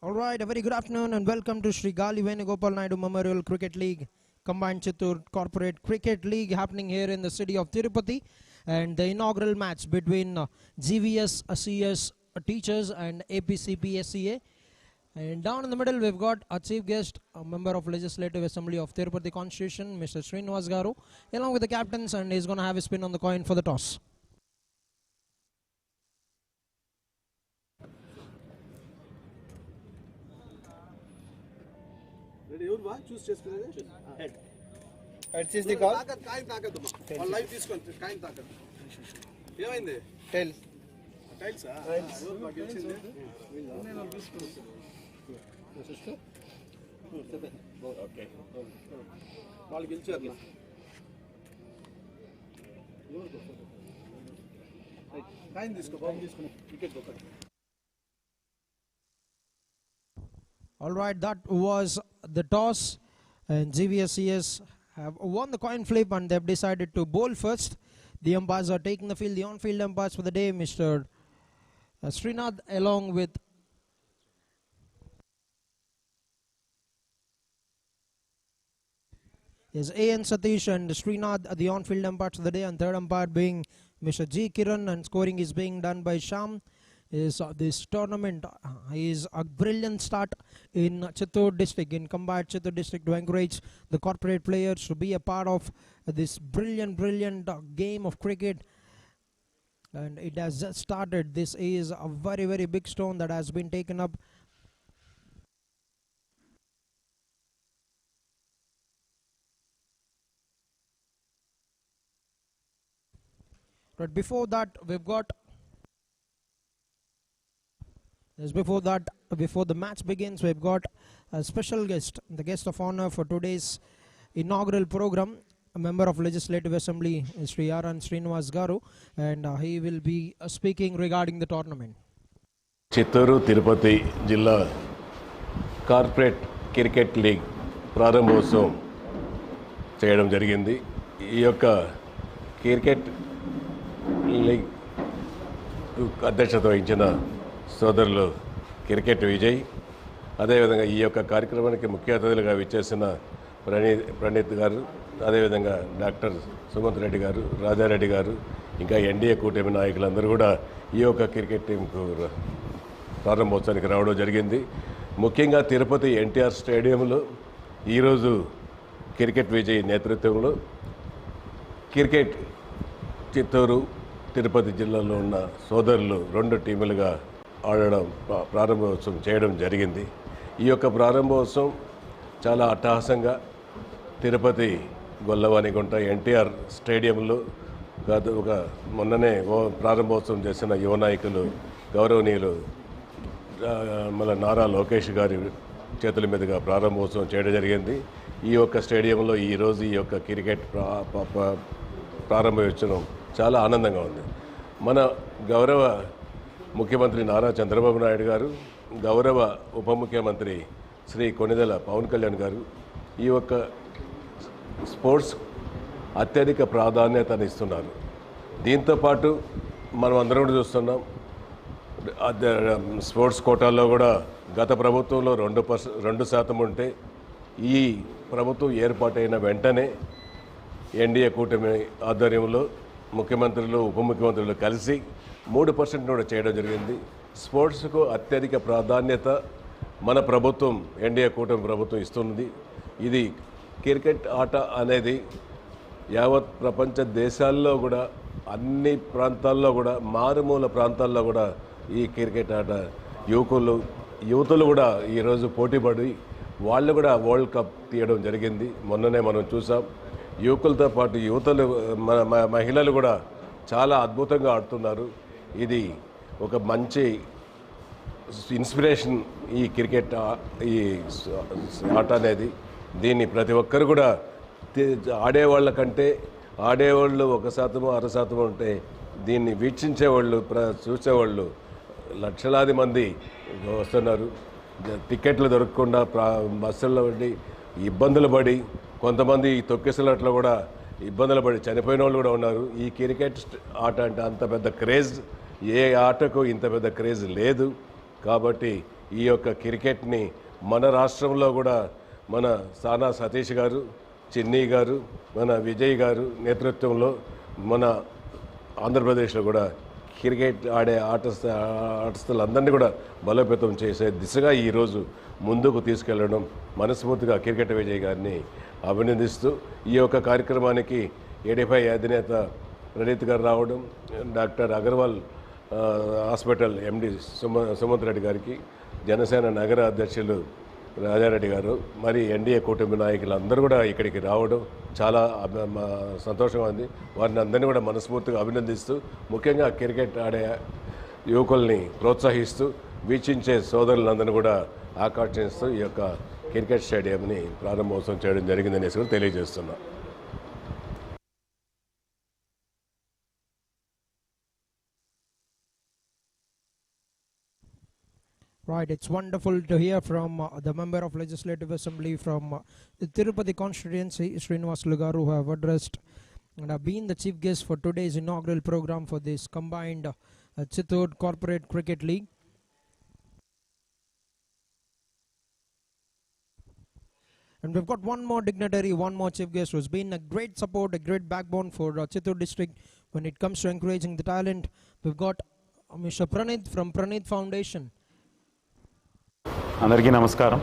All right, a very good afternoon and welcome to Shri Gali Venugopal Naidu Memorial Cricket League Combined Chittoor Corporate Cricket League happening here in the city of Tirupati, and the inaugural match between GVSCS Teachers and APCPSEA. And down in the middle we've got our chief guest, a member of Legislative Assembly of Tirupati Constitution, Mr. Shri along with the captains, and he's going to have a spin on the coin for the toss. Choose head. Head is the call. Live తీసుకొని coin తాకదు. ఏమైంది? Tails. Tails ఆ? Okay. వాళ్ళు గెలిచారు. Coin తీసుకో, ball తీసుకొని wicket కొట్టాలి. All right, that was the toss, and GVSCS have won the coin flip and they've decided to bowl first. The umpires are taking the field. The on-field umpires for the day, Mr. Shri along with is A.N. Satish and Srinath, the on-field umpires for the day, and third umpire being Mr. G. Kiran, and scoring is being done by Sham. This tournament is a brilliant start in Chittoor district, in combined Chittoor district, to encourage the corporate players to be a part of this brilliant game of cricket. And it has just started. This is a very big stone that has been taken up. But before that, we've got before the match begins, we've got a special guest, the guest of honor for today's inaugural program, a member of Legislative Assembly, Shri R.N. Srinivas Garu, and he will be speaking regarding the tournament. Chittoor Tirupati Jilla Corporate Cricket League ప్రారంభోత్సవం చేయడం జరిగింది. ఈ యొక్క cricket league అధ్యక్షత వహించిన సోదరులు cricket Vijay, అదేవిధంగా ఈ యొక్క కార్యక్రమానికి ముఖ్య అతిథులుగా విచ్చేసిన ప్రణీత్ గారు, అదేవిధంగా డాక్టర్ సుమంత్ రెడ్డి గారు, రాజారెడ్డి గారు, ఇంకా ఎన్డీఏ కూటమి నాయకులందరూ కూడా ఈ యొక్క క్రికెట్ టీంకు ప్రారంభోత్సవానికి రావడం జరిగింది. ముఖ్యంగా తిరుపతి NTR స్టేడియంలో ఈరోజు క్రికెట్ విజయ్ నేతృత్వంలో క్రికెట్ చిత్తూరు తిరుపతి జిల్లాలో ఉన్న సోదరులు 2 టీములుగా ఆడడం, ప్రారంభోత్సవం చేయడం జరిగింది. ఈ యొక్క ప్రారంభోత్సవం చాలా అట్టహాసంగా తిరుపతి గొల్లవానిగుంట NTR స్టేడియంలో మొన్ననే ప్రారంభోత్సవం చేసిన యువ నాయకులు గౌరవనీయులు మన నారా లోకేష్ గారి చేతుల మీదుగా ప్రారంభోత్సవం చేయడం జరిగింది. ఈ యొక్క స్టేడియంలో ఈరోజు ఈ యొక్క క్రికెట్ ప్రారంభోత్సవం చాలా ఆనందంగా ఉంది. మన గౌరవ ముఖ్యమంత్రి నారా చంద్రబాబు నాయుడు గారు, గౌరవ ఉప ముఖ్యమంత్రి శ్రీ కొణిదెల పవన్ కళ్యాణ్ గారు ఈ యొక్క స్పోర్ట్స్ అత్యధిక ప్రాధాన్యతను ఇస్తున్నారు. దీంతోపాటు మనం అందరం కూడా చూస్తున్నాం, స్పోర్ట్స్ కోటాల్లో కూడా గత ప్రభుత్వంలో 2% ఉంటే ఈ ప్రభుత్వం ఏర్పాటైన వెంటనే ఎన్డీఏ కూటమి ఆధ్వర్యంలో ముఖ్యమంత్రులు ఉప ముఖ్యమంత్రులు కలిసి 3% కూడా చేయడం జరిగింది. స్పోర్ట్స్కు అత్యధిక ప్రాధాన్యత మన ప్రభుత్వం, ఎన్డీఏ కూటమి ప్రభుత్వం ఇస్తున్నది. ఇది క్రికెట్ ఆట అనేది యావత్ ప్రపంచ దేశాల్లో కూడా, అన్ని ప్రాంతాల్లో కూడా, మారుమూల ప్రాంతాల్లో కూడా ఈ క్రికెట్ ఆట యువతులు కూడా ఈరోజు పోటీపడి వాళ్ళు కూడా వరల్డ్ కప్ తీయడం జరిగింది. మొన్ననే మనం చూసాం. యువకులతో పాటు యువతలు, మహిళలు కూడా చాలా అద్భుతంగా ఆడుతున్నారు. ఇది ఒక మంచి ఇన్స్పిరేషన్ ఈ క్రికెట్ ఈ ఆట అనేది. దీన్ని ప్రతి ఒక్కరు కూడా ఆడేవాళ్ళ కంటే ఆడేవాళ్ళు 1% 6% ఉంటే దీన్ని వీక్షించేవాళ్ళు, చూసేవాళ్ళు లక్షలాది మంది వస్తున్నారు. టికెట్లు దొరకకుండా బస్సుల్లో పడి ఇబ్బందులు పడి, కొంతమంది తొక్కిసలాట్లో కూడా ఇబ్బందులు పడి చనిపోయిన వాళ్ళు కూడా ఉన్నారు. ఈ క్రికెట్ ఆట అంటే అంత పెద్ద క్రేజ్, ఏ ఆటకు ఇంత పెద్ద క్రేజ్ లేదు. కాబట్టి ఈ యొక్క క్రికెట్ని మన రాష్ట్రంలో కూడా మన సానా సతీష్ గారు, చిన్ని గారు, మన విజయ్ గారు నేతృత్వంలో మన ఆంధ్రప్రదేశ్లో కూడా క్రికెట్ ఆడే ఆటస్థులందరినీ కూడా బలోపేతం చేసే దిశగా ఈరోజు ముందుకు తీసుకెళ్లడం మనస్ఫూర్తిగా క్రికెట్ విజయ్ గారిని అభినందిస్తూ ఈ యొక్క కార్యక్రమానికి ఏడీపై అధినేత ప్రణీత్ గారు రావడం, doctor Agarwal hospital MD Sumanth Reddy గారికి, జనసేన నగర అధ్యక్షులు రాజారెడ్డి గారు, మరి ఎన్డీఏ కూటమి నాయకులందరూ కూడా ఇక్కడికి రావడం చాలా సంతోషంగా ఉంది. వారిని అందరినీ కూడా మనస్ఫూర్తిగా అభినందిస్తూ, ముఖ్యంగా క్రికెట్ ఆడే యువకుల్ని ప్రోత్సహిస్తూ, వీక్షించే సోదరులందరినీ కూడా ఆకర్షిస్తూ ఈ యొక్క క్రికెట్ స్టేడియంని ప్రారంభోత్సవం చేయడం జరిగిందనేసి కూడా తెలియజేస్తున్నాం. Right, it's wonderful to hear from the member of Legislative Assembly from the Tirupati constituency, Shri, who have addressed and have been the chief guest for today's inaugural program for this combined Chittoor Corporate Cricket League. And we've got one more dignitary, one more chief guest who's been a great support, a great backbone for Chittoor district when it comes to encouraging the talent. We've got Mr. Pranith from Pranith Foundation. అందరికీ నమస్కారం.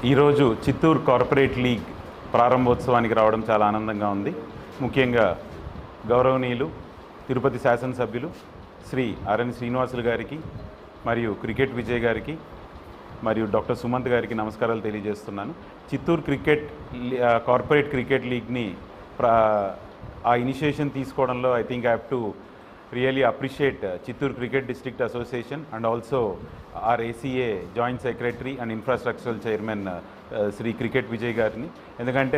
ఈరోజు Chittoor corporate league ప్రారంభోత్సవానికి రావడం చాలా ఆనందంగా ఉంది. ముఖ్యంగా గౌరవనీయులు తిరుపతి శాసనసభ్యులు శ్రీ ఆర్ఎన్ శ్రీనివాసులు గారికి మరియు క్రికెట్ విజయ్ గారికి మరియు డాక్టర్ సుమంత్ గారికి నమస్కారాలు తెలియజేస్తున్నాను. చిత్తూరు కార్పొరేట్ క్రికెట్ లీగ్ని ఆ ఇనిషియేషన్ తీసుకోవడంలో I think I have to really appreciate Chittoor Cricket District Association and also our ACA Joint Secretary and Infrastructural Chairman Shri Cricket Vijay గారిని. ఎందుకంటే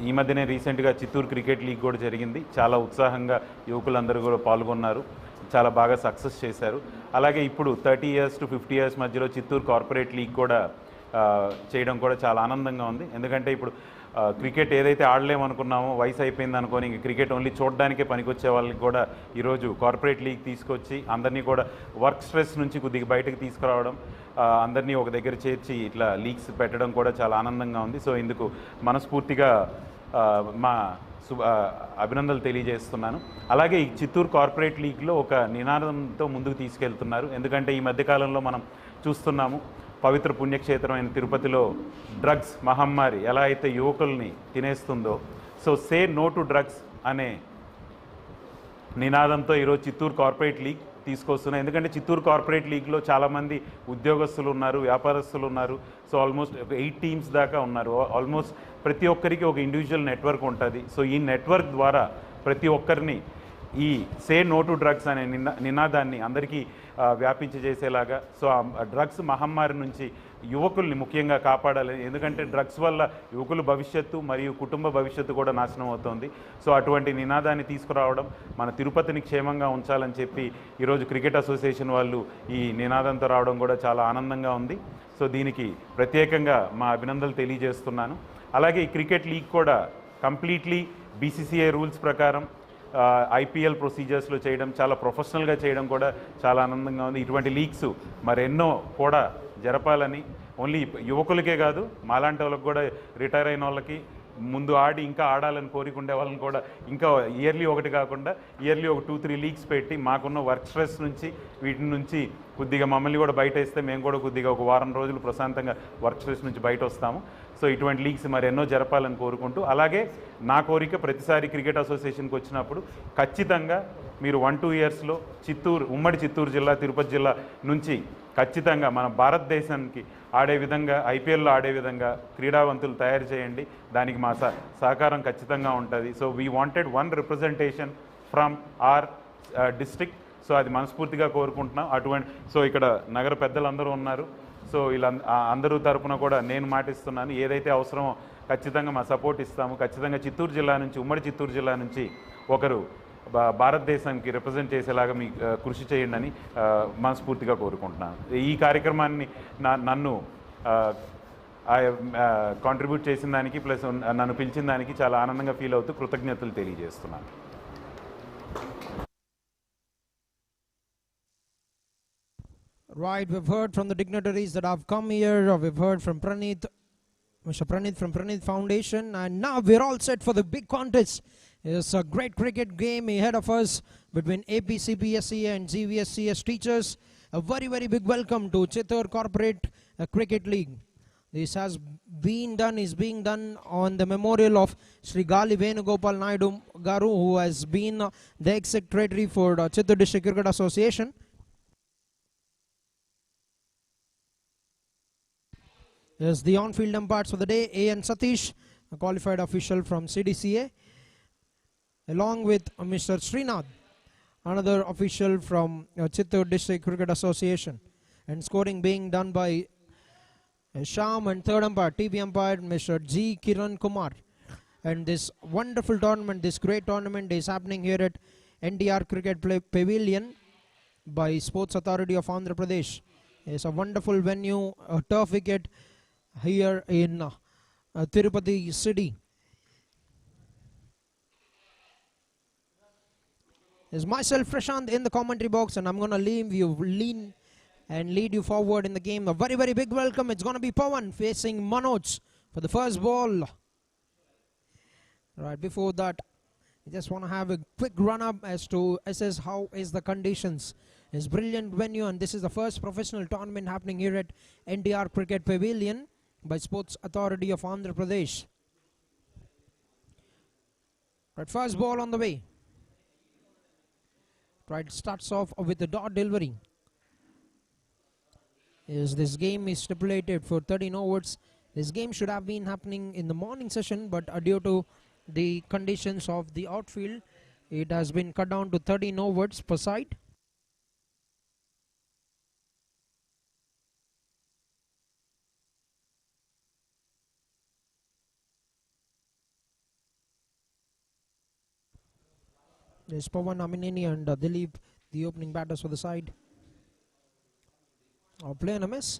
ఈ మధ్యనే రీసెంట్గా చిత్తూరు క్రికెట్ లీగ్ కూడా జరిగింది. చాలా ఉత్సాహంగా యువకులందరూ కూడా పాల్గొన్నారు, చాలా బాగా సక్సెస్ చేశారు. అలాగే ఇప్పుడు 30 years to 50 years మధ్యలో చిత్తూరు కార్పొరేట్ లీగ్ కూడా చేయడం కూడా చాలా ఆనందంగా ఉంది. ఎందుకంటే ఇప్పుడు క్రికెట్ ఏదైతే ఆడలేమనుకున్నామో, వయసు అయిపోయింది అనుకొని ఇంక క్రికెట్ ఓన్లీ చూడడానికే పనికొచ్చే వాళ్ళకి కూడా ఈరోజు కార్పొరేట్ లీగ్ తీసుకొచ్చి అందరినీ కూడా వర్క్ స్ట్రెస్ నుంచి కొద్దిగా బయటకు తీసుకురావడం, అందరినీ ఒక దగ్గర చేర్చి ఇట్లా లీగ్స్ పెట్టడం కూడా చాలా ఆనందంగా ఉంది. సో ఇందుకు మనస్ఫూర్తిగా మా అభినందనలు తెలియజేస్తున్నాను. అలాగే ఈ చిత్తూరు కార్పొరేట్ లీగ్లో ఒక నినాదంతో ముందుకు తీసుకెళ్తున్నారు. ఎందుకంటే ఈ మధ్యకాలంలో మనం చూస్తున్నాము, పవిత్ర పుణ్యక్షేత్రమైన తిరుపతిలో డ్రగ్స్ మహమ్మారి ఎలా అయితే యువకుల్ని తినేస్తుందో, so say no to drugs అనే నినాదంతో ఈరోజు చిత్తూరు కార్పొరేట్ లీగ్ తీసుకొస్తున్నాయి. ఎందుకంటే చిత్తూరు కార్పొరేట్ లీగ్లో చాలామంది ఉద్యోగస్తులు ఉన్నారు, వ్యాపారస్తులు ఉన్నారు. సో ఆల్మోస్ట్ 8 teams దాకా ఉన్నారు. ఆల్మోస్ట్ ప్రతి ఒక్కరికి ఒక ఇండివిజువల్ నెట్వర్క్ ఉంటుంది. సో ఈ నెట్వర్క్ ద్వారా ప్రతి ఒక్కరిని ఈ సే నో టు డ్రగ్స్ అనే నినాదాన్ని అందరికీ వ్యాపించేసేలాగా, సో ఆ డ్రగ్స్ మహమ్మారి నుంచి యువకుల్ని ముఖ్యంగా కాపాడాలి. ఎందుకంటే డ్రగ్స్ వల్ల యువకుల భవిష్యత్తు మరియు కుటుంబ భవిష్యత్తు కూడా నాశనం అవుతుంది. సో అటువంటి నినాదాన్ని తీసుకురావడం, మన తిరుపతిని క్షేమంగా ఉంచాలని చెప్పి ఈరోజు క్రికెట్ అసోసియేషన్ వాళ్ళు ఈ నినాదంతో రావడం కూడా చాలా ఆనందంగా ఉంది. సో దీనికి ప్రత్యేకంగా మా అభినందనలు తెలియజేస్తున్నాను. అలాగే ఈ క్రికెట్ లీగ్ కూడా కంప్లీట్లీ BCCI రూల్స్ ప్రకారం IPL ప్రొసీజర్స్లో చేయడం, చాలా ప్రొఫెషనల్గా చేయడం కూడా చాలా ఆనందంగా ఉంది. ఇటువంటి లీగ్స్ మరెన్నో కూడా జరపాలని, ఓన్లీ యువకులకే కాదు మాలాంటి వాళ్ళకి కూడా, రిటైర్ అయిన వాళ్ళకి, ముందు ఆడి ఇంకా ఆడాలని కోరికుండే వాళ్ళని కూడా ఇంకా ఇయర్లీ ఒకటి కాకుండా ఇయర్లీ ఒక 2-3 లీగ్స్ పెట్టి మాకున్న వర్క్ స్ట్రెస్ నుంచి వీటి నుంచి కొద్దిగా మమ్మల్ని కూడా బయట వేస్తే మేము కూడా కొద్దిగా ఒక వారం రోజులు ప్రశాంతంగా వర్క్ స్ట్రెస్ నుంచి బయట వస్తాము. సో ఇటువంటి లీగ్స్ మరి ఎన్నో జరపాలని కోరుకుంటూ, అలాగే నా కోరిక ప్రతిసారి క్రికెట్ అసోసియేషన్కి వచ్చినప్పుడు ఖచ్చితంగా మీరు 1-2 yearsలో ఉమ్మడి చిత్తూరు జిల్లా, తిరుపతి జిల్లా నుంచి ఖచ్చితంగా మన భారతదేశానికి ఆడే విధంగా, IPLలో ఆడే విధంగా క్రీడావంతులు తయారు చేయండి. దానికి మా సహకారం ఖచ్చితంగా ఉంటుంది. So we wanted 1 representation from our district. So అది మనస్ఫూర్తిగా కోరుకుంటున్నాం. సో ఇక్కడ నగర పెద్దలందరూ ఉన్నారు. సో అందరూ తరపున కూడా నేను మాటిస్తున్నాను, ఏదైతే అవసరమో ఖచ్చితంగా మా సపోర్ట్ ఇస్తాము. ఖచ్చితంగా చిత్తూరు జిల్లా నుంచి, ఉమ్మడి చిత్తూరు జిల్లా నుంచి ఒకరు భారతదేశానికి రిప్రజెంట్ చేసేలాగా మీ కృషి చేయండి అని మనస్ఫూర్తిగా కోరుకుంటున్నాను. ఈ కార్యక్రమాన్ని నన్ను కాంట్రిబ్యూట్ చేసిన దానికి, ప్లస్ నన్ను పిలిచిన దానికి చాలా ఆనందంగా ఫీల్ అవుతూ కృతజ్ఞతలు తెలియజేస్తున్నాను. Right, we've heard from the dignitaries that have come here. We've heard from Praneeth, Mr. Praneeth from Praneeth Foundation, and now we're all set for the big contest. It's a great cricket game ahead of us between APCPSEA and GVSCS Teachers. A very, very big welcome to Chittoor Corporate Cricket League. This has been done, is being done on the memorial of Shri Gali Venugopal Naidu Garu, who has been the ex-secretary for Chittoor District Cricket Association. There's the on-field umpires for the day, A.N. Satish, a qualified official from CDCA, along with Mr. Srinath, another official from Chittoor District Cricket Association, and scoring being done by Sham, and third umpire, TV umpire, Mr. G. Kiran Kumar. And this wonderful tournament, this great tournament is happening here at NTR Cricket Pavilion by Sports Authority of Andhra Pradesh. It's a wonderful venue, a turf wicket here in Tirupati city. There's myself, Prashant, in the commentary box, and I'm going to lead you forward in the game. A very, very big welcome. It's going to be Pawan facing Manoj for the first ball. Right, before that, I just want to have a quick run-up as to assess how is the conditions. It's brilliant venue, and this is the first professional tournament happening here at NTR Cricket Pavilion by Sports Authority of Andhra Pradesh. Right, first ball on the way. Right, starts off with the dot delivery. This game is stipulated for 13 overs. This game should have been happening in the morning session, but due to the conditions of the outfield, it has been cut down to 13 overs per side. There's Pawan Amineni and Dilip, the opening batters for the side. Play on a miss.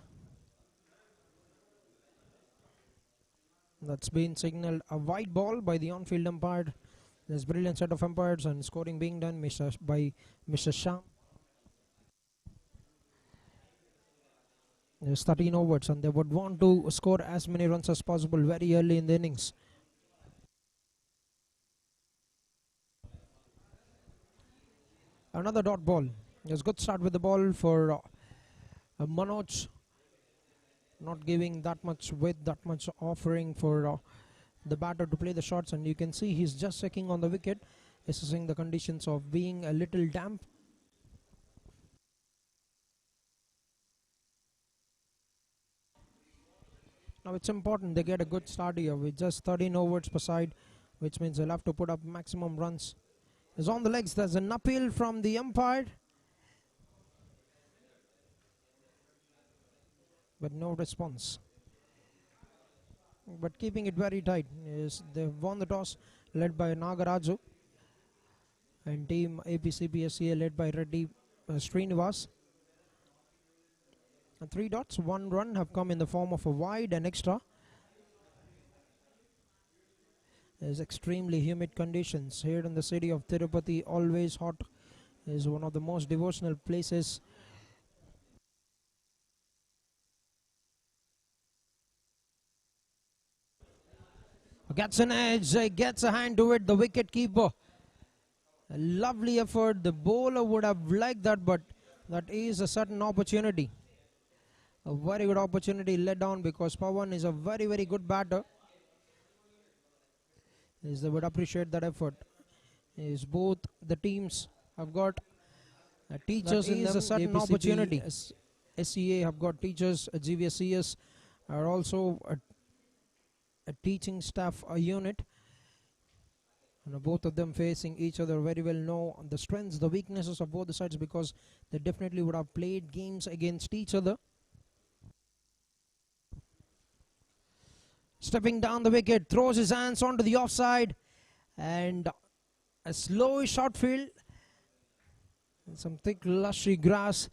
That's been signaled a wide ball by the on-field umpire. There's brilliant set of umpires and scoring being done by Mr. Sham. There's 13 overs, and they would want to score as many runs as possible very early in the innings. Another dot ball. There's good start with the ball for Manoj, not giving that much width, that much offering for the batter to play the shots, and you can see he's just checking on the wicket, assessing the conditions of being a little damp. Now it's important they get a good start here with just 13 overs per side, which means they'll have to put up maximum runs. Is on the legs. There's an appeal from the umpire, but no response. But keeping it very tight. They've won the toss, led by Nagaraju, and team APCPSEA led by Reddy Srinivas. And 3 dots, 1 run have come in the form of a wide and extra. There's extremely humid conditions here in the city of Tirupati. Always hot. Is one of the most devotional places. Gets an edge, gets a hand to it, the wicket keeper. A lovely effort. The bowler would have liked that, but that is a certain opportunity. A very good opportunity let down because Pawan is a very, very good batter. They would appreciate that effort. Both the teams have got teachers in them. A certain opportunity. SEA have got teachers. GVSCS are also a teaching staff unit. And both of them facing each other very well know the strengths, the weaknesses of both the sides, because they definitely would have played games against each other. Stepping down the wicket, throws his hands onto the offside, and a slowish outfield. Some thick lushy grass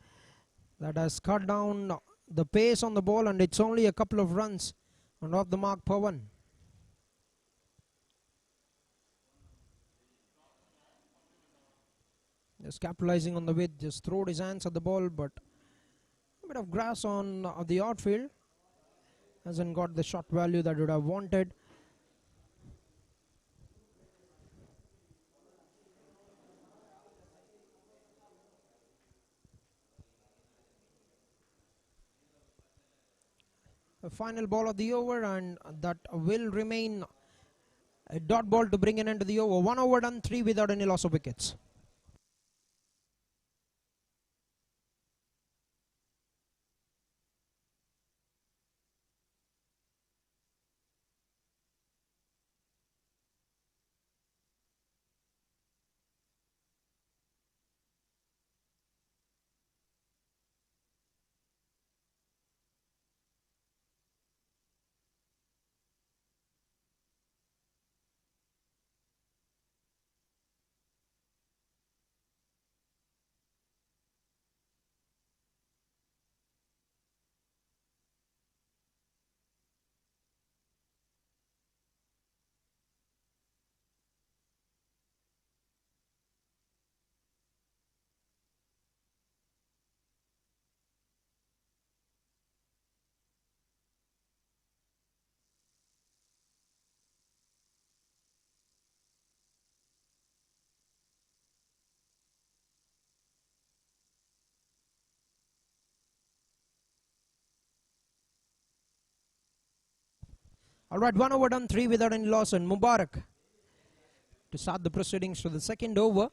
that has cut down the pace on the ball, and it's only a couple of runs and off the mark Pawan. Just capitalizing on the width, just throwed his hands at the ball, but Bit of grass on the outfield. Hasn't got the shot value that would have wanted. The final ball of the over, and that will remain a dot ball to bring an end to the over. 1 over done, 3 without any loss of wickets. All right, 1 over done, 3 without any loss, and Mubarak to start the proceedings to the second over.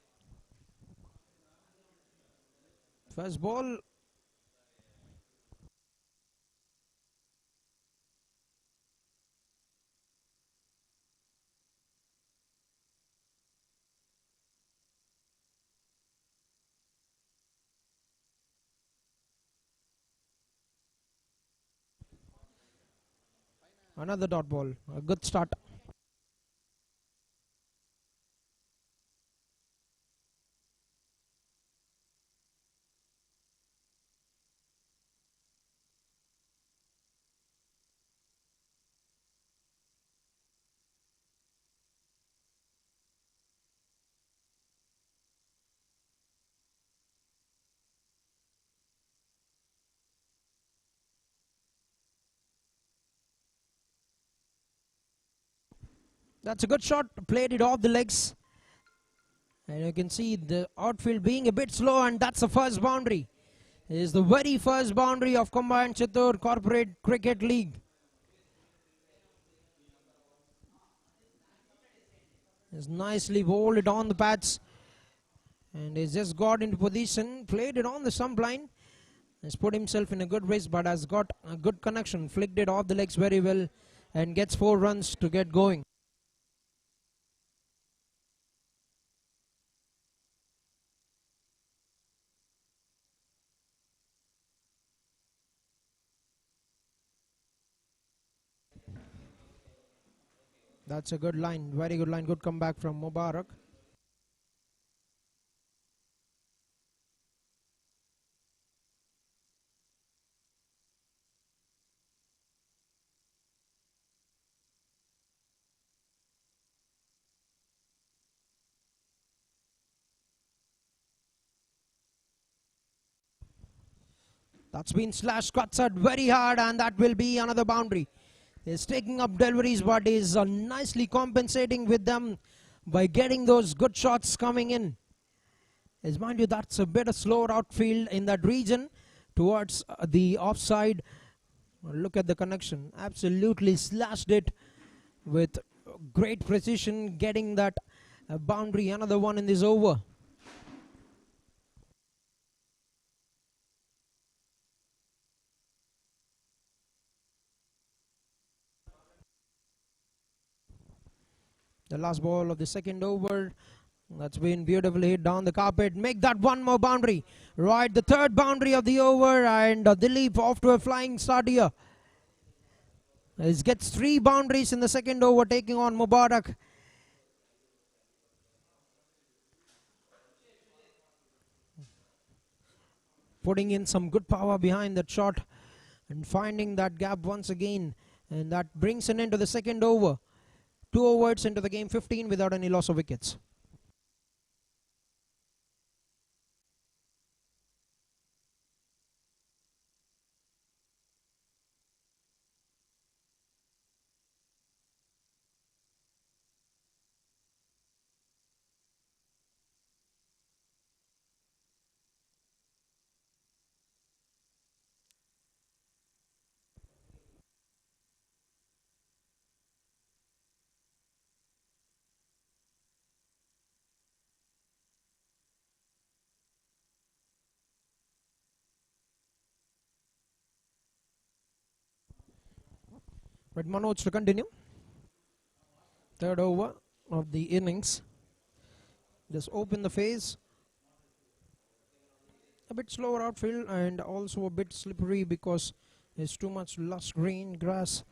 First ball. Another dot ball. A good start. That's a good shot. Played it off the legs. And you can see the outfield being a bit slow, and that's the first boundary. It is the very first boundary of combined Chittoor Corporate Cricket League. He's nicely bowled it on the pads. And he's just got into position, played it on the stump line. Has put himself in a good race, but has got a good connection. Flicked it off the legs very well and gets 4 runs to get going. That's a good line, very good line, good comeback from Mubarak. That's been slashed, cuts out very hard, and that will be another boundary. He's taking up deliveries, but is nicely compensating with them by getting those good shots coming in. As mind you, that's a bit of slower outfield in that region towards the offside. Look at the connection. Absolutely slashed it with great precision, getting that boundary. Another one in this over. The last ball of the second over. That's been beautifully hit down the carpet. Make that one more boundary. Right, the third boundary of the over, and Dilip off to a flying start here. He gets 3 boundaries in the second over, taking on Mubarak. Putting in some good power behind that shot and finding that gap once again. And that brings an end to the second over. 2 overs into the game, 15 without any loss of wickets. Right, Manoj to continue. Third over of the innings. Just open the phase. A bit slower outfield and also a bit slippery because there's too much lush green grass.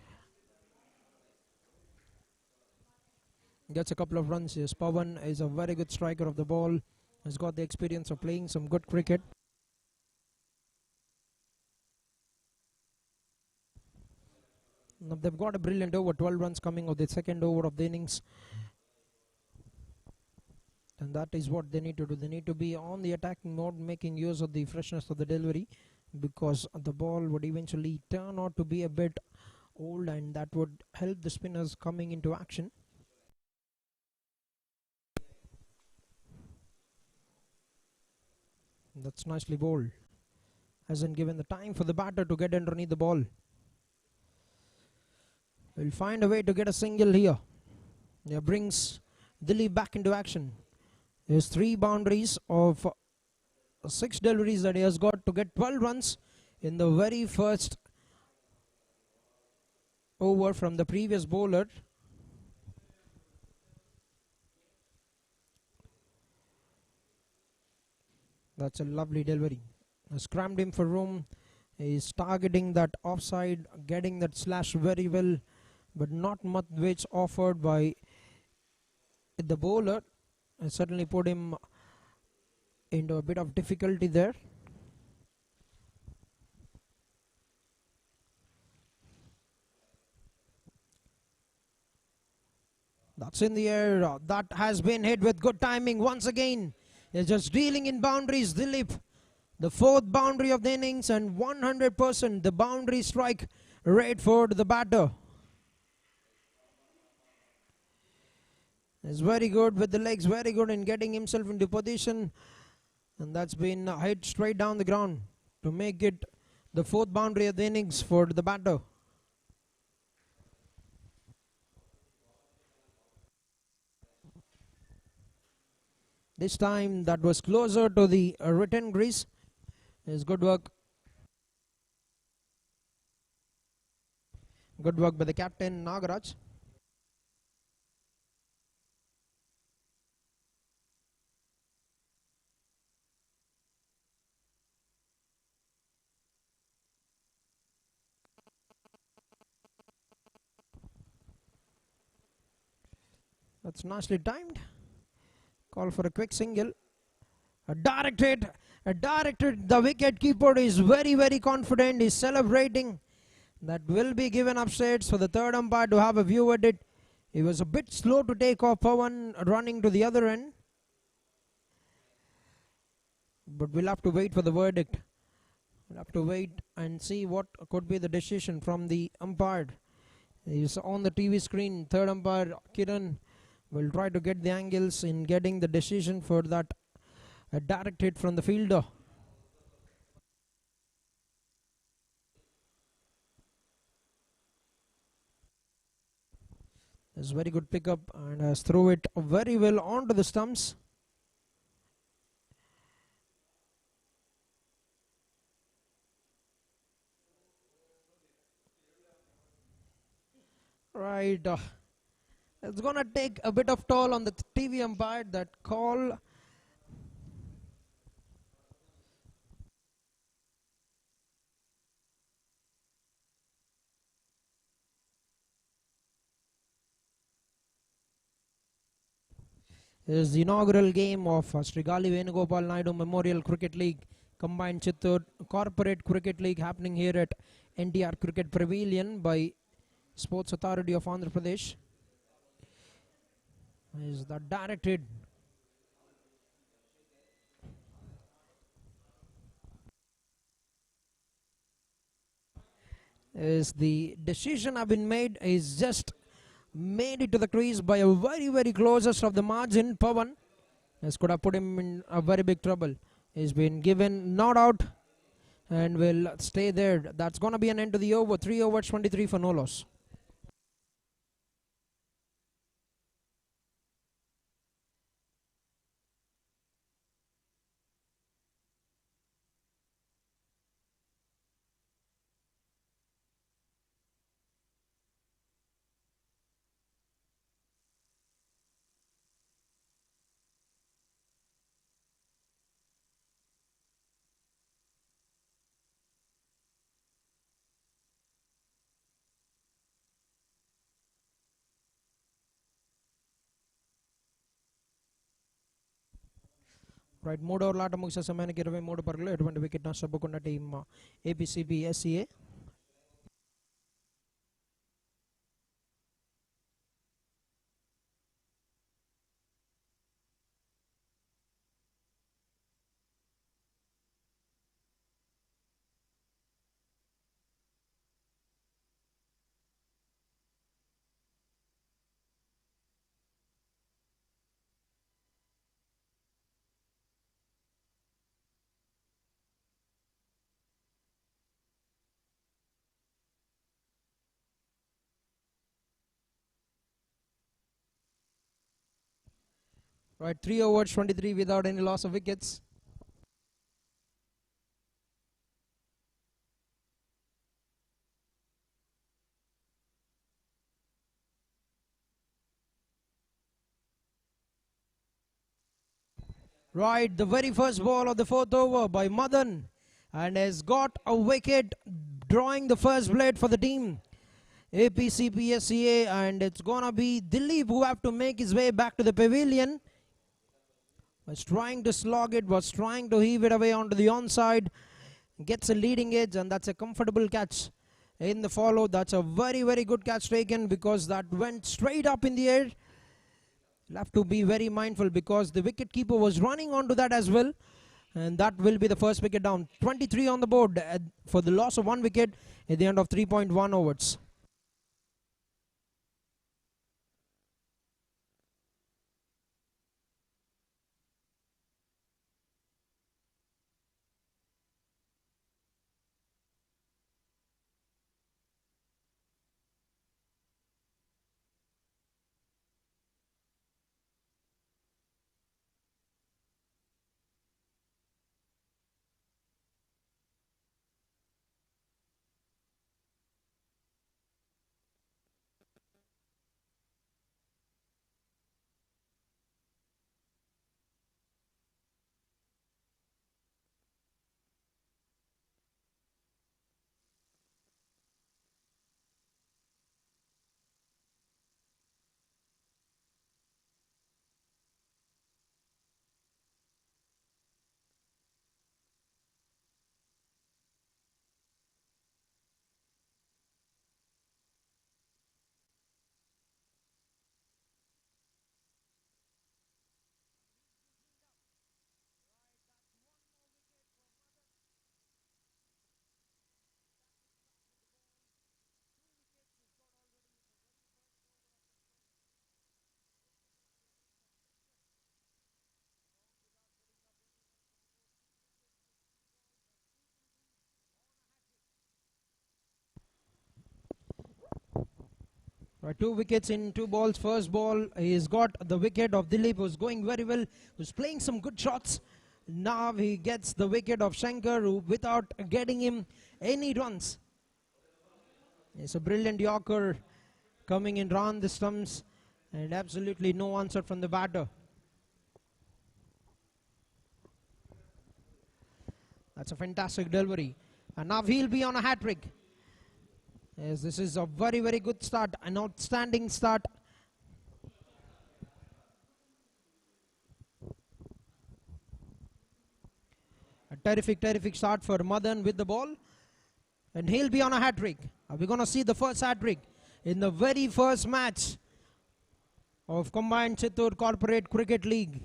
Gets a couple of runs. Yes, Pawan is a very good striker of the ball. Has got the experience of playing some good cricket. Now they've got a brilliant over, 12 runs coming of the second over of the innings. And that is what they need to do. They need to be on the attacking mode, making use of the freshness of the delivery, because the ball would eventually turn out to be a bit old, and that would help the spinners coming into action. That's nicely bowled. Hasn't given the time for the batter to get underneath the ball. Will find a way to get a single here. Yeah, brings Delhi back into action. There's 3 boundaries of 6 deliveries that he has got to get 12 runs in the very first over from the previous bowler. That's a lovely delivery. Has crammed him for room. He's targeting that offside, getting that slash very well, but not much which offered by the bowler. Certainly put him into a bit of difficulty there. That's in the air. That has been hit with good timing once again. He's just dealing in boundaries. Dilip, the 4th boundary of the innings, and 100% the boundary strike rate for the batter. Is very good with the legs, very good in getting himself into position, and that's been hit straight down the ground to make it the 4th boundary of the innings for the batter. This time that was closer to the written grease. Is good work. Good work by the captain Nagaraj. That's nicely timed. Call for a quick single. A direct hit. The wicket keeper is very, very confident. He's celebrating. That will be given upstairs for the third umpire to have a view at it. He was a bit slow to take off Pawan running to the other end. But we'll have to wait for the verdict. We'll have to wait and see what could be the decision from the umpire. He's on the TV screen. Third umpire Kiran will try to get the angles in getting the decision for that direct hit from the fielder. It's very good pickup and has thrown it very well onto the stumps. Right. It's going to take a bit of toll on the TV umpire, that call. This is the inaugural game of Shri Gali Venugopal Naidu Memorial Cricket League Combined Chittoor Corporate Cricket League, happening here at NTR Cricket Pavilion by Sports Authority of Andhra Pradesh. Is that directed? Is the decision have been made, is just made it to the crease by a very, very closest of the margin. Pawan, this could have put him in a very big trouble. He's been given not out and will stay there. That's going to be an end to the over. 3 overs, 23 for no loss. Right 3వ ఓవర్ల ఆట ముగిసే సమయానికి 23 పరుగులు, ఎటువంటి wicket నష్టపోకుండా team APCPSEA. Right, 3 overs, 23 without any loss of wickets. Right, the very first ball of the 4th over by Madan, and has got a wicket, drawing the first blade for the team APCPSEA, and it's gonna be Dilip who have to make his way back to the pavilion. Was trying to slog it, was trying to heave it away onto the onside, gets a leading edge, and that's a comfortable catch in the follow. That's a very, very good catch taken, because that went straight up in the air. You'll have to be very mindful, because the wicket keeper was running onto that as well, and that will be the first wicket down. 23 on the board for the loss of 1 wicket at the end of 3.1 overs. Right, 2 wickets in 2 balls. First ball, he's got the wicket of Dilip, who's going very well, who's playing some good shots. Now he gets the wicket of Shankar, who, without getting him any runs. It's a brilliant Yorker coming in round the stumps, and absolutely no answer from the batter. That's a fantastic delivery. And now he'll be on a hat-trick. Yes, this is a very, very good start, an outstanding start. A terrific, terrific start for Madan with the ball. And he'll be on a hat-trick. Are we going to see the first hat-trick in the very first match of combined Chittoor Corporate Cricket League?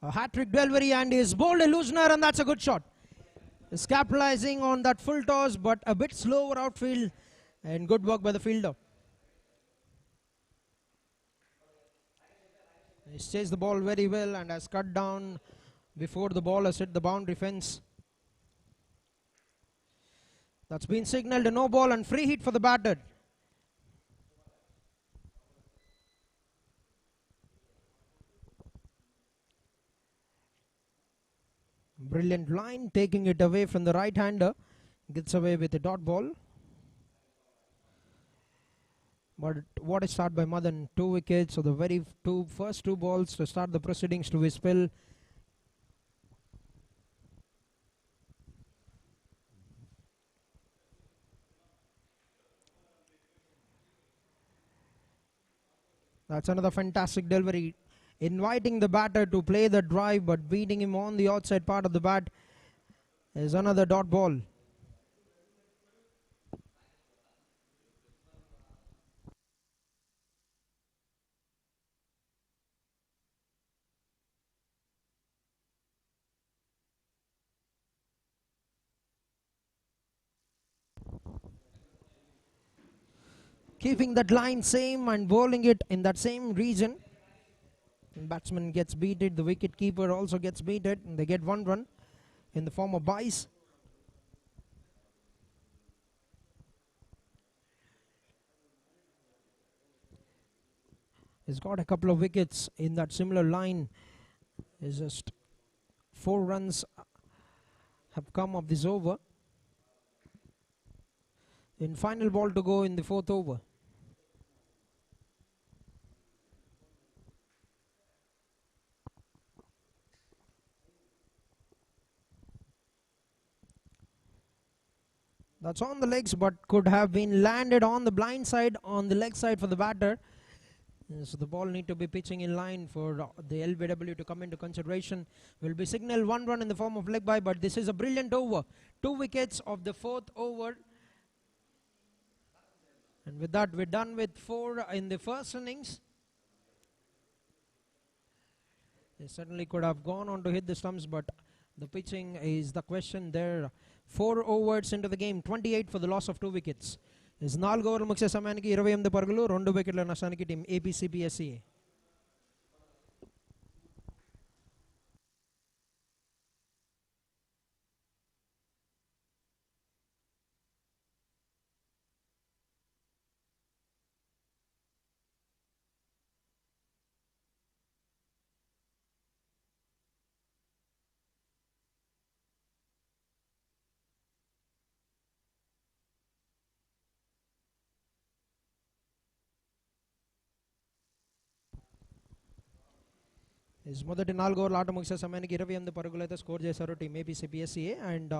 A hat-trick delivery, and he's bowled a loosener, and that's a good shot. He's capitalizing on that full toss, but a bit slower outfield, and good work by the fielder. He's chased the ball very well and has cut down before the ball has hit the boundary fence. That's been signalled a no ball and free hit for the batter. Brilliant line, taking it away from the right-hander. Gets away with a dot ball. But what a start by Madan. 2 wickets. So the first two balls to start the proceedings to his spell. That's another fantastic delivery. Inviting the batter to play the drive, but beating him on the outside part of the bat is another dot ball. Keeping that line same and bowling it in that same region. The batsman gets beaten, the wicket keeper also gets beaten, and they get 1 run in the form of byes. He's got a couple of wickets in that similar line. It's just 4 runs have come of this over. In final ball to go in the 4th over. That's on the legs, but could have been landed on the blind side, on the leg side for the batter. So the ball need to be pitching in line for the LBW to come into consideration. Will be signal 1 run in the form of leg bye, but this is a brilliant over. 2 wickets of the 4th over. And with that, we're done with 4 in the first innings. They certainly could have gone on to hit the stumps, but the pitching is the question there. 4 overs into the game, 28 for the loss of 2 wickets. Is 4 ఓవర్ల ముఖ్య సమయానికి 28 పరుగులు 2 వికెట్ల నష్టానికి team APCPSEA. మొదటి 4 ఓవర్ల ఆట ముగిసే సమయానికి 28 పరుగులు అయితే స్కోర్ చేశారు టీం APCPSEA. అండ్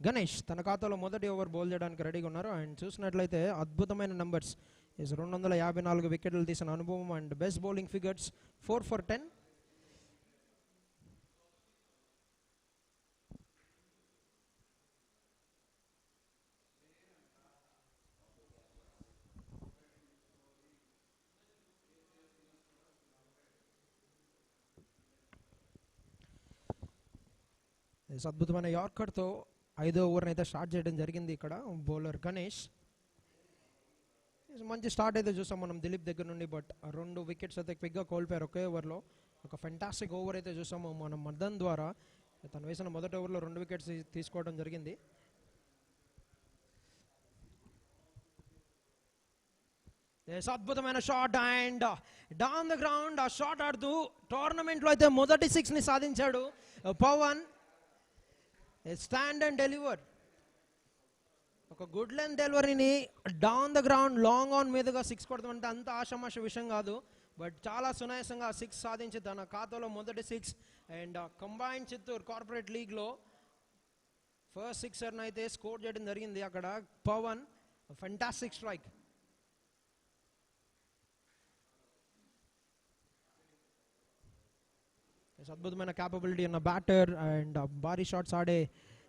గణేష్ తన ఖాతాలో మొదటి ఓవర్ బౌల్ చేయడానికి రెడీగా ఉన్నారు. అండ్ చూసినట్లయితే అద్భుతమైన నంబర్స్ 254 వికెట్లు తీసిన అనుభవం and best bowling figures 4 for 10. అద్భుతమైన యార్కర్తో 5వ ఓవర్ని అయితే స్టార్ట్ చేయడం జరిగింది ఇక్కడ బౌలర్ గణేష్. మంచి స్టార్ట్ అయితే చూసాం మనం దిలీప్ దగ్గర నుండి, బట్ 2 వికెట్స్ అయితే క్విక్గా కోల్పోయారు ఒకే ఓవర్లో. ఒక ఫెంటాస్టిక్ ఓవర్ అయితే చూసాము మనం మదన్ ద్వారా. తను వేసిన మొదటి ఓవర్లో 2 వికెట్స్ తీసుకోవడం జరిగింది. అద్భుతమైన shot and down the ground ఆ షాట్ ఆడుతూ టోర్నమెంట్లో అయితే మొదటి 6ని సాధించాడు పవన్. స్టాండ్ అండ్ డెలివర్, ఒక గుడ్ లెంత్ డెలివరీని down the ground long on మీదుగా 6 కొడతామంటే అంత ఆషామాష విషయం కాదు, బట్ చాలా సునాయాసంగా 6 సాధించి తన ఖాతాలో మొదటి 6. అండ్ కంబైన్డ్ చిత్తూరు కార్పొరేట్ లీగ్లో ఫస్ట్ 6 అయితే స్కోర్ చేయడం జరిగింది అక్కడ పవన్. Fantastic strike. అద్భుతమైన క్యాపబిలిటీ ఉన్న బ్యాటర్ అండ్ భారీ షాట్స్ ఆడే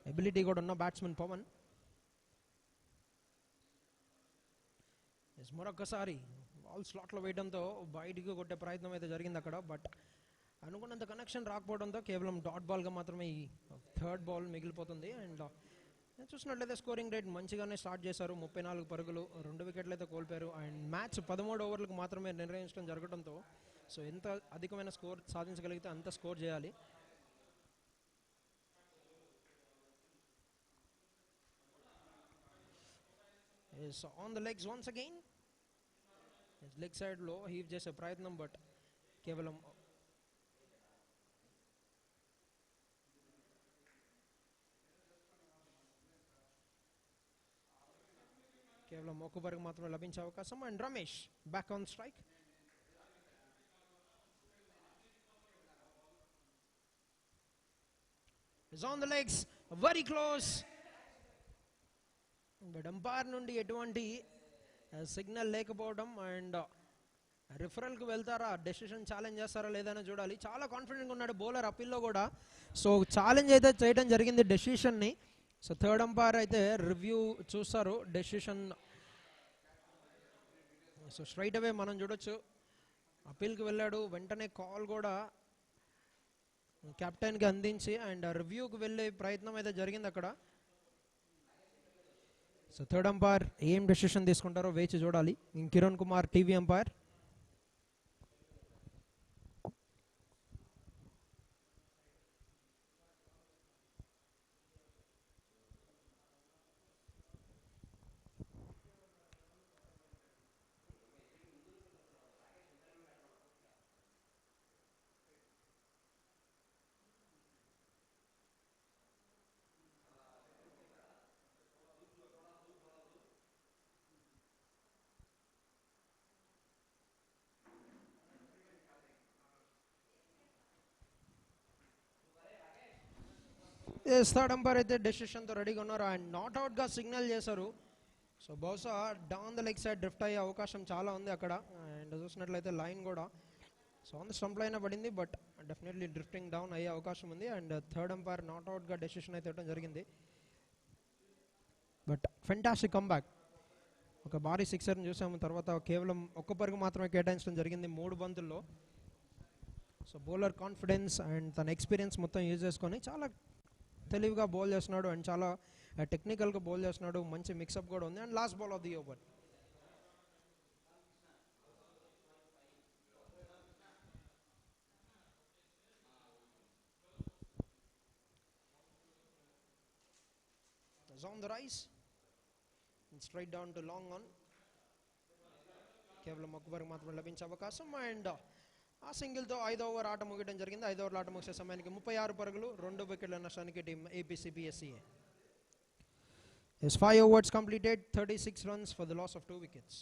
ఎబిలిటీ కూడా ఉన్న బ్యాట్స్మెన్ పవన్. మరొకసారి బాల్ స్లాట్లో వేయడంతో బయటికి కొట్టే ప్రయత్నం అయితే జరిగింది అక్కడ, బట్ అనుకున్నంత కనెక్షన్ రాకపోవడంతో కేవలం డాట్ బాల్గా మాత్రమే ఈ 3rd బాల్ మిగిలిపోతుంది. అండ్ చూసినట్లయితే స్కోరింగ్ రేట్ మంచిగానే స్టార్ట్ చేశారు. 34 పరుగులు 2 వికెట్లు అయితే కోల్పోయారు. అండ్ మ్యాచ్ 13 ఓవర్లకు మాత్రమే నిర్ణయించడం జరగడంతో సో ఎంత అధికమైన స్కోర్ సాధించగలిగితే అంత స్కోర్ చేయాలి. On the legs once again. Leg సైడ్లో హీవ్ చేసే ప్రయత్నం, బట్ కేవలం కేవలం మొక్కుబరికి మాత్రమే లభించే అవకాశం. And Ramesh back on strike. Is on the legs, very close. But umpire నుండి ఎటువంటి సిగ్నల్ లేకపోవడం. అండ్ రిఫరల్కి వెళ్తారా, డెసిషన్ ఛాలెంజ్ చేస్తారా లేదని చూడాలి. చాలా కాన్ఫిడెంట్గా ఉన్నాడు బౌలర్ అప్పీల్లో కూడా. సో ఛాలెంజ్ అయితే చేయడం జరిగింది డెసిషన్ని. సో థర్డ్ అంపైర్ అయితే రివ్యూ చూస్తారు డెసిషన్. సో స్ట్రైట్ అవే మనం చూడొచ్చు అప్పీల్కి వెళ్ళాడు, వెంటనే కాల్ కూడా కెప్టెన్కి అందించి అండ్ రివ్యూకి వెళ్ళే ప్రయత్నం అయితే జరిగింది అక్కడ. సో థర్డ్ అంపైర్ ఏం డెసిషన్ తీసుకుంటారో వేచి చూడాలి. Kiran Kumar TV umpire. Third umpire అయితే డెసిషన్తో రెడీగా ఉన్నారు. అండ్ నాట్ అవుట్గా సిగ్నల్ చేశారు. సో బహుశా down the leg side drift అయ్యే అవకాశం చాలా ఉంది అక్కడ. అండ్ చూసినట్లయితే లైన్ కూడా so on the stump line పడింది, బట్ డెఫినెట్లీ డ్రిఫ్టింగ్ డౌన్ అయ్యే అవకాశం ఉంది. అండ్ థర్డ్ అంపైర్ నాట్ అవుట్గా డెసిషన్ అయితే ఇవ్వడం జరిగింది. But fantastic comeback. ఒక భారీ సిక్సర్ని చూసాము, తర్వాత కేవలం ఒక్క పరుగు మాత్రమే కేటాయించడం జరిగింది 3 బంతుల్లో. సో బౌలర్ కాన్ఫిడెన్స్ అండ్ తన ఎక్స్పీరియన్స్ మొత్తం యూజ్ చేసుకొని చాలా తెలివిగా బౌల్ చేస్తున్నాడు. అండ్ చాలా టెక్నికల్గా బౌల్ చేస్తున్నాడు. మంచి మిక్సప్ కూడా ఉంది. And last ball of the over. on the rise and straight down to long on. కేవలం ఒక్కరికి మాత్రమే లభించే అవకాశం. అండ్ ఆ సింగిల్తో 5వ ఓవర్ ఆట ముగియడం జరిగింది. 5వ ఓవర్ ఆట ముగిసే సమయానికి 36 పరుగులు, 2 వికెట్ల నష్టానికి team APCPSEA. His 5 overs completed, 36 runs for the loss of 2 wickets.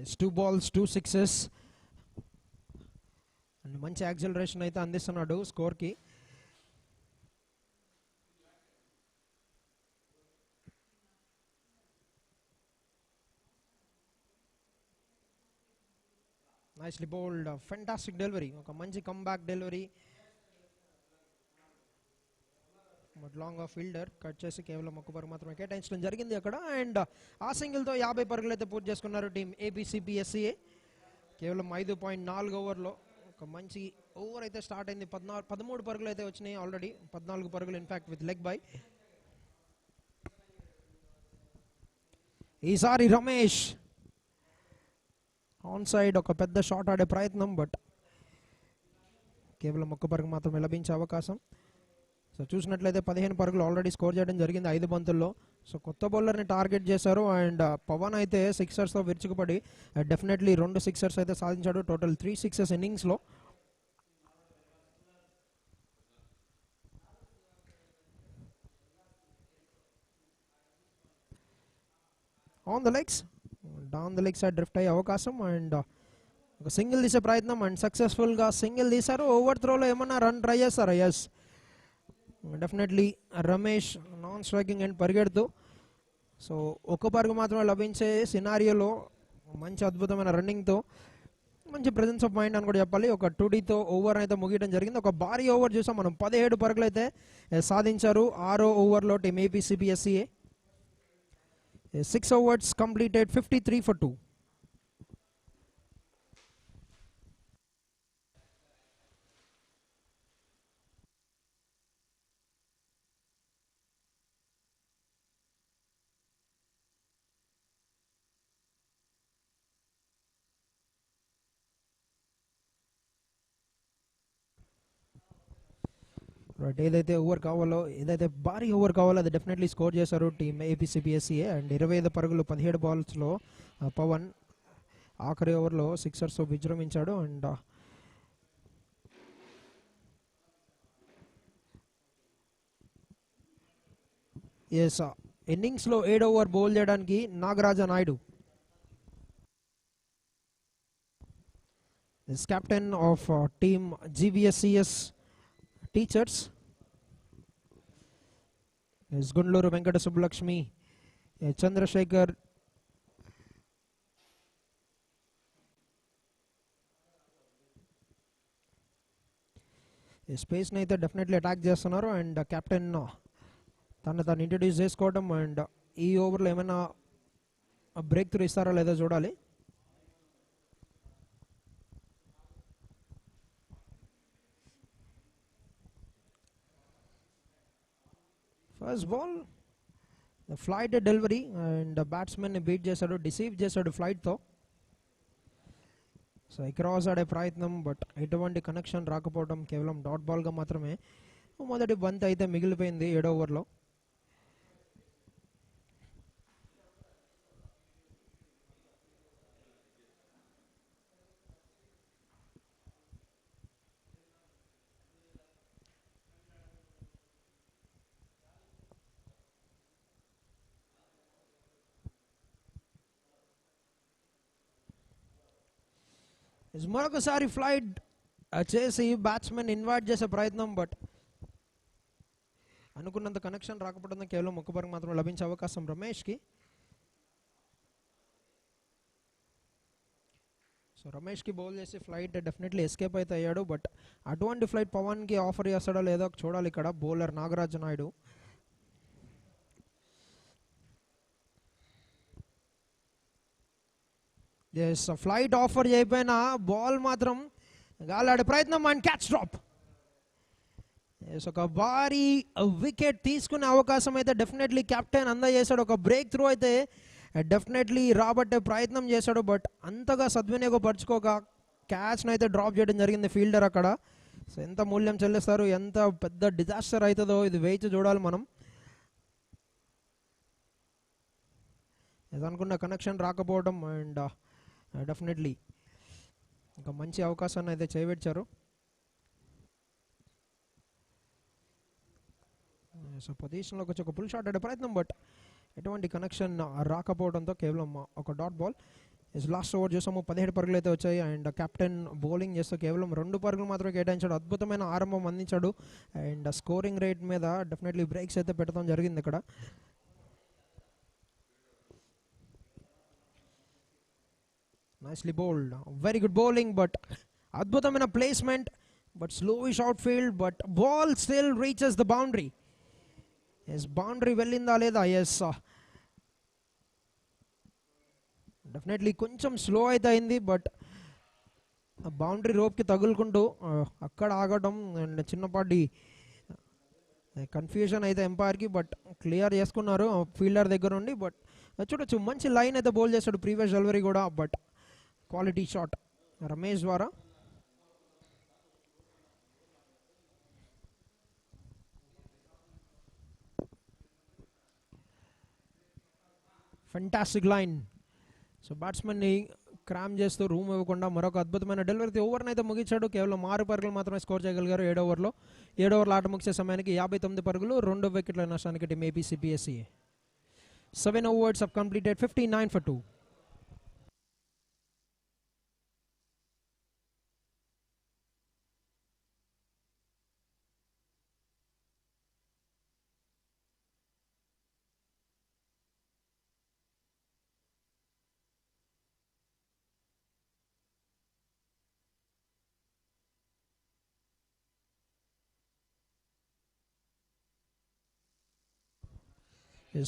It's 2 balls, 2 sixes. And మంచి యాక్సిలరేషన్ అయితే అందిస్తున్నాడు స్కోర్కి. నైస్లీ బౌల్డ్, ఫెంటాస్టిక్ డెలివరీ, ఒక మంచి comeback delivery. But long off fielder cut చేసి కేవలం ఒక్క పరుగు మాత్రమే కేటాయించడం జరిగింది అక్కడ. అండ్ ఆ సింగిల్తో 50 పరుగులు అయితే పూర్తి చేసుకున్నారు టీం APCPSEA. కేవలం 5.4 ఓవర్లో ఒక మంచి ఓవర్ అయితే స్టార్ట్ అయింది. 13 పరుగులు అయితే వచ్చినాయి ఆల్రెడీ, 14 పరుగులు ఇన్ఫాక్ట్ విత్ లెగ్ బై. ఈసారి రమేష్ ఆన్ సైడ్ ఒక పెద్ద షాట్ ఆడే ప్రయత్నం, బట్ కేవలం ఒక్క పరుగు మాత్రమే లభించే అవకాశం. సో చూసినట్లయితే 15 పరుగులు ఆల్రెడీ స్కోర్ చేయడం జరిగింది 5 బంతుల్లో. సో కొత్త బౌలర్ని టార్గెట్ చేశారు. అండ్ పవన్ అయితే సిక్సర్స్తో విరుచుకుపడి డెఫినెట్లీ 2 సిక్సర్స్ అయితే సాధించాడు. టోటల్ 3 సిక్సెస్ ఇన్నింగ్స్లో. On the legs, down the leg side drift అయ్యే అవకాశం. అండ్ ఒక సింగిల్ తీసే ప్రయత్నం అండ్ సక్సెస్ఫుల్గా సింగిల్ తీశారు. ఓవర్ త్రోలో ఏమన్నా రన్ ట్రై చేస్తారా? Yes, definitely Ramesh non striking and పరిగెడుతూ. సో ఒక్క పరుగు మాత్రమే లభించే సినారియోలో మంచి అద్భుతమైన రన్నింగ్తో మంచి ప్రెజెన్స్ ఆఫ్ మైండ్ అని కూడా చెప్పాలి. ఒక 2Dతో ఓవర్ అయితే ముగియడం జరిగింది. ఒక భారీ ఓవర్ చూసాం మనం, 17 పరుగులు అయితే సాధించారు 6వ ఓవర్లో team APCPSEA. 6 overs completed, 53 for 2. Right, ఏదైతే ఓవర్ కావాలో, ఏదైతే భారీ ఓవర్ కావాలో అది డెఫినెట్లీ స్కోర్ చేశారు టీమ్ APCPSEA. అండ్ 25 పరుగులు 17 బాల్స్లో పవన్ ఆఖరి ఓవర్లో సిక్సర్స్ విజృంభించాడు. అండ్ ఎస్, ఇన్నింగ్స్లో 7వ ఓవర్ బౌల్ చేయడానికి Naidu, is captain of team GVSCS Teachers. Is Gundluru Venkata Subbulakshmi, Chandrasekhar, space ని అయితే డెఫినెట్లీ అటాక్ చేస్తున్నారు. అండ్ కెప్టెన్ తను ఇంట్రడ్యూస్ చేసుకోవడం అండ్ ఈ ఓవర్లో ఏమైనా బ్రేక్ త్రూ ఇస్తారా లేదా చూడాలి. First ball flight delivery and batsmen beat చేశాడు, డిసీవ్ చేశాడు ఫ్లైట్తో. సో క్రాస్ ఆడే ప్రయత్నం, బట్ ఎటువంటి కనెక్షన్ రాకపోవడం, కేవలం డాట్ బాల్గా మాత్రమే మొదటి బంత్ అయితే మిగిలిపోయింది 7వ ఓవర్లో. మరొకసారి ఫ్లైట్ చేసి బ్యాట్స్మెన్ ఇన్వైట్ చేసే ప్రయత్నం, బట్ అనుకున్నంత కనెక్షన్ రాకపోవడంతో కేవలం ఒక్క పరుగు మాత్రం లభించే అవకాశం రమేష్కి. సో రమేష్కి బౌల్ చేసి ఫ్లైట్ డెఫినెట్లీ ఎస్కేప్ అయితే అయ్యాడు, బట్ అటువంటి ఫ్లైట్ పవన్కి ఆఫర్ చేస్తాడో లేదో చూడాలి ఇక్కడ bowler Naidu. Yes, flight offer చేయకపోయినా బాల్ మాత్రం గాలాడే ప్రయత్నం అండ్ క్యాచ్ డ్రాప్. ఎస్, ఒక భారీ వికెట్ తీసుకునే అవకాశం అయితే డెఫినెట్లీ కెప్టెన్ అందజేశాడు. ఒక బ్రేక్ త్రూ అయితే డెఫినెట్లీ రాబట్టే ప్రయత్నం చేశాడు, బట్ అంతగా సద్వినియోగపరచుకోక క్యాచ్ను అయితే డ్రాప్ చేయడం జరిగింది ఫీల్డర్ అక్కడ. సో ఎంత మూల్యం చెల్లిస్తారు, ఎంత పెద్ద డిజాస్టర్ అవుతుందో ఇది వేచి చూడాలి మనం. అనుకున్న కనెక్షన్ రాకపోవడం అండ్ డెఫినెట్లీ ఒక మంచి అవకాశాన్ని అయితే చేయించారు. సో పొజిషన్లోకి వచ్చి ఒక పుల్ షాట్ ఆడే ప్రయత్నం, బట్ ఎటువంటి కనెక్షన్ రాకపోవడంతో కేవలం ఒక డాట్ బాల్. లాస్ట్ ఓవర్ చూసాము 17 పరుగులు అయితే వచ్చాయి. అండ్ కెప్టెన్ బౌలింగ్ చేస్తూ కేవలం 2 పరుగులు మాత్రమే కేటాయించాడు. అద్భుతమైన ఆరంభం అందించాడు. అండ్ స్కోరింగ్ రేట్ మీద డెఫినెట్లీ బ్రేక్స్ అయితే పెట్టడం జరిగింది ఇక్కడ. Nicely bowled, very good bowling, but అద్భుతమైన placement, but slowish outfield, but ball still reaches the boundary. Yes, boundary వెళ్ళిందా లేదా? ఎస్, డెఫినెట్లీ కొంచెం స్లో అయితే అయింది, బట్ బౌండరీ రోప్కి తగులుకుంటూ అక్కడ ఆగడం అండ్ చిన్నపాటి కన్ఫ్యూజన్ అయితే ఎంపైర్కి, బట్ క్లియర్ చేసుకున్నారు ఫీల్డర్ దగ్గర నుండి. బట్ చూడొచ్చు మంచి లైన్ అయితే బౌల్ చేశాడు ప్రీవియస్ డెలివరీ కూడా, బట్ క్వాలిటీ షాట్ రమేష్ ద్వారా. Fantastic line. సో బ్యాట్స్మెన్ని క్రామ్ చేస్తూ రూమ్ ఇవ్వకుండా మరొక అద్భుతమైన డెలివరీ ఓవర్ని అయితే ముగించాడు. కేవలం 6 పరుగులు మాత్రమే స్కోర్ చేయగలిగారు 7 ఓవర్లో. 7 ఓవర్ల ఆట ముగిసే సమయానికి 59 పరుగులు, 2 వికెట్ల నష్టానికి team APCPSEA. 7 overs have completed, 59 for 2.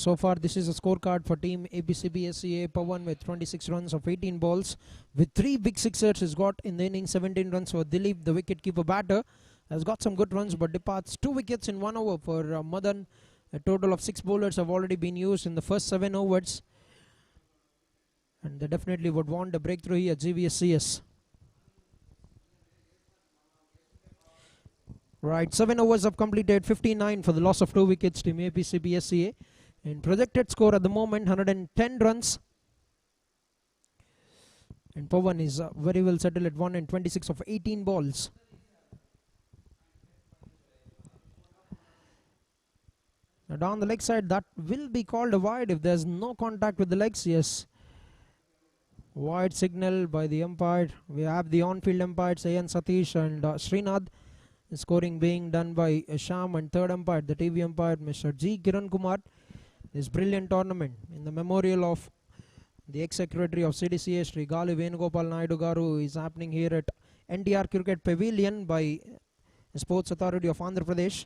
So far, this is a scorecard for team APCPSEA. Pawan with 26 runs of 18 balls with 3 big sixers has got in the inning. 17 runs for Dilip, the wicket-keeper batter, has got some good runs but departs. 2 wickets in 1 over for Madan. A total of 6 bowlers have already been used in the first 7 overs. And they definitely would want a breakthrough here, GVSCS. Right, 7 overs have completed, 59 for the loss of 2 wickets, team APCPSEA. And projected score at the moment, 110 runs. And Pawan is very well settled at 1 and 26 of 18 balls. Now down the leg side, that will be called a wide if there's no contact with the legs. Yes. Wide signal by the umpire. We have the on-field umpires, A.N. Satish and Srinath. The scoring being done by Sham, and third umpire, the TV umpire, Mr. G. Kiran Kumar. This brilliant tournament in the memorial of the ex-secretary of CDCA, Shri Gali Venugopal Naidu Garu, is happening here at NTR Cricket Pavilion by the Sports Authority of Andhra Pradesh.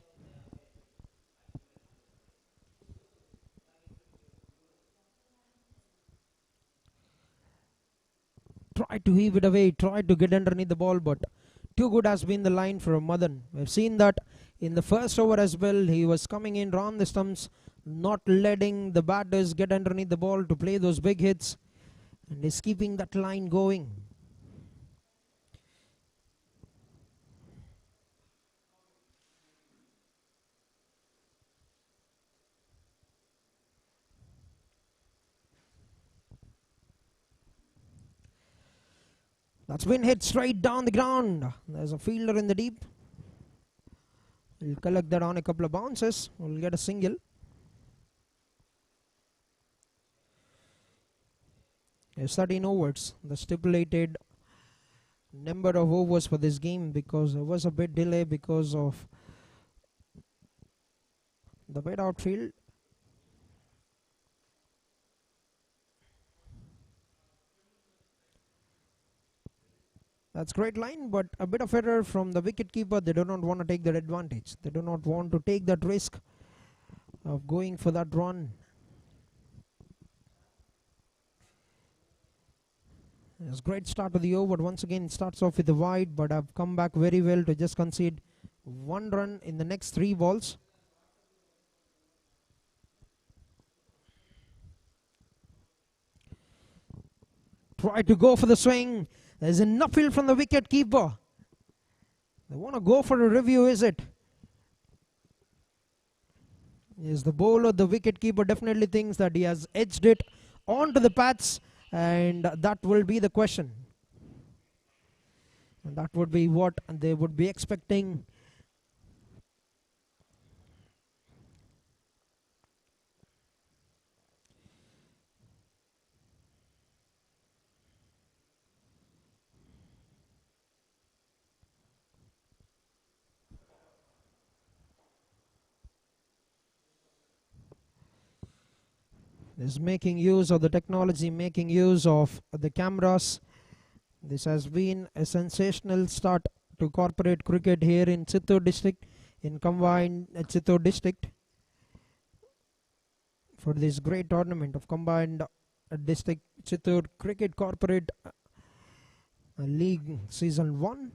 Tried to heave it away, tried to get underneath the ball, but too good has been the line for Madan. We've seen that in the first over as well. He was coming in round the stumps, not letting the batters get underneath the ball to play those big hits, and is keeping that line going. That's been hit straight down the ground. There's a fielder in the deep. We'll collect that on a couple of bounces. We'll get a single. It's 13 overs, the stipulated number of overs for this game, because there was a bit delay because of the wet outfield. That's great line, but a bit of error from the wicket-keeper. They do not want to take that advantage. They do not want to take that risk of going for that run. It's a great start to the over. Once again, it starts off with a wide, but I've come back very well to just concede 1 run in the next 3 balls. Try to go for the swing. There's enough field from the wicket keeper. They want to go for a review, is it? Yes, the bowler, the wicket keeper, definitely thinks that he has edged it onto the pads, and that will be the question. And that would be what they would be expecting. is making use of the technology, making use of the cameras. This has been a sensational start to corporate cricket here in Chittoor district, in combined Chittoor district, for this great tournament of combined district Chittoor Cricket Corporate League Season 1.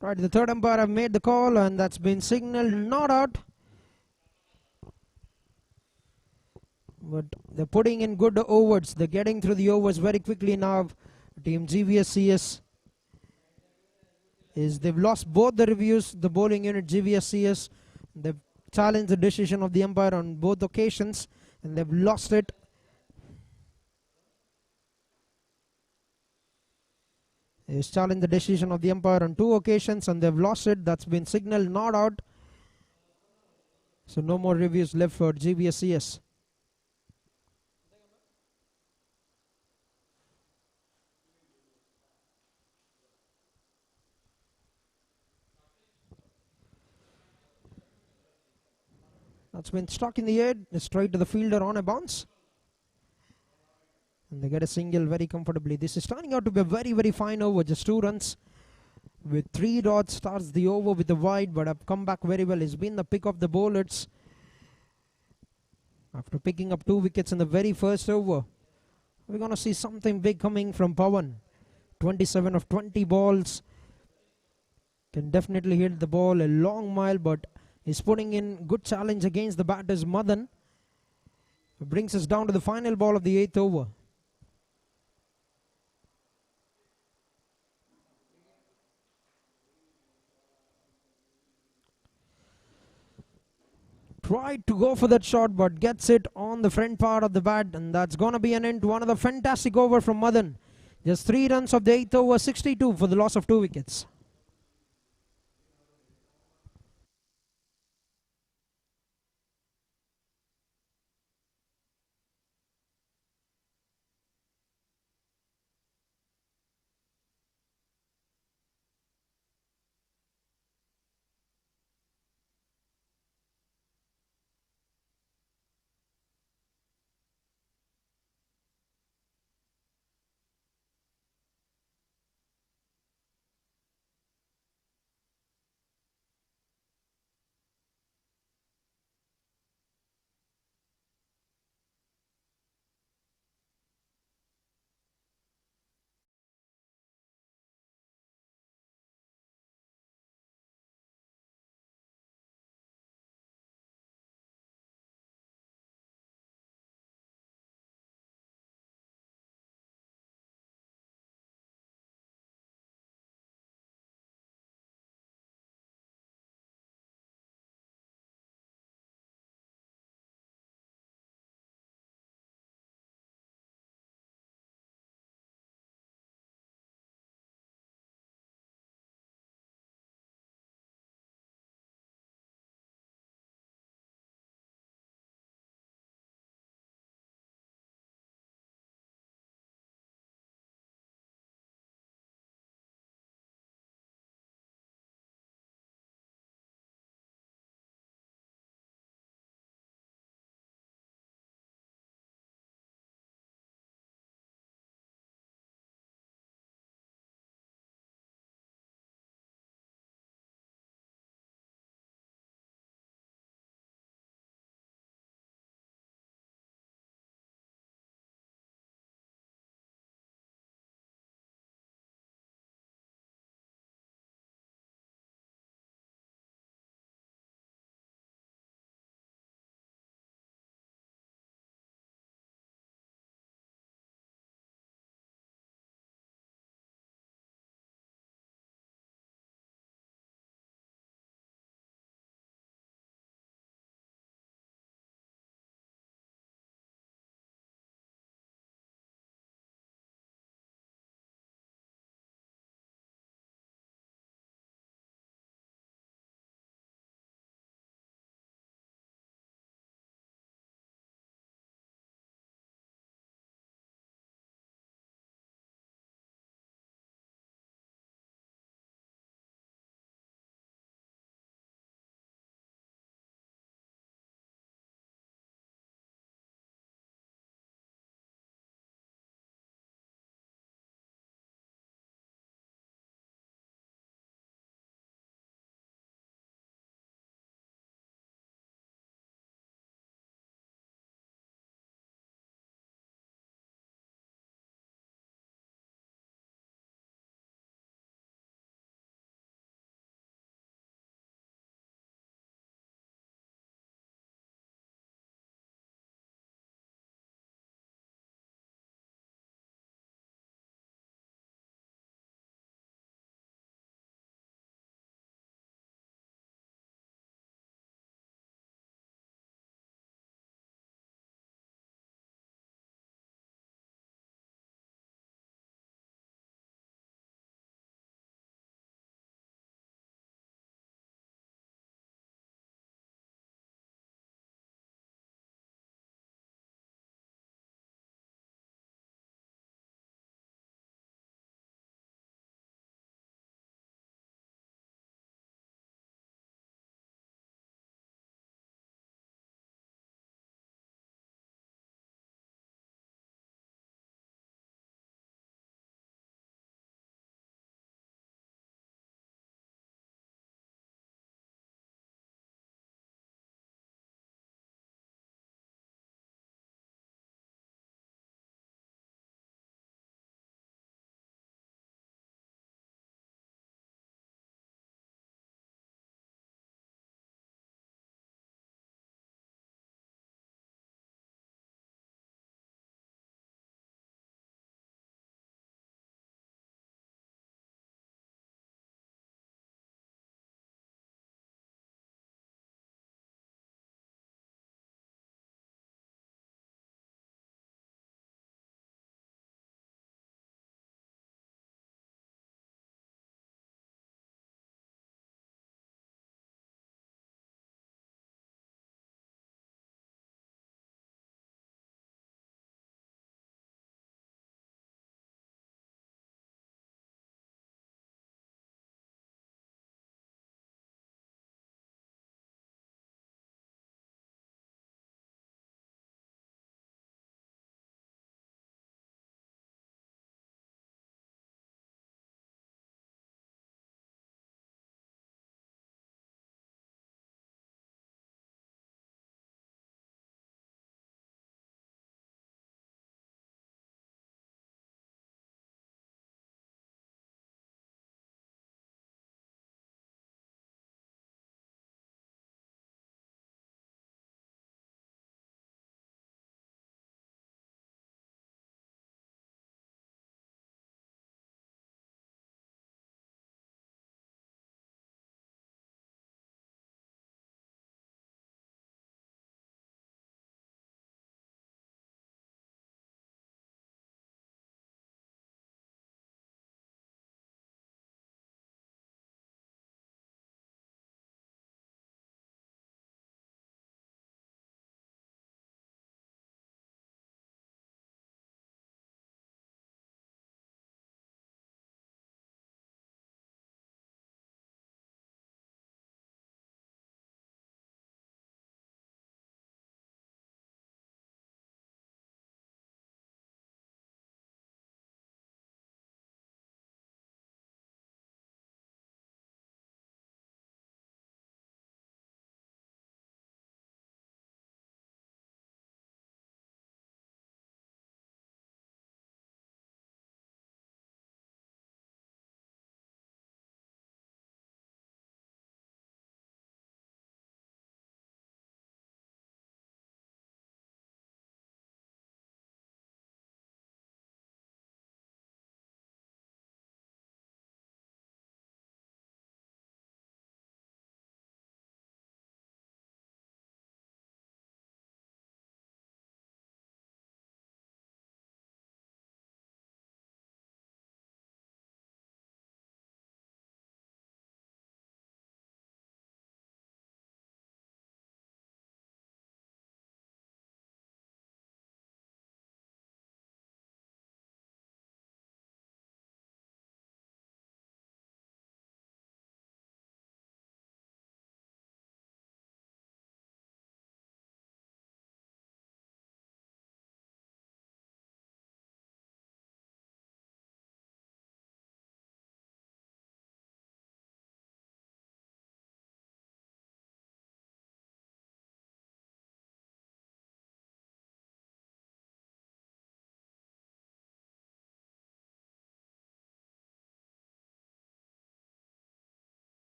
Right, the third umpire have made the call, and that's been signaled not out. But they're putting in good overs. They're getting through the overs very quickly now. Team GVSCS they've lost both the reviews. The bowling unit GVSCS, they've challenged the decision of the umpire on both occasions, and they've lost it. He's challenged the decision of the umpire on 2 occasions, and they've lost it. That's been signaled not out. So no more reviews left for GVSCS. That's been struck in the air, straight to the fielder on a bounce. And they get a single very comfortably. This is turning out to be a very, very fine over. Just 2 runs with 3 dots starts the over with a wide, but have come back very well. It's been the pick of the bowlers after picking up 2 wickets in the very first over. We're going to see something big coming from Pawan. 27 of 20 balls. Can definitely hit the ball a long mile, but he's putting in good challenge against the batters Madan. It brings us down to the final ball of the 8th over. Tried to go for that shot, but gets it on the front part of the bat, and that's going to be an end to another fantastic over from Madan. Just 3 runs of the 8th over, 62 for the loss of 2 wickets.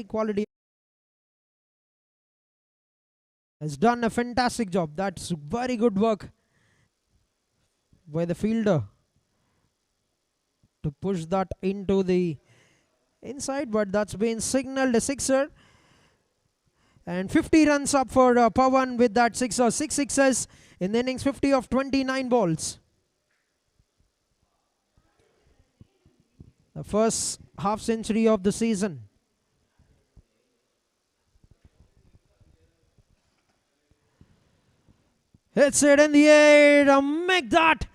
quality. Has done a fantastic job. That's very good work by the fielder to push that into the inside, but that's been signaled a sixer. And 50 runs up for Pawan with that sixer. 6 sixes in the innings, 50 of 29 balls. The first half century of the season. Hits it in the air to make that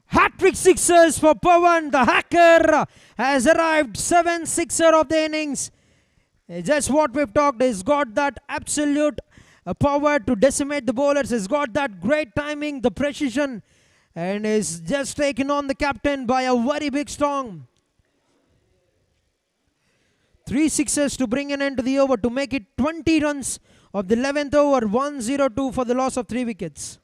hat-trick sixers for Pawan. The hacker has arrived. 7 sixer of the innings. Just what we've talked. He's got that absolute power to decimate the bowlers. He's got that great timing, the precision, and is just taken on the captain by a very big storm. 3 sixes to bring an end to the over to make it 20 runs of the 11th over. 1-0-2 for the loss of 3 wickets.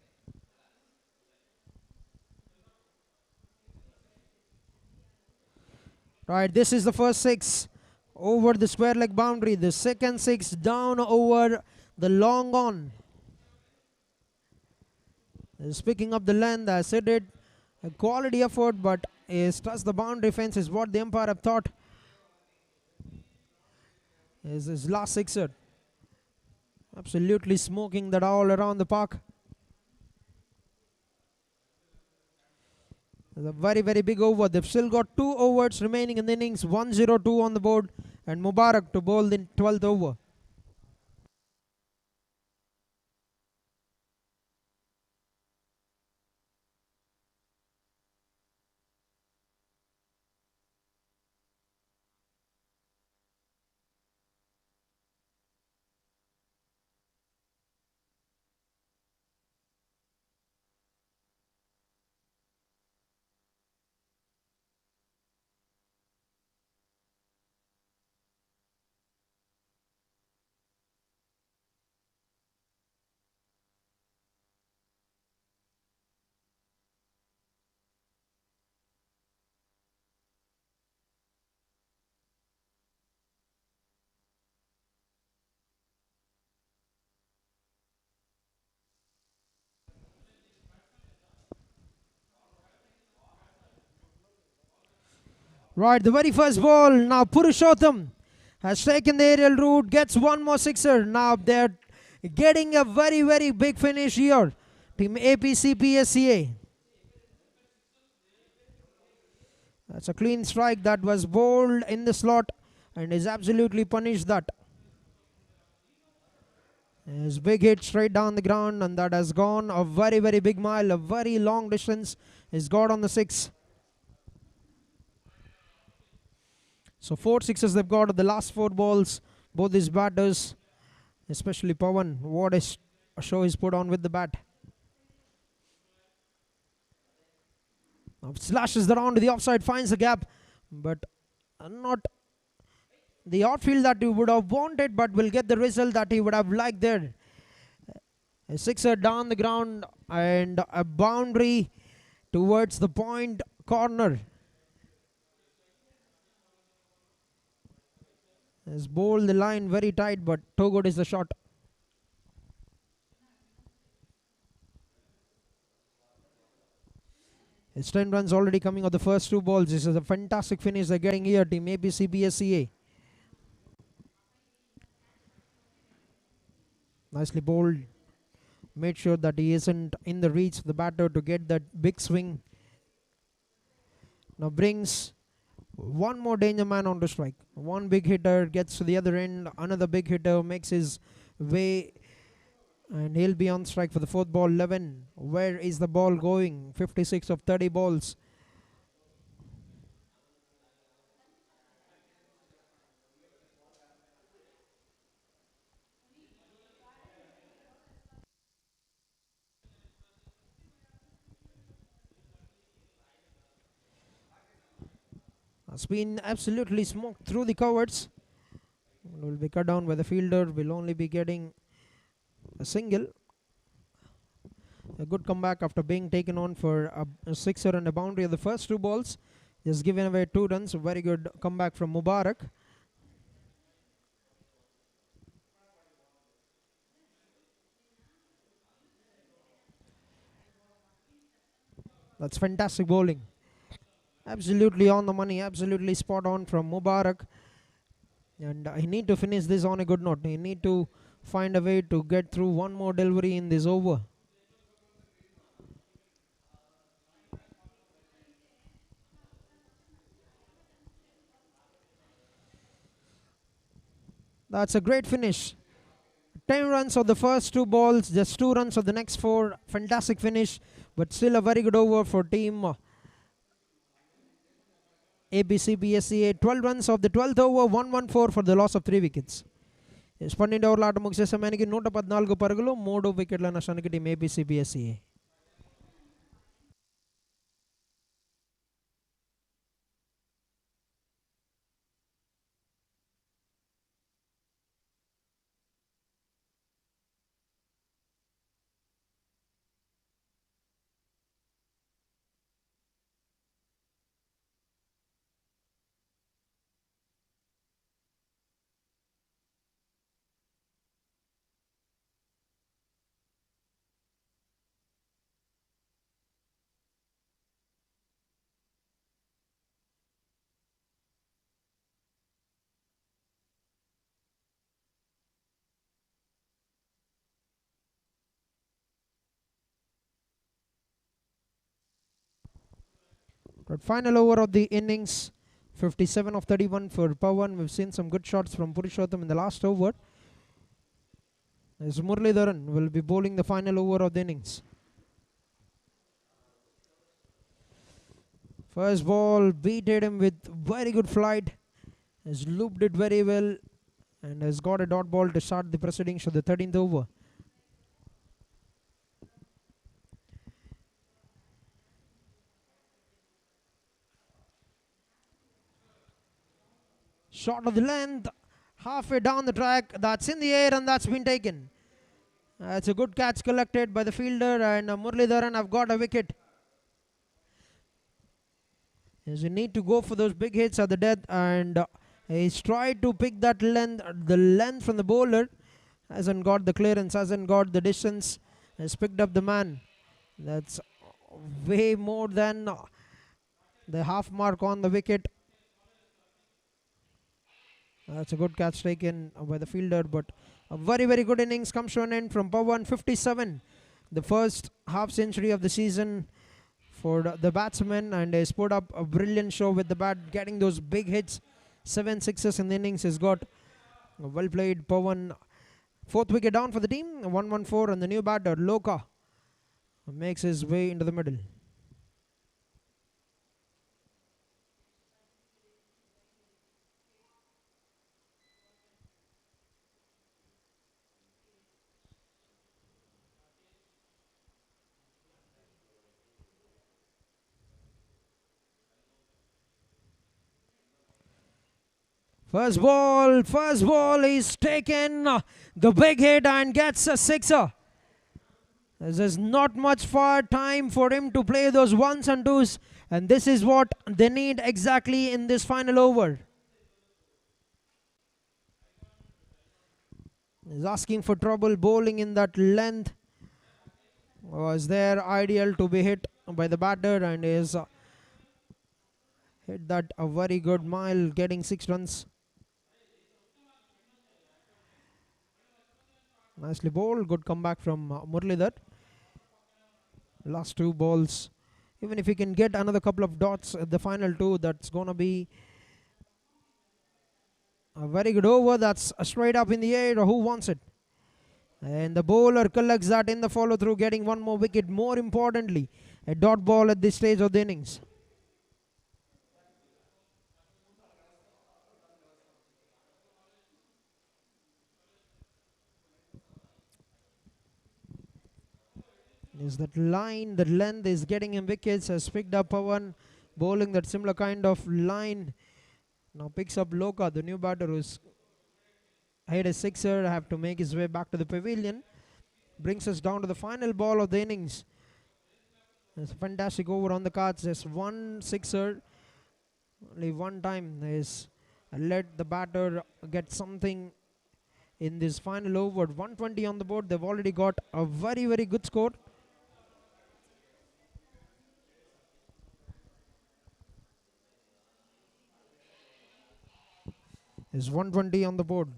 Right, this is the first 6 over the square leg boundary. The second 6 down over the long on. Is picking up the length. I said it, a quality effort, but is touched the boundary fence is what the umpire have thought. Is his last sixer. Absolutely smoking that all around the park. It's a very, very big over. They've still got 2 overs remaining in the innings. 1-0-2 on the board. And Mubarak to bowl the 12th over. Right, the very first ball. Now Purushottam has taken the aerial route, gets one more sixer. Now they're getting a very, very big finish here. Team APCPSEA. That's a clean strike that was bowled in the slot and is absolutely punished that. His big hit straight down the ground, and that has gone a very, very big mile, a very long distance. He's got on the 6. So 4 sixes they've got of the last 4 balls. Both these batters, especially Pawan, what a show he's put on with the bat. Now slashes around to the offside, finds the gap, but not the outfield that he would have wanted, but will get the result that he would have liked there. A sixer down the ground and a boundary towards the point corner. Has bowled the line very tight, but too good is the shot. It's 10 runs already coming of the first 2 balls. This is a fantastic finish they're getting here, team APCPSEA. Nicely bowled. Made sure that he isn't in the reach of the batter to get that big swing. Now brings one more danger man on to strike. One big hitter gets to the other end. Another big hitter makes his way, and he'll be on strike for the 4th ball. 11. Where is the ball going? 56 of 30 balls. It's been absolutely smoked through the covers. It will be cut down by the fielder. Will only be getting a single. A good comeback after being taken on for a sixer and a boundary of the first 2 balls. Just giving away 2 runs. A very good comeback from Mubarak. That's fantastic bowling. Absolutely on the money, absolutely spot on from Mubarak. And he need to finish this on a good note. He need to find a way to get through one more delivery in this over. That's a great finish. 10 runs of the first 2 balls, just 2 runs of the next 4. Fantastic finish, but still a very good over for team APCPSEA. 12 runs of the 12th over, 114 for the loss of 3 wickets. 12 ఓవర్ల ఆట ముగిసే సమయానికి 114 పరుగులు 3 వికెట్ల నష్టానికి team APCPSEA. But final over of the innings, 57 of 31 for Pawan. We've seen some good shots from Purushottam in the last over. As Muralidharan will be bowling the final over of the innings. First ball beated him with very good flight. Has looped it very well and has got a dot ball to start the proceedings of the 13th over. Shot of the length, halfway down the track. That's in the air and that's been taken. That's a good catch collected by the fielder, and Muralidharan have got a wicket. As you need to go for those big hits at the death, and he's tried to pick that length, the length from the bowler. Hasn't got the clearance, hasn't got the distance. Has picked up the man. That's way more than the half mark on the wicket. That's a good catch taken by the fielder, but a very, very good innings comes to an end from Pawan. 57, the first half century of the season for the batsman, and he's put up a brilliant show with the bat, getting those big hits. 7 sixes in the innings. He's got well played, Pawan. 4th wicket down for the team, 114, and the new batter, Loka, makes his way into the middle. First ball, he's taken the big hit and gets a sixer. There's not much far time for him to play those ones and twos, and this is what they need exactly in this final over. He's asking for trouble bowling in that length. Was there ideal to be hit by the batter, and is hit that a very good mile, getting 6 runs. Nicely bowled, good comeback from Muralidhar. Last 2 balls. Even if he can get another couple of dots at the final 2, that's going to be a very good over. That's straight up in the air. Who wants it? And the bowler collects that in the follow through, getting 1 more wicket. More importantly, a dot ball at this stage of the innings. Is that line, the length is getting him wickets. Has picked up Pawan, bowling that similar kind of line. Now picks up Loka, the new batter, who's hit a sixer. Have to make his way back to the pavilion. Brings us down to the final ball of the innings. There's a fantastic over on the cards. There's 1 sixer. Only 1 time is let the batter get something in this final over. 120 on the board. They've already got a very, very good score. Is 120 on the board.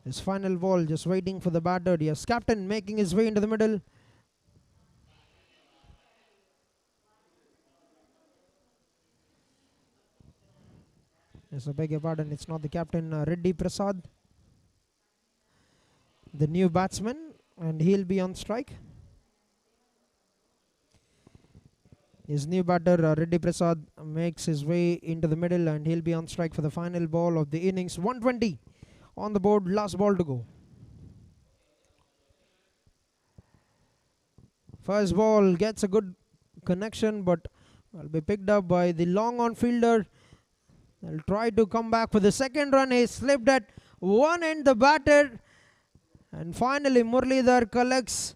His final ball, just waiting for the batter. Yes, captain making his way into the middle. Yes, I beg your pardon, it's not the captain, Reddy Prasad, the new batsman, and he'll be on strike. His new batter, Reddy Prasad, makes his way into the middle and he'll be on strike for the final ball of the innings. 120 on the board, last ball to go. First ball gets a good connection, but will be picked up by the long on fielder. They'll try to come back for the second run. He slipped at one end, the batter. And finally Muralidhar collects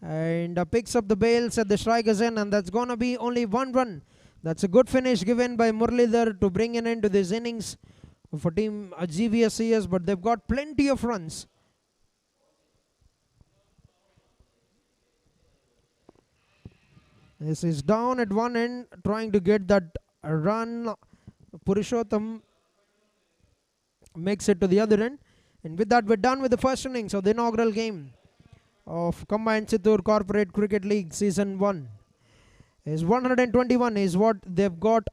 and picks up the bails at the striker's end, and that's going to be only one run. That's a good finish given by Muralidhar to bring an end to this innings for team GVSCS, but they've got plenty of runs. This is down at one end, trying to get that run. Purushottam makes it to the other end. And with that, we're done with the first innings of the inaugural game of combined Chittoor Corporate Cricket League Season 1. Is 121 is what they've got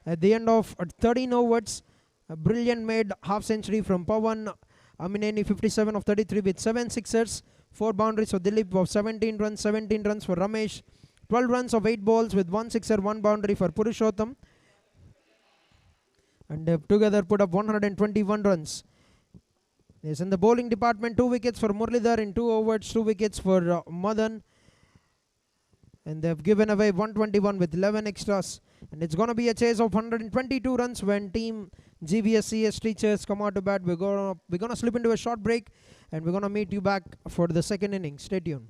at the end of 13 overs. A brilliant made half century from Pawan Amineni, 57 of 33 with 7 sixers, 4 boundaries for Dilip of 17 runs for Ramesh, 12 runs of 8 balls with 1 sixer, 1 boundary for Purushottam. And they've together put up 121 runs. Yes, in the bowling department, 2 wickets for Muralidhar in 2 overs, 2 wickets for Madan. And they've given away 121 with 11 extras. And it's going to be a chase of 122 runs when team GVSCS Teachers come out to bat. We're going to slip into a short break and we're going to meet you back for the second inning. Stay tuned.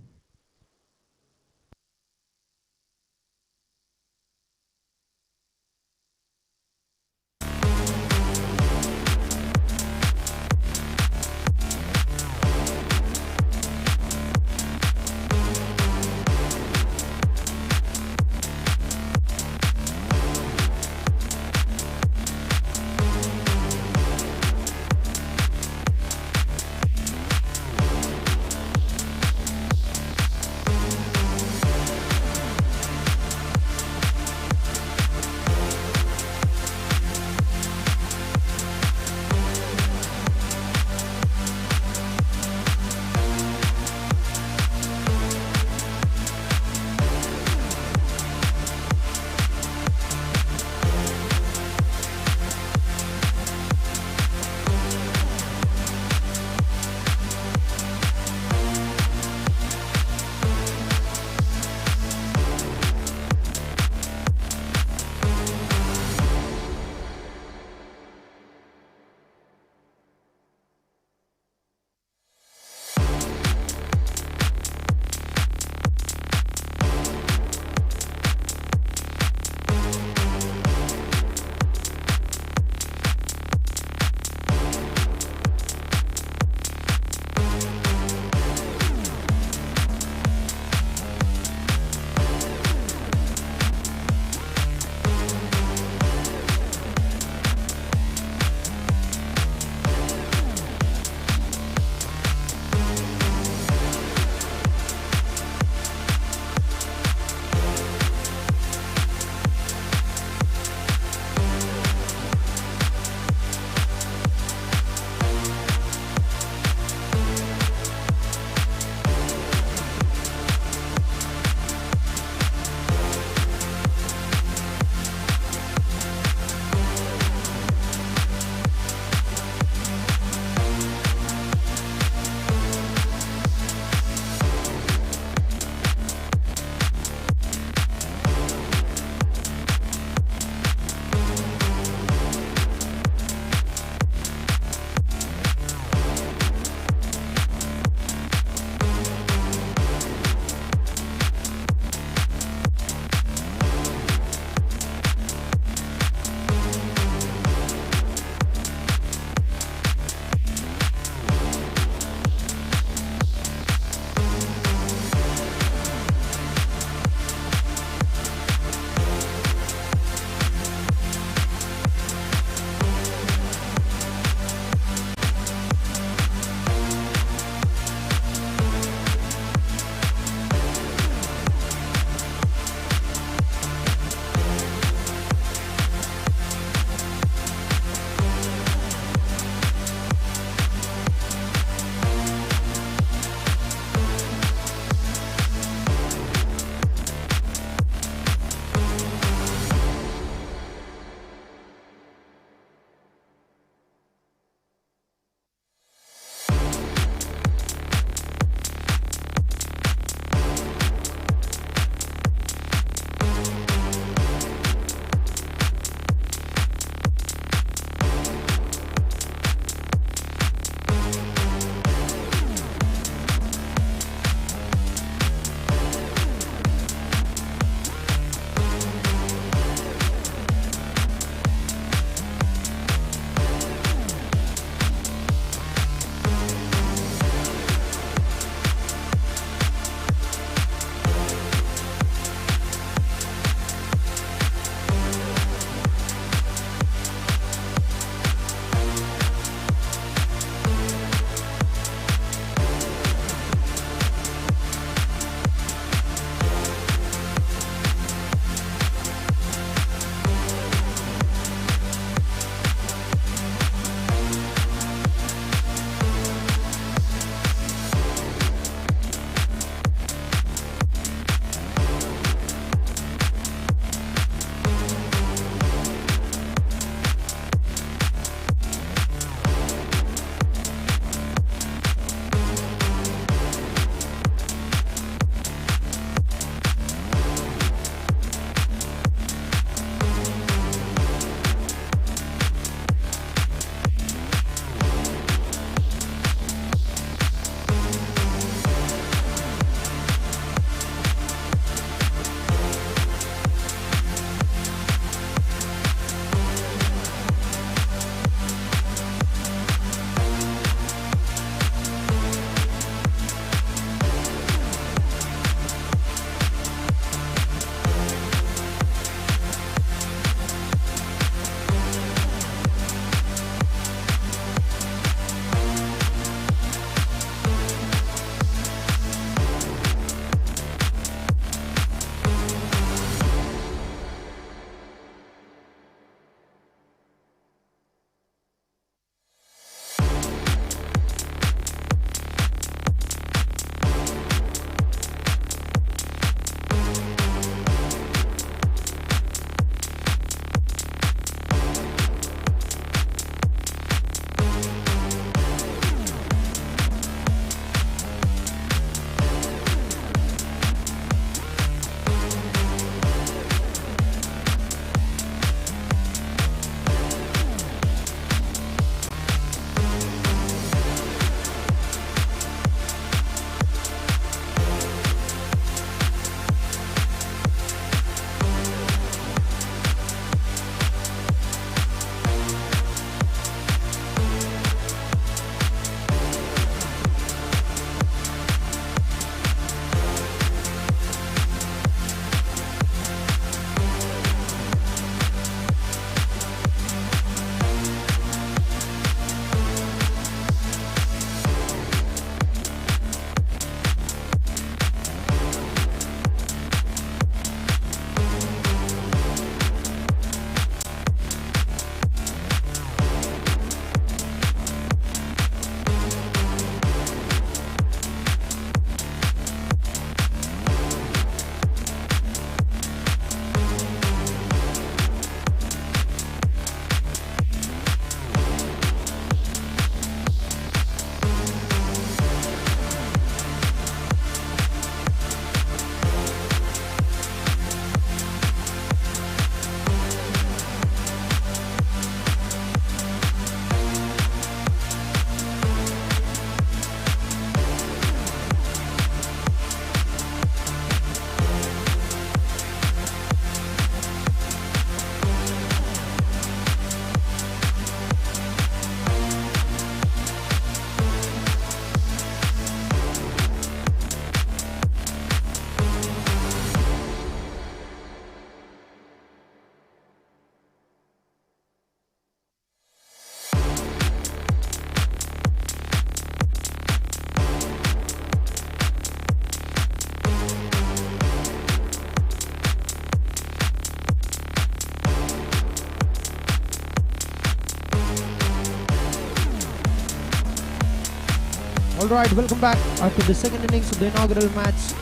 Alright, welcome back to the second innings of the inaugural match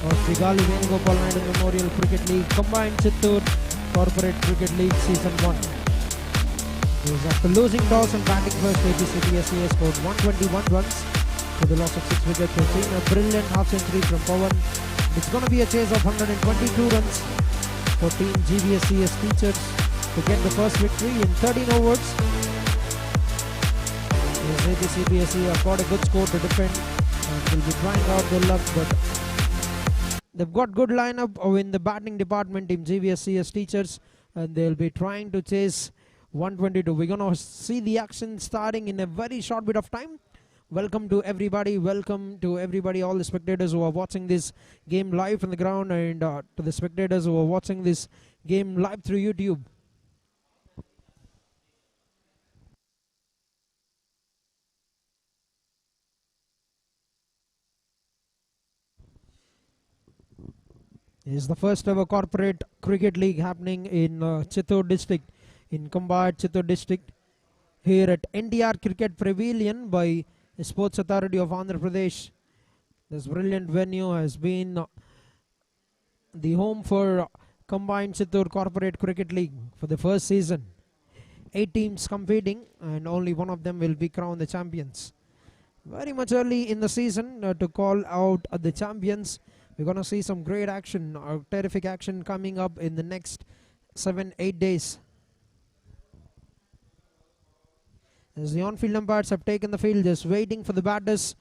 of the Gali Venugopal Naidu Memorial Cricket League Combined Chittoor Corporate Cricket League Season 1. This after losing toss and batting first, APCPSEA scored 121 runs with a loss of 6 wickets. We've seen a brilliant half century from Pawan. It's going to be a chase of 122 runs for team GVSCS Teachers to get the first victory in 13 overs. APCPSEA have got a good score to defend and will be trying out their luck, but they've got good lineup in the batting department, team GVSCS Teachers, and they'll be trying to chase 122. We're going to see the action starting in a very short bit of time. Welcome to everybody, all the spectators who are watching this game live on the ground, and to the spectators who are watching this game live through YouTube. This is the first ever corporate cricket league happening in Chittoor district, in Combined Chittoor district, here at NTR Cricket Pavilion by the Sports Authority of Andhra Pradesh. This brilliant venue has been the home for Combined Chittoor Corporate Cricket League for the first season. 8 teams competing and only one of them will be crowned the champions. Very much early in the season to call out the champions. We're going to see some great action, terrific action coming up in the next 7-8 days. As the on-field umpires have taken the field, just waiting for the batters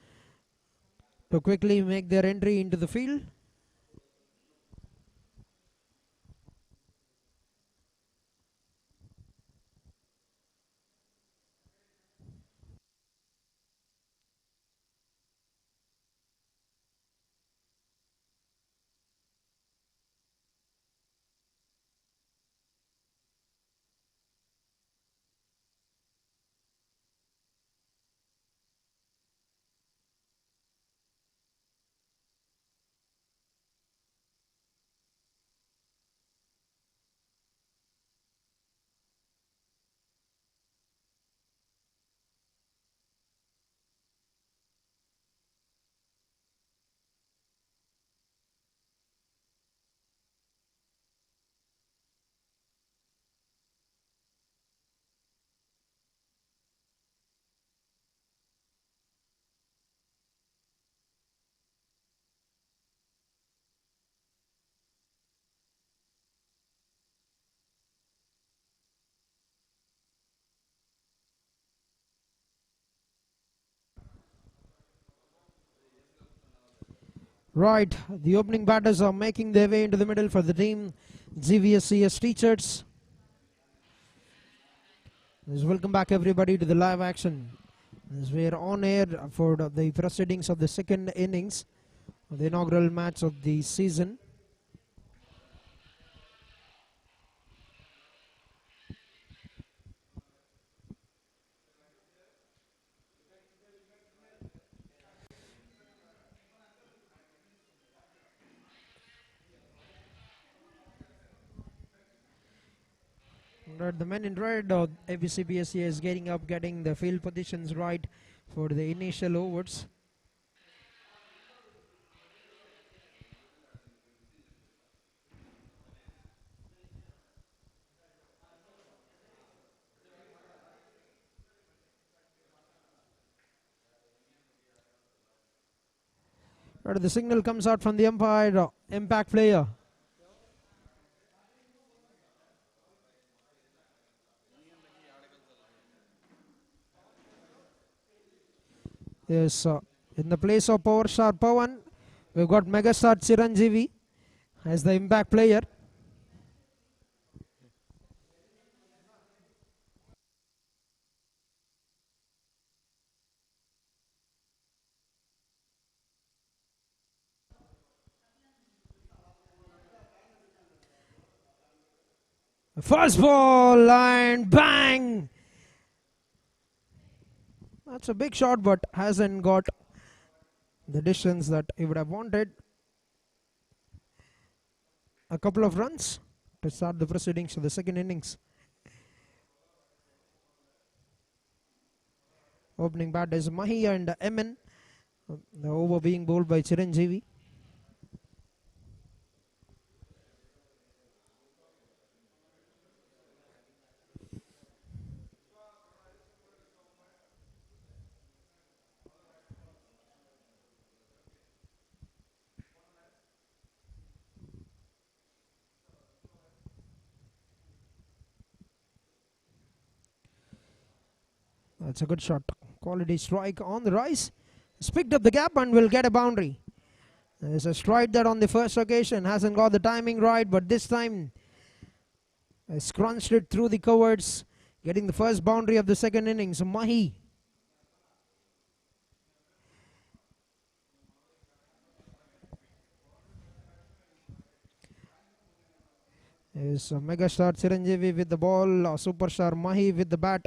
to quickly make their entry into the field. Right, the opening batters are making their way into the middle for the team GVSCS Teachers. Welcome back everybody to the live action. As we are on air for the proceedings of the second innings of the inaugural match of the season. The men in red, APCPSEA is getting up, getting the field positions right for the initial overs. The signal comes out from the umpire, impact player. Yes, in the place of Power Star Pawan, we've got Megastar Chiranjeevi as the impact player. First ball and bang! That's a big shot, but hasn't got the distance that he would have wanted. A couple of runs to start the proceedings of the second innings. Opening bat is Mahi and Emin The over being bowled by Chiranjeevi. That's a good shot. Quality strike on the rise. He's picked up the gap and will get a boundary. There's a strike that on the first occasion hasn't got the timing right, but this time has crunched it through the covers, getting the first boundary of the second innings. Mahi. Is megastar Chiranjeevi with the ball, superstar Mahi with the bat.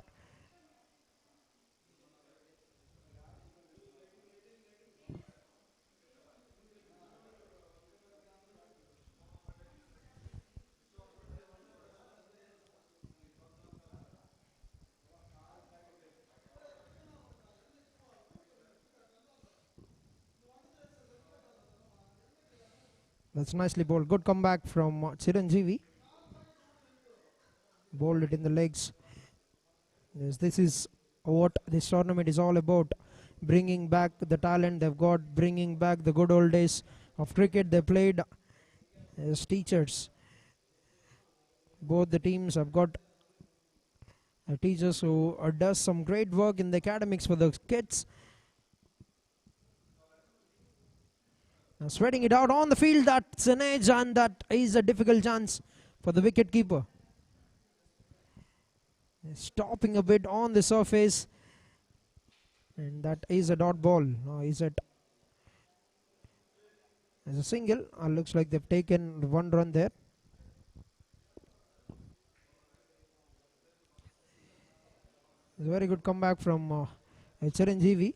That's nicely bowled. Good comeback from Chiranjeevi. Bowled it in the legs. Yes, this is what this tournament is all about. Bringing back the talent they've got, bringing back the good old days of cricket they played as teachers. Both the teams have got teachers who does some great work in the academics for the kids. Now spreading it out on the field, that's an edge, and that is a difficult chance for the wicket keeper. Stopping a bit on the surface, and that is a dot ball. Now is it as a single? Looks like they've taken one run there. It's a very good comeback from Chiranjeevi.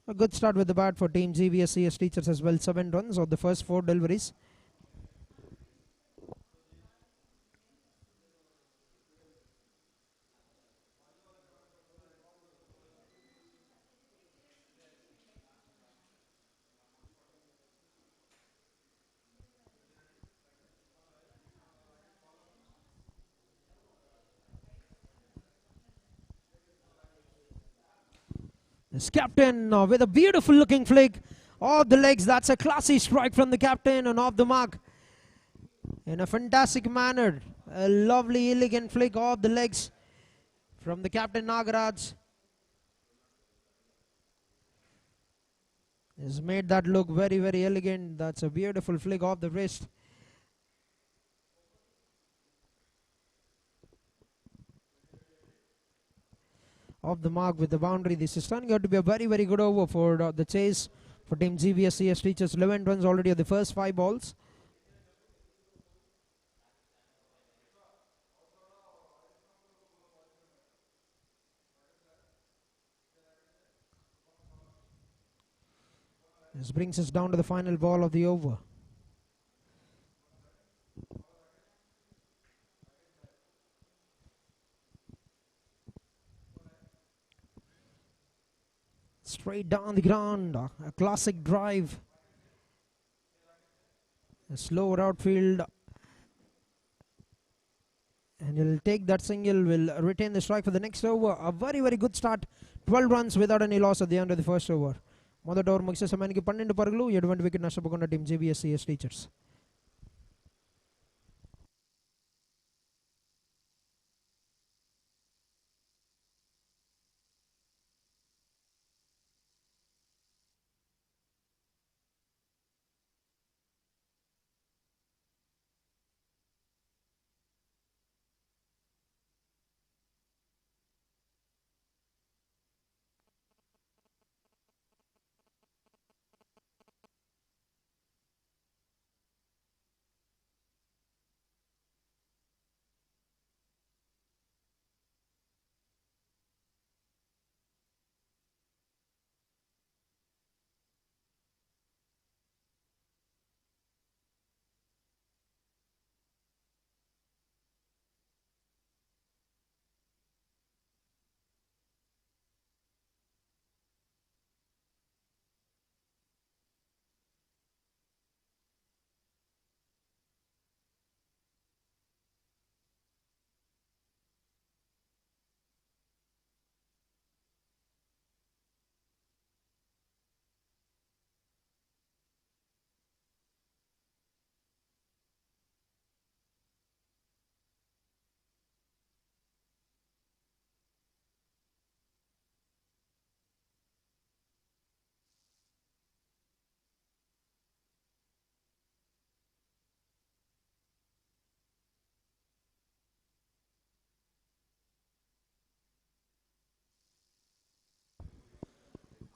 A good start with the bat for team GVSCS Teachers as well. 7 runs on the first 4 deliveries. This captain with a beautiful looking flick off the legs. That's a classy strike from the captain and off the mark in a fantastic manner. A lovely elegant flick off the legs from the captain Nagaraj. Has made that look very, very elegant. That's a beautiful flick off the wrist. Off the mark with the boundary. This is turning out to be a very, very good over for the chase for team GVSCS Teachers. 11 runs already on the first 5 balls. This brings us down to the final ball of the over. Straight down the ground, a classic drive. A slower outfield. And he'll take that single, will retain the strike for the next over. A very, very good start. 12 runs without any loss at the end of the first over. మొదటి over ముగిసే సమయానికి 12 పరుగులు, ఎటువంటి wicket నష్టపోకుండా team GVSCS Teachers.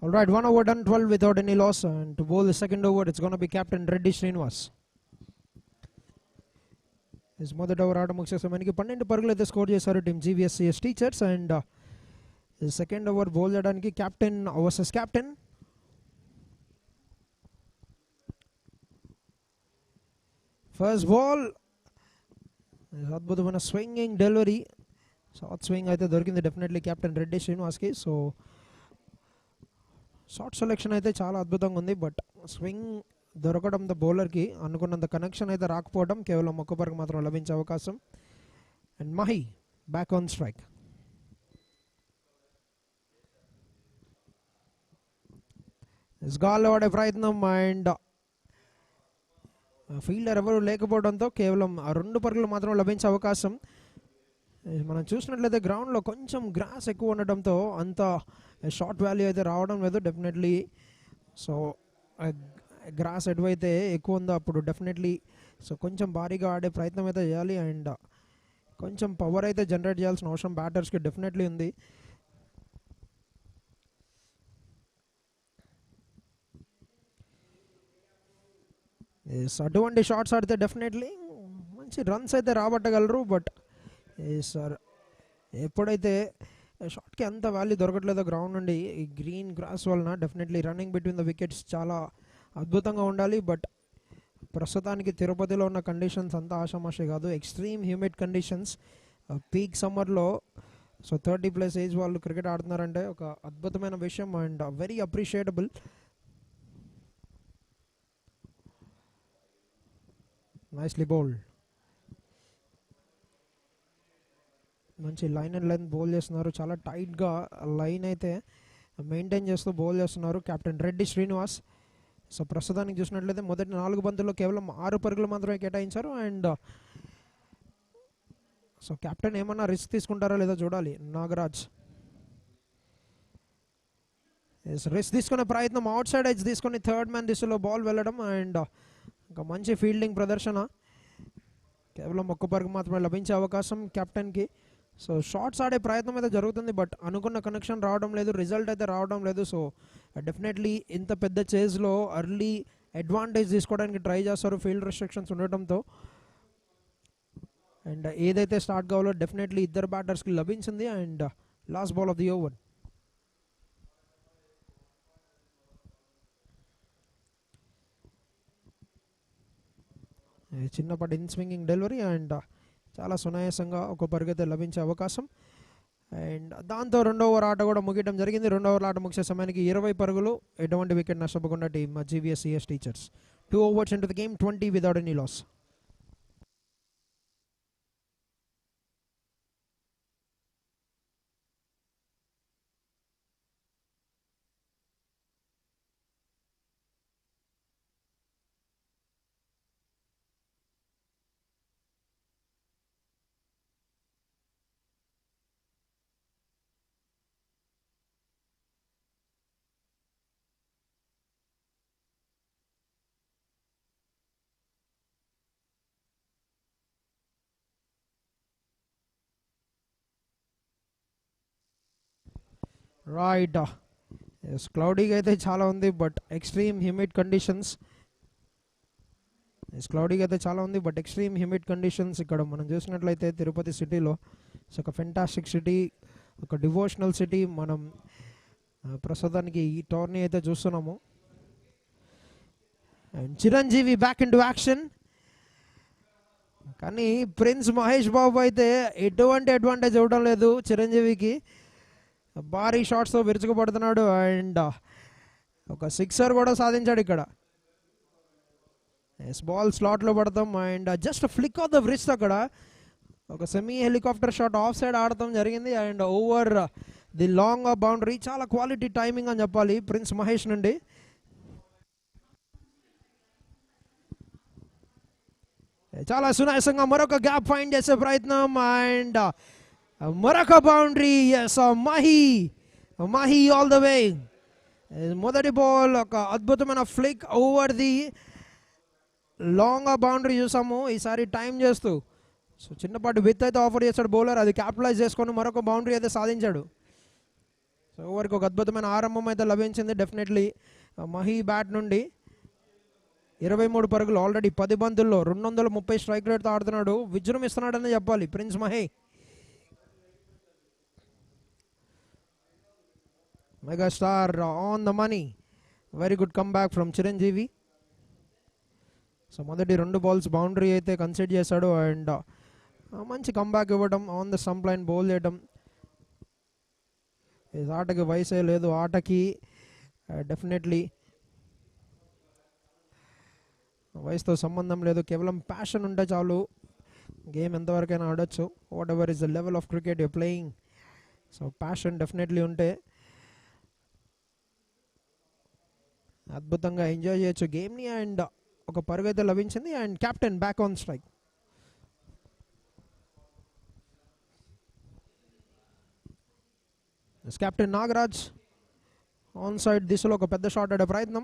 All right, 1 over done, 12 without any loss, and to bowl the second over, it's going to be Captain Reddy Srinivas. His మొదటి over ఆట ముగిసే సమయానికి 12 పరుగులు అయితే స్కోర్ చేశారు team GVSCS teachers. And second over bowl చేయడానికి captain versus captain. First ball అద్భుతమైన swinging delivery, short swing అయితే దొరికింది డెఫినెట్లీ కెప్టెన్ రెడ్డి శ్రీనివాస్కి. సో షార్ట్ సెలెక్షన్ అయితే చాలా అద్భుతంగా ఉంది, బట్ స్వింగ్ దొరకడంతో బౌలర్కి అనుకున్నంత కనెక్షన్ అయితే రాకపోవడం, కేవలం ఒక్క పరుగు మాత్రం లభించే అవకాశం. And Mahi back on strike. గాల్లో ఆడే ప్రయత్నం, అండ్ ఫీల్డర్ ఎవరు లేకపోవడంతో కేవలం 2 పరుగులు మాత్రం లభించే అవకాశం. మనం చూసినట్లయితే గ్రౌండ్లో కొంచెం గ్రాస్ ఎక్కువ ఉండటంతో అంత షార్ట్ వాల్యూ అయితే రావడం లేదు డెఫినెట్లీ. సో గ్రాస్ ఎటువైతే ఎక్కువ ఉందో అప్పుడు డెఫినెట్లీ సో కొంచెం భారీగా ఆడే ప్రయత్నం అయితే చేయాలి, అండ్ కొంచెం పవర్ అయితే జనరేట్ చేయాల్సిన అవసరం బ్యాటర్స్కి డెఫినెట్లీ ఉంది. అటువంటి షాట్స్ ఆడితే డెఫినెట్లీ మంచి రన్స్ అయితే రాబట్టగలరు, బట్ సార్ ఎప్పుడైతే షాట్కి అంత వాల్యూ దొరకట్లేదో గ్రౌండ్ నుండి ఈ గ్రీన్ గ్రాస్ వలన definitely running between the wickets చాలా అద్భుతంగా ఉండాలి. బట్ ప్రస్తుతానికి తిరుపతిలో ఉన్న కండిషన్స్ అంతా ఆషామాషి కాదు, ఎక్స్ట్రీమ్ హ్యూమిడ్ కండిషన్స్. పీక్ సమ్మర్లో సో 30+ ఏజ్ వాళ్ళు క్రికెట్ ఆడుతున్నారంటే ఒక అద్భుతమైన విషయం and very appreciable. Nicely bowled. మంచి లైన్ అండ్ లెంత్ బౌల్ చేస్తున్నారు, చాలా టైట్గా లైన్ అయితే మెయింటైన్ చేస్తూ బౌల్ చేస్తున్నారు కెప్టెన్ రెడ్డి శ్రీనివాస్. సో ప్రస్తుతానికి చూసినట్లయితే మొదటి 4 బంతుల్లో కేవలం 6 పరుగులు మాత్రమే కేటాయించారు. అండ్ సో కెప్టెన్ ఏమన్నా రిస్క్ తీసుకుంటారో లేదో చూడాలి. నాగరాజ్ రిస్క్ తీసుకునే ప్రయత్నం, అవుట్ సైడ్ ఎడ్జ్ తీసుకొని థర్డ్ మ్యాన్ దిశలో బాల్ వెళ్ళడం, అండ్ ఇంకా మంచి ఫీల్డింగ్ ప్రదర్శన. కేవలం 1 పరుగు మాత్రమే లభించే అవకాశం కెప్టెన్కి. సో షార్ట్స్ ఆడే ప్రయత్నం అయితే జరుగుతుంది, బట్ అనుకున్న కనెక్షన్ రావడం లేదు, రిజల్ట్ అయితే రావడం లేదు. సో డెఫినెట్లీ ఇంత పెద్ద చేజ్లో అర్లీ అడ్వాంటేజ్ తీసుకోవడానికి ట్రై చేస్తారు ఫీల్డ్ రెస్ట్రిక్షన్స్ ఉండటంతో. అండ్ ఏదైతే స్టార్ట్ కావాలో డెఫినెట్లీ ఇద్దరు బ్యాటర్స్కి లభించింది. And last ball of the over. చిన్నపాటి ఇన్ స్వింగింగ్ డెలివరీ అండ్ చాలా సునాయాసంగా 1 పరుగు అయితే లభించే అవకాశం. అండ్ దాంతో 2వ ఓవర్ ఆట కూడా ముగియడం జరిగింది. 2వ ఓవర్ ఆట ముగిసే సమయానికి 20 పరుగులు, ఎటువంటి వికెట్ నష్టపోకుండా team GVSCS teachers. 2 overs into the game, 20 without any loss. Right, క్లౌడీగా అయితే చాలా ఉంది, బట్ ఎక్స్ట్రీమ్ హ్యూమిడ్ కండిషన్స్. క్లౌడీగా అయితే చాలా ఉంది, బట్ ఎక్స్ట్రీమ్ హ్యూమిడ్ కండిషన్స్ ఇక్కడ మనం చూసినట్లయితే తిరుపతి సిటీలో ఒక ఫెంటాస్టిక్ సిటీ, ఒక డివోషనల్ సిటీ. మనం ప్రస్తుతానికి ఈ టోర్నీ అయితే చూస్తున్నాము. And Chiranjeevi back in to action, కానీ ప్రిన్స్ మహేష్ బాబు అయితే ఎటువంటి అడ్వాంటేజ్ ఇవ్వడం లేదు చిరంజీవికి. భారీ షాట్స్తో విరుచుకుపడుతున్నాడు అండ్ ఒక సిక్సర్ కూడా సాధించాడు ఇక్కడ. బాల్ స్లాట్లో పడతాం and just flick of the wrist అక్కడ ఒక semi helicopter shot of side ఆడటం జరిగింది. And over the long boundary, చాలా క్వాలిటీ టైమింగ్ అని చెప్పాలి ప్రిన్స్ మహేష్ నుండి. చాలా సునాయాసంగా మరొక గ్యాప్ ఫైండ్ చేసే ప్రయత్నం అండ్ మరొక boundary. Yes, Mahi all the way. మొదటి బాల్ ఒక అద్భుతమైన flick over the long boundary చూసాము, ఈసారి టైం చేస్తూ. సో చిన్నపాటి విత్ అయితే ఆఫర్ చేశాడు బౌలర్, అది క్యాపిటలైజ్ చేసుకొని మరొక బౌండరీ అయితే సాధించాడు. సో ఓవర్కి ఒక అద్భుతమైన ఆరంభం అయితే లభించింది డెఫినెట్లీ మహీ బ్యాట్ నుండి. 23 పరుగులు ఆల్రెడీ 10 బంతుల్లో 230 స్ట్రైక్ రేట్తో ఆడుతున్నాడు. విజృంభిస్తున్నాడని చెప్పాలి prince Mahi. Megastar on the money. Very good come back from Chiranjeevi. So మొదటి 2 బాల్స్ బౌండరీ అయితే కన్సిడర్ చేశాడు అండ్ మంచి కంబ్యాక్ ఇవ్వడం, on the stump line bowl చేయడం. ఆటకి వయసే లేదు, ఆటకి డెఫినెట్లీ వయసుతో సంబంధం లేదు, కేవలం ప్యాషన్ ఉంటే చాలు గేమ్ ఎంతవరకైనా ఆడొచ్చు. What ever is the level of cricket you playing. So passion definitely ఉంటే అద్భుతంగా ఎంజాయ్ చేయొచ్చు గేమ్ని. అండ్ ఒక పరుగు అయితే లభించింది and captain back on strike. Captain Nagaraj on side దిశలో ఒక పెద్ద షాట్ ఆడే ప్రయత్నం,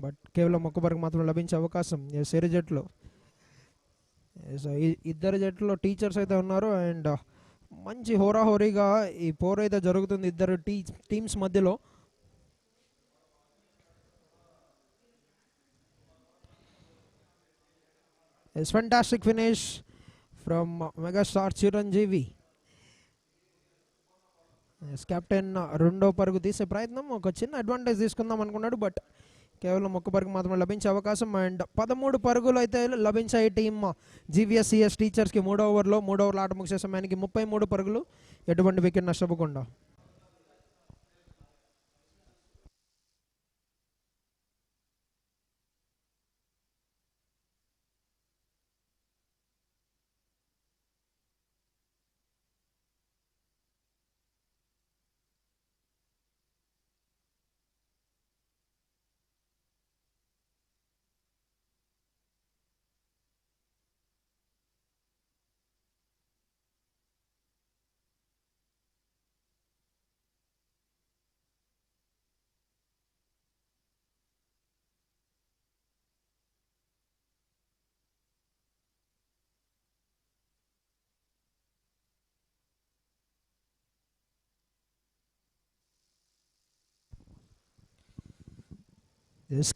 బట్ కేవలం ఒక్క పరుగు మాత్రం లభించే అవకాశం సిరి జట్లో. ఇద్దరు జట్లో టీచర్స్ అయితే ఉన్నారు అండ్ మంచి హోరాహోరీగా ఈ పోర్ అయితే జరుగుతుంది ఇద్దరు టీమ్స్ మధ్యలో. Fantastic finish from megastar Chiranjeevi. Captain రెండో పరుగు తీసే ప్రయత్నం, ఒక చిన్న అడ్వాంటేజ్ తీసుకుందాం అనుకున్నాడు బట్ కేవలం ఒక్క పరుగు మాత్రమే లభించే అవకాశం. అండ్ 13 పరుగులు అయితే లభించాయి టీమ్ జీవీఎస్సీఎస్ టీచర్స్కి మూడో ఓవర్లో. మూడో ఓవర్లో ఆట ముగిసే సమయానికి 33 పరుగులు, ఎటువంటి వికెట్ నష్టపోకుండా.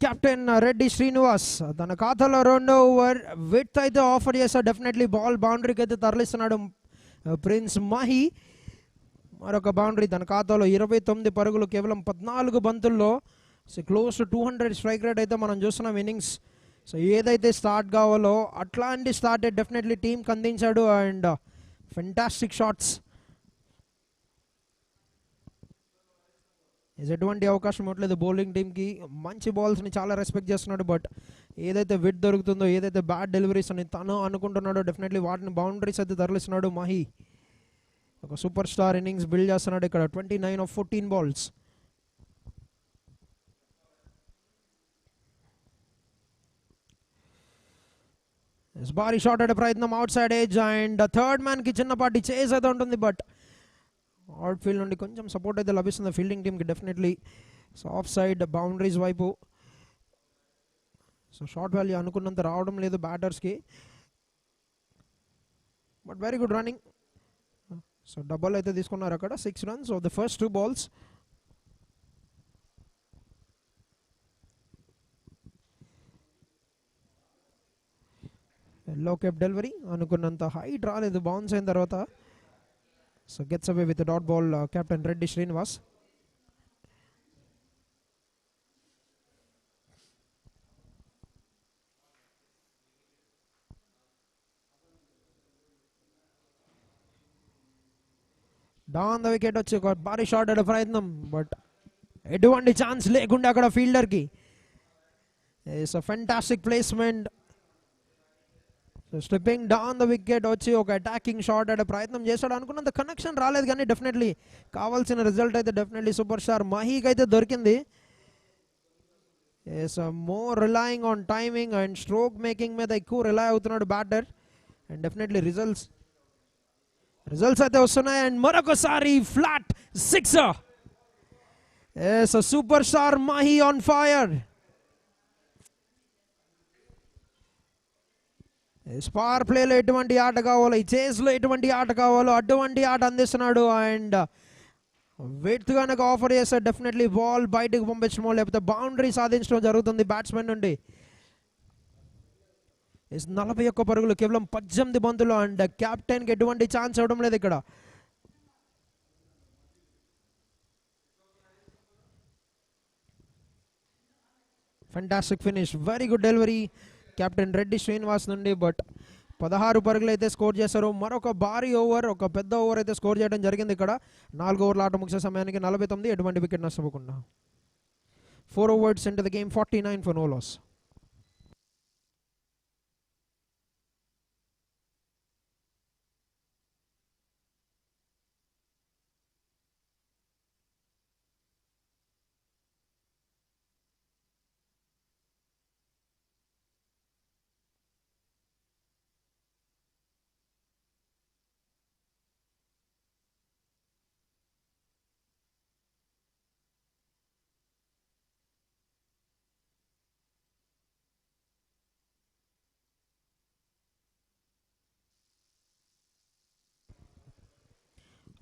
కెప్టెన్ రెడ్డి శ్రీనివాస్ తన ఖాతాలో రెండో ఓవర్ విత్ అయితే ఆఫర్ చేస్తాడు. డెఫినెట్లీ బాల్ బౌండరీకి అయితే తరలిస్తున్నాడు ప్రిన్స్ మహీ. మరొక బౌండరీ తన ఖాతాలో. 29 పరుగులు కేవలం 14 బంతుల్లో. So close to 200 strike rate అయితే మనం చూస్తున్నాం ఇన్నింగ్స్. సో ఏదైతే స్టార్ట్ కావాలో అట్లాంటి స్టార్ట్ డెఫినెట్లీ టీంకి అందించాడు అండ్ ఫెంటాస్టిక్ షాట్స్. ఎటువంటి అవకాశం ఇవ్వట్లేదు బౌలింగ్ టీమ్కి. మంచి బాల్స్ని చాలా రెస్పెక్ట్ చేస్తున్నాడు బట్ ఏదైతే విడ్ దొరుకుతుందో, ఏదైతే బ్యాడ్ డెలివరీస్ అని తను అనుకుంటున్నాడో డెఫినెట్లీ వాటిని బౌండరీస్ అయితే తరలిస్తున్నాడు మహీ. ఒక సూపర్ స్టార్ ఇన్నింగ్స్ బిల్డ్ చేస్తున్నాడు ఇక్కడ. 29 of 14 balls. భారీ షాట్ ఆడే ప్రయత్నం outside edge and third మ్యాన్కి చిన్నపాటి చేజ్ అయితే ఉంటుంది బట్ అవుట్ ఫీల్డ్ నుండి కొంచెం సపోర్ట్ అయితే లభిస్తుంది ఫీల్డింగ్ టీమ్కి definitely. So off side boundaries వైపు. సో షార్ట్ వాల్యూ అనుకున్నంత రావడం లేదు బ్యాటర్స్కి but very good running. So double అయితే తీసుకున్నారు అక్కడ. 6 runs off the first 2 balls. ఎల్లో కేప్ డెలివరీ అనుకున్నంత హైట్ రాలేదు బౌన్స్ అయిన తర్వాత. So gets away with dot ball captain Reddy Srinivas. Down the wicket వచ్చి ఒక భారీ షాట్ ఆడే ప్రయత్నం బట్ ఎటువంటి ఛాన్స్ లేకుండా అక్కడ ఫీల్డర్కి. It's a fantastic placement. So slipping down the wicket వచ్చి ఒక అటాకింగ్ షాట్ ఆడే ప్రయత్నం చేశాడు. అనుకున్నంత కనెక్షన్ రాలేదు కానీ డెఫినెట్లీ కావాల్సిన రిజల్ట్ అయితే డెఫినెట్లీ సూపర్ స్టార్ మహీకి అయితే దొరికింది. It's more relying on timing and stroke making మీద ఎక్కువ రిలై అవుతున్నాడు బ్యాటర్ అండ్ డెఫినెట్లీ రిజల్ట్స్ అయితే వస్తున్నాయి. అండ్ మరొకసారి flat 6. Super star Mahi on fire. స్పార్ ప్లేలో ఎటువంటి ఆట కావాలో, ఈ చేస్లో ఎటువంటి ఆట కావాలో అటువంటి ఆట అందిస్తున్నాడు. అండ్ విడ్త్ కనుక ఆఫర్ చేస్తాడు డెఫినెట్లీ బాల్ బయటకు పంపించడమో లేకపోతే బౌండరీ సాధించడం జరుగుతుంది బ్యాట్స్మెన్ నుండి. 41 పరుగులు కేవలం 18 బంతులు. అండ్ కెప్టెన్కి ఎటువంటి ఛాన్స్ ఇవ్వడం లేదు ఇక్కడ. Fantastic finish, very good delivery captain Reddy Srinivas నుండి. బట్ 16 పరుగులు అయితే స్కోర్ చేశారు. మరొక భారీ ఓవర్, ఒక పెద్ద ఓవర్ అయితే స్కోర్ చేయడం జరిగింది ఇక్కడ. 4 ఓవర్ల ఆట ముగిసే సమయానికి 49, ఎటువంటి వికెట్ నష్టపోకుండా. 4 overs into the game, 49 for no loss.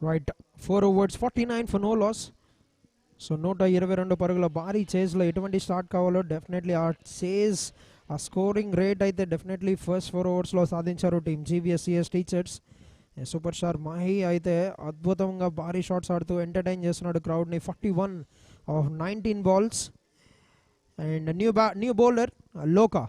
Right, 4 overs 49 for no loss. So 122 పరుగుల భారీ చేజ్లో ఎటువంటి స్టార్ట్ కావాలో డెఫినెట్లీ ఆ చేజ్, ఆ స్కోరింగ్ రేట్ అయితే డెఫినెట్లీ ఫస్ట్ 4 ఓవర్స్లో సాధించారు team GVSCS teachers. Super star Mahe అయితే అద్భుతంగా భారీ షాట్స్ ఆడుతూ ఎంటర్టైన్ చేస్తున్నాడు క్రౌడ్ని. 41 of 19 balls. And new bowler Lokah.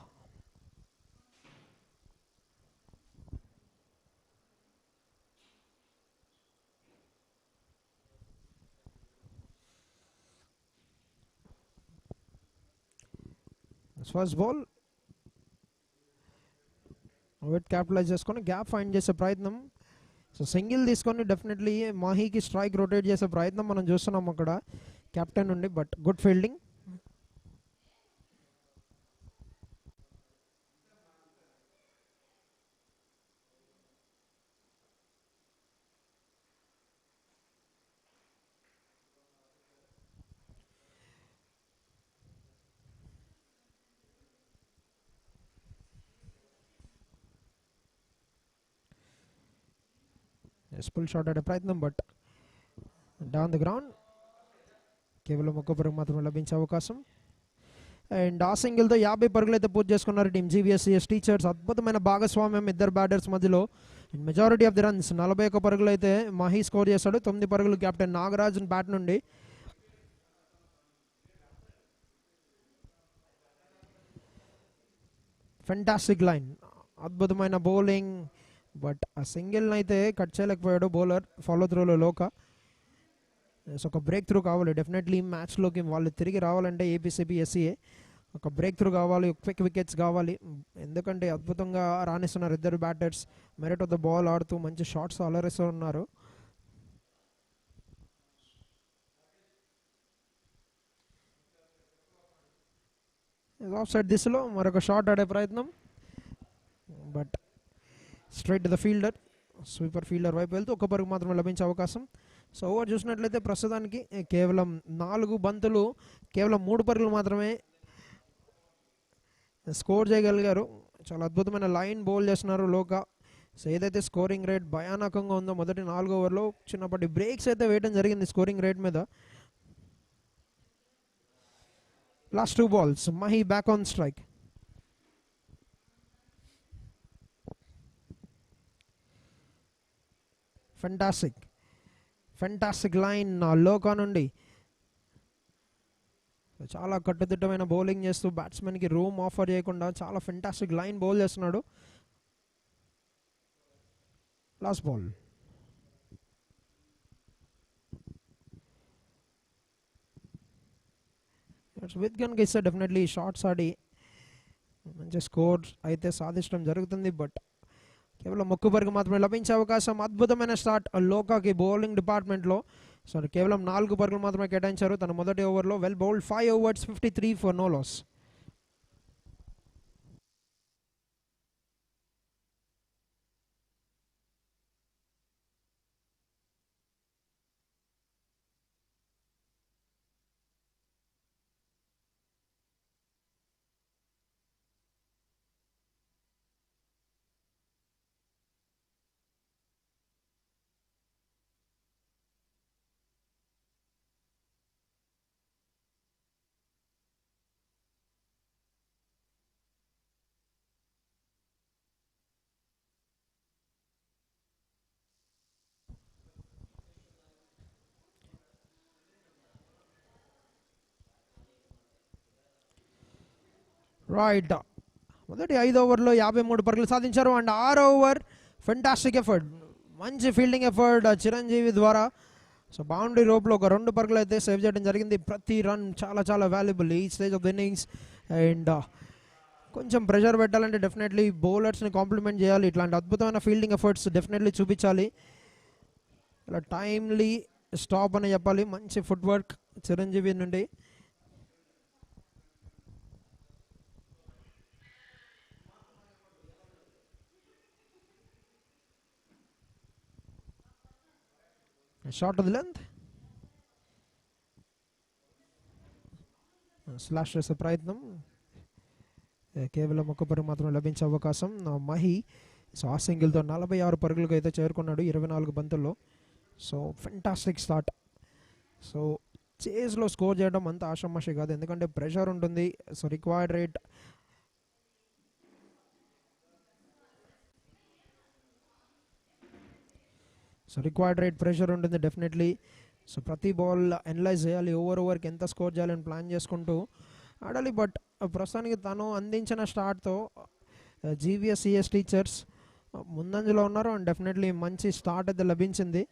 First ball wicket capitalise చేసుకొని గ్యాప్ ఫైండ్ చేసే ప్రయత్నం. సో సింగిల్ తీసుకొని డెఫినెట్లీ మాహీకి స్ట్రైక్ రొటేట్ చేసే ప్రయత్నం మనం చూస్తున్నాం అక్కడ కెప్టెన్ నుండి. But good fielding. Full shot ఆడే ప్రయత్నం బట్ డౌన్ ది గ్రౌండ్. కేవలం 1 పరుగు మాత్రమే లభించే అవకాశం. అండ్ ఆ సింగిల్తో 50 పరుగులు అయితే పూర్తి చేసుకున్నారు టీమ్ GVSCS టీచర్స్. అద్భుతమైన భాగస్వామ్యం ఇద్దరు బ్యాటర్స్ మధ్యలో. And majority of the runs 41 పరుగులు అయితే మహి స్కోర్ చేశాడు. 9 పరుగులు కెప్టెన్ నాగరాజన్ బ్యాట్ నుండి. ఫెంటాస్టిక్ లైన్, అద్భుతమైన బౌలింగ్. బట్ ఆ సింగిల్ని అయితే కట్ చేయలేకపోయాడు బౌలర్ ఫాలో త్రూలో లోక. సో ఒక బ్రేక్ త్రూ కావాలి డెఫినెట్లీ మ్యాచ్లోకి వాళ్ళు తిరిగి రావాలంటే APCPSEA ఒక బ్రేక్ త్రూ కావాలి, క్విక్ వికెట్స్ కావాలి. ఎందుకంటే అద్భుతంగా రాణిస్తున్నారు ఇద్దరు batters. Merit of the ball ఆడుతూ మంచి షాట్స్ అలరిస్తూ ఉన్నారు. ఆఫ్ సైడ్ దిశలో మరొక షాట్ ఆడే ప్రయత్నం but straight to the fielder. Sweeper fielder వైపు వెళ్తూ 1 పరుగు మాత్రమే లభించే అవకాశం. సో ఓవర్ చూసినట్లయితే ప్రస్తుతానికి కేవలం 4 బంతులు కేవలం 3 పరుగులు మాత్రమే స్కోర్ చేయగలిగారు. చాలా అద్భుతమైన లైన్ బౌల్ చేస్తున్నారు లోకా. సో ఏదైతే స్కోరింగ్ రేట్ భయానకంగా ఉందో మొదటి 4 ఓవర్లో చిన్నప్పటి బ్రేక్స్ అయితే వేయడం జరిగింది స్కోరింగ్ రేట్ మీద. Last 2 balls Mahi back on strike. Fantastic line లోకా నుండి. చాలా కట్టుదిట్టమైన బౌలింగ్ చేస్తూ బ్యాట్స్మెన్కి రూమ్ ఆఫర్ చేయకుండా చాలా ఫెంటాస్టిక్ లైన్ బౌల్ చేస్తున్నాడు. లాస్ట్ బాల్ విత్ గన్ ఇస్తే డెఫినెట్లీ షాట్స్ ఆడి మంచి స్కోర్ అయితే సాధించడం జరుగుతుంది. బట్ కేవలం 1 పరుగు మాత్రమే లభించే అవకాశం. అద్భుతమైన స్టార్ట్ లోకాకి బౌలింగ్ డిపార్ట్మెంట్లో. సో కేవలం 4 పరుగులు మాత్రమే కేటాయించారు తన మొదటి ఓవర్లో. Well bowled, 5 overs 53 for no loss. Right, మొదటి 5 ఓవర్లో 53 పరుగులు సాధించారు. అండ్ 6 ఓవర్ ఫెంటాస్టిక్ ఎఫర్ట్, మంచి ఫీల్డింగ్ ఎఫర్ట్ చిరంజీవి ద్వారా. సో బౌండరీ రోప్లో ఒక 2 పరుగులు అయితే సేవ్ చేయడం జరిగింది. ప్రతి రన్ చాలా చాలా వాల్యుబుల్ ఈ stage of the innings. And కొంచెం ప్రెషర్ పెట్టాలంటే డెఫినెట్లీ బౌలర్స్ని కాంప్లిమెంట్ చేయాలి. ఇట్లాంటి అద్భుతమైన ఫీల్డింగ్ ఎఫర్ట్స్ డెఫినెట్లీ చూపించాలి. ఇలా టైమ్లీ స్టాప్ అని చెప్పాలి. మంచి ఫుట్ వర్క్ చిరంజీవి నుండి. Short of the length, slash చేసే ప్రయత్నం, కేవలం 1 పరుగు మాత్రం లభించే అవకాశం. మహి సో ఆ సింగిల్తో 46 పరుగులకు అయితే చేరుకున్నాడు 24 బంతుల్లో. So fantastic start. సో చేస్లో స్కోర్ చేయడం అంత ఆషామాషి కాదు, ఎందుకంటే ప్రెషర్ ఉంటుంది. సో రిక్వైర్డ్ రేట్ ప్రెషర్ ఉంటుంది డెఫినెట్లీ. సో ప్రతి బాల్ అనలైజ్ చేయాలి, ఓవర్కి ఎంత స్కోర్ చేయాలని ప్లాన్ చేసుకుంటూ ఆడాలి. బట్ ప్రస్తుతానికి తను అందించిన స్టార్ట్తో GVSCS టీచర్స్ ముందంజలో ఉన్నారు. అండ్ డెఫినెట్లీ మంచి స్టార్ట్ అయితే లభించింది.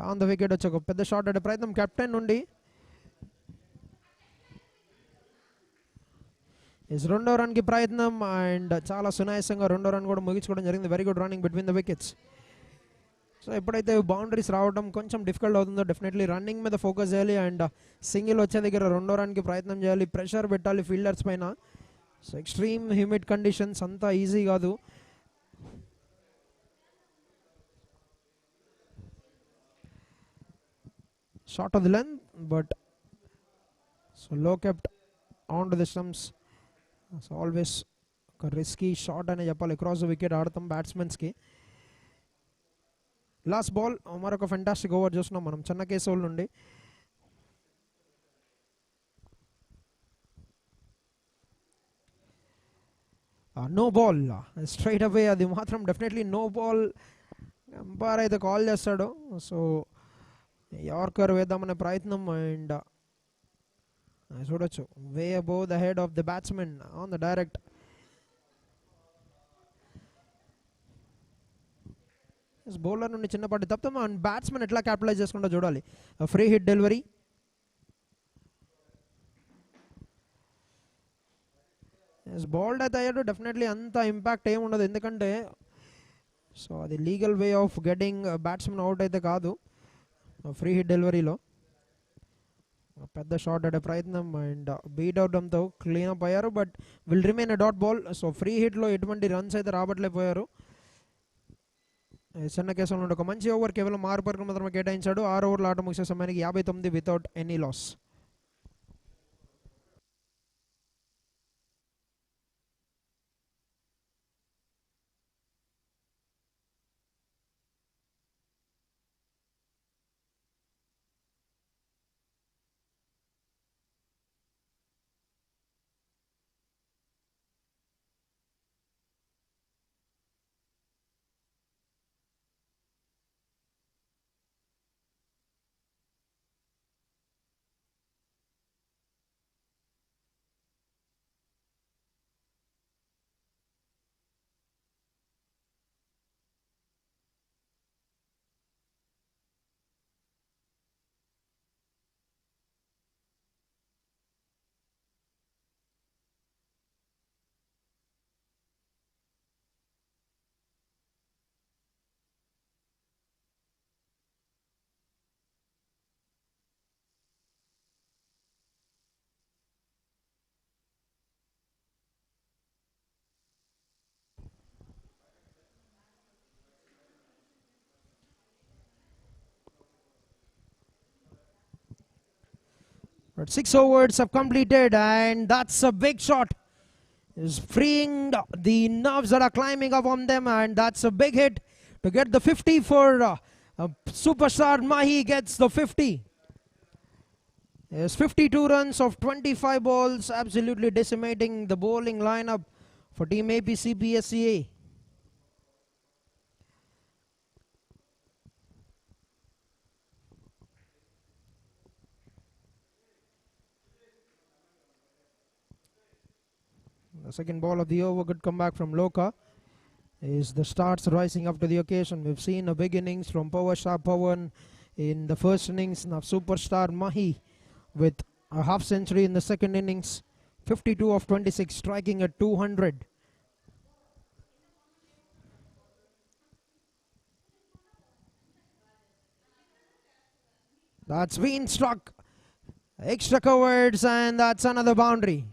డౌన్ ద వికెట్ వచ్చి ఒక పెద్ద షాట్ ఆడే ప్రయత్నం కెప్టెన్ నుండి. రెండో రన్కి ప్రయత్నం అండ్ చాలా సునాయాసంగా రెండో రన్ కూడా ముగించుకోవడం జరిగింది. Very good running between the wickets. So ఎప్పుడైతే బౌండరీస్ రావడం కొంచెం డిఫికల్ట్ అవుతుందో డెఫినెట్లీ రన్నింగ్ మీద ఫోకస్ చేయాలి. అండ్ సింగిల్ వచ్చే దగ్గర రెండో రన్కి ప్రయత్నం చేయాలి, ప్రెషర్ పెట్టాలి ఫీల్డర్స్ పైన. సో ఎక్స్ట్రీమ్ హ్యూమిడ్ కండిషన్స్, అంతా ఈజీ కాదు. Short of the length but so low kept on to the stumps. So always ఒక రిస్కీ షాట్ అనే చెప్పాలి. క్రాస్ ద వికెట్ ఆడతాం బ్యాట్స్మెన్స్కి. లాస్ట్ బాల్ మరొక ఫెంటాస్టిక్ ఓవర్ చూస్తున్నాం మనం చిన్న కేసోల్ నుండి. నో బాల్ స్ట్రైట్ అవే, అది మాత్రం డెఫినెట్లీ నో బాల్. ఎంపైర్ అయితే కాల్ చేస్తాడు. సో యార్కర్ వేద్దామనే ప్రయత్నం అండ్ చూడొచ్చు way above the head of the batsmen on the direct. Bowler నుండి చిన్నపాటి తప్ప అండ్ బ్యాట్స్మెన్ ఎట్లా క్యాపిటలైజ్ చేసుకుంటూ చూడాలి. ఫ్రీ హిట్ డెలివరీ, బౌల్డ్ అయితే అయ్యాడు. డెఫినెట్లీ అంత ఇంపాక్ట్ ఏమి ఉండదు, ఎందుకంటే సో అది legal way of getting batsmen out అయితే కాదు. ఫ్రీ హిట్ డెలివరీలో పెద్ద షాట్ ఆడే ప్రయత్నం అండ్ బీట్ అవడంతో క్లీన్ అప్ అయ్యారు. But will remain a dot ball. So free హిట్లో ఎటువంటి రన్స్ అయితే రాబట్టలేకపోయారు. చిన్న కేసులో నుండి ఒక మంచి ఓవర్, కేవలం 6 పరుగులు మాత్రమే కేటాయించాడు. 6 ఓవర్ల ఆట ముగిసే సమయానికి 59 without any loss. But 6 overs have completed and that's a big shot. Is freeing the nerves that are climbing up on them, and that's a big hit to get the 50 for superstar. Mahi gets the 50. There's 52 runs of 25 balls, absolutely decimating the bowling lineup for team The second ball of the over, good comeback from Loka. Is the starts rising up to the occasion. We've seen a big innings from Power Shah Pawan in the first innings. Now superstar Mahi with a half century in the second innings. 52 of 26, striking at 200. That's been struck. Extra covers, and that's another boundary.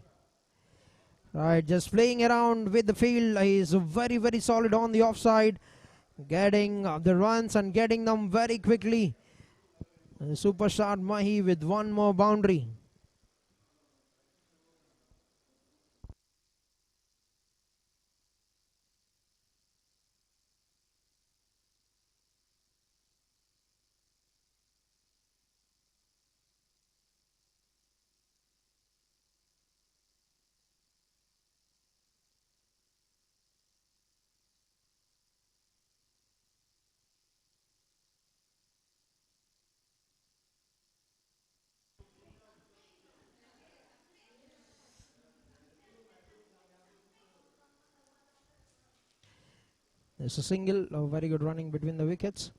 Right, just playing around with the field. He's very, very solid on the offside. Getting the runs and getting them very quickly. Superstar Mahi with one more boundary. There's a single, a very good running between the wickets.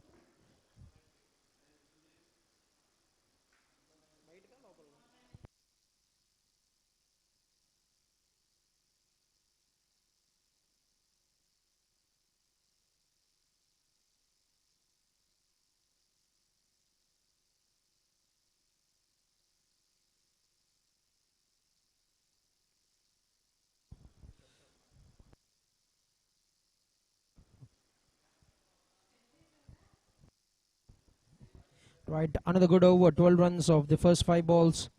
Right, another good over, 12 runs of the first 5 balls.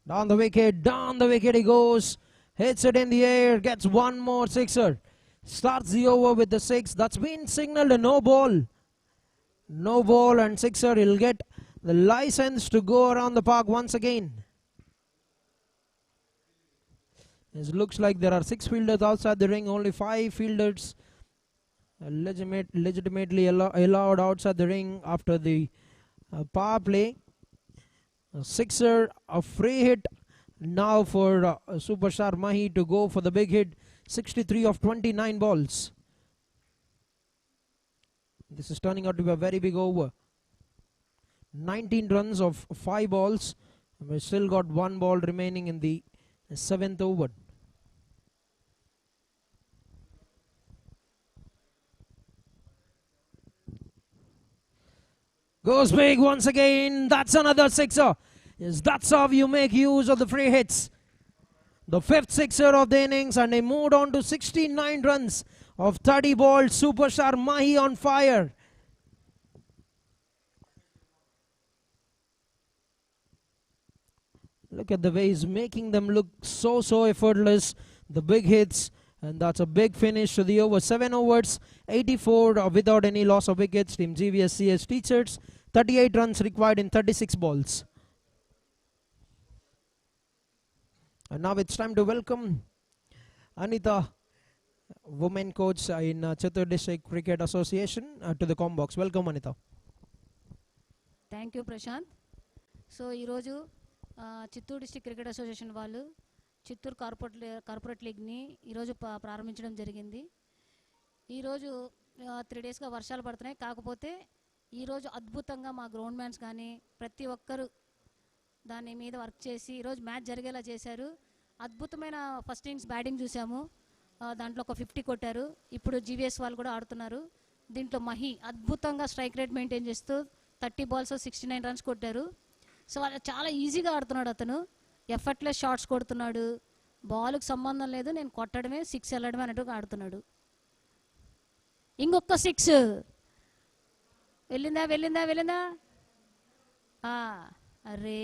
Down the wicket he goes. Hits it in the air, gets one more sixer. Starts the over with the 6. That's been signalled a no ball. No ball and sixer. He'll get the license to go around the park once again. It looks like there are 6 fielders outside the ring, only 5 fielders legitimately allowed outside the ring after the power play. A sixer, a free hit now for Superstar Mahi to go for the big hit. 63 of 29 balls. This is turning out to be a very big over. 19 runs of 5 balls. We've still got 1 ball remaining in the 7th over. Goes big once again. That's another sixer. Yes, that's how you make use of the free hits. The 5th sixer of the innings, and they moved on to 69 runs of 30 balls. Superstar Mahi on fire. Look at the way he's making them look so effortless. The big hits, and that's a big finish to the over. 7 overs, 84 without any loss of wickets. Team GVSCS Teachers, 38 runs required in 36 balls. And now it's time to welcome Anita, women coach in Chittoor District Cricket Association, to the Combox. Welcome, Anita. Thank you, Prashant. So, ఈరోజు Chittoor district cricket association వాళ్ళు Chittoor corporate లీగ్ని ఈరోజు ప్రారంభించడం జరిగింది. ఈరోజు 3 డేస్గా వర్షాలు పడుతున్నాయి. కాకపోతే ఈరోజు అద్భుతంగా మా గ్రౌండ్ మ్యాన్స్ కానీ ప్రతి ఒక్కరు దాని మీద వర్క్ చేసి ఈరోజు మ్యాచ్ జరిగేలా చేశారు. అద్భుతమైన ఫస్ట్ ఇన్నింగ్స్ బ్యాటింగ్ చూసాము. దాంట్లో ఒక 50 కొట్టారు. ఇప్పుడు జీవీఎస్ వాళ్ళు కూడా ఆడుతున్నారు. దీంట్లో మహి అద్భుతంగా స్ట్రైక్ రేట్ మెయింటైన్ చేస్తూ 30 balls 69 runs కొట్టారు. సో చాలా ఈజీగా ఆడుతున్నాడు అతను. ఎఫర్ట్లెస్ షాట్స్ కొడుతున్నాడు. బాల్కి సంబంధం లేదు, నేను కొట్టడమే 6 వెళ్ళడమే అన్నట్టుగా ఆడుతున్నాడు. ఇంకొక 6 వెళ్ళిందా అరే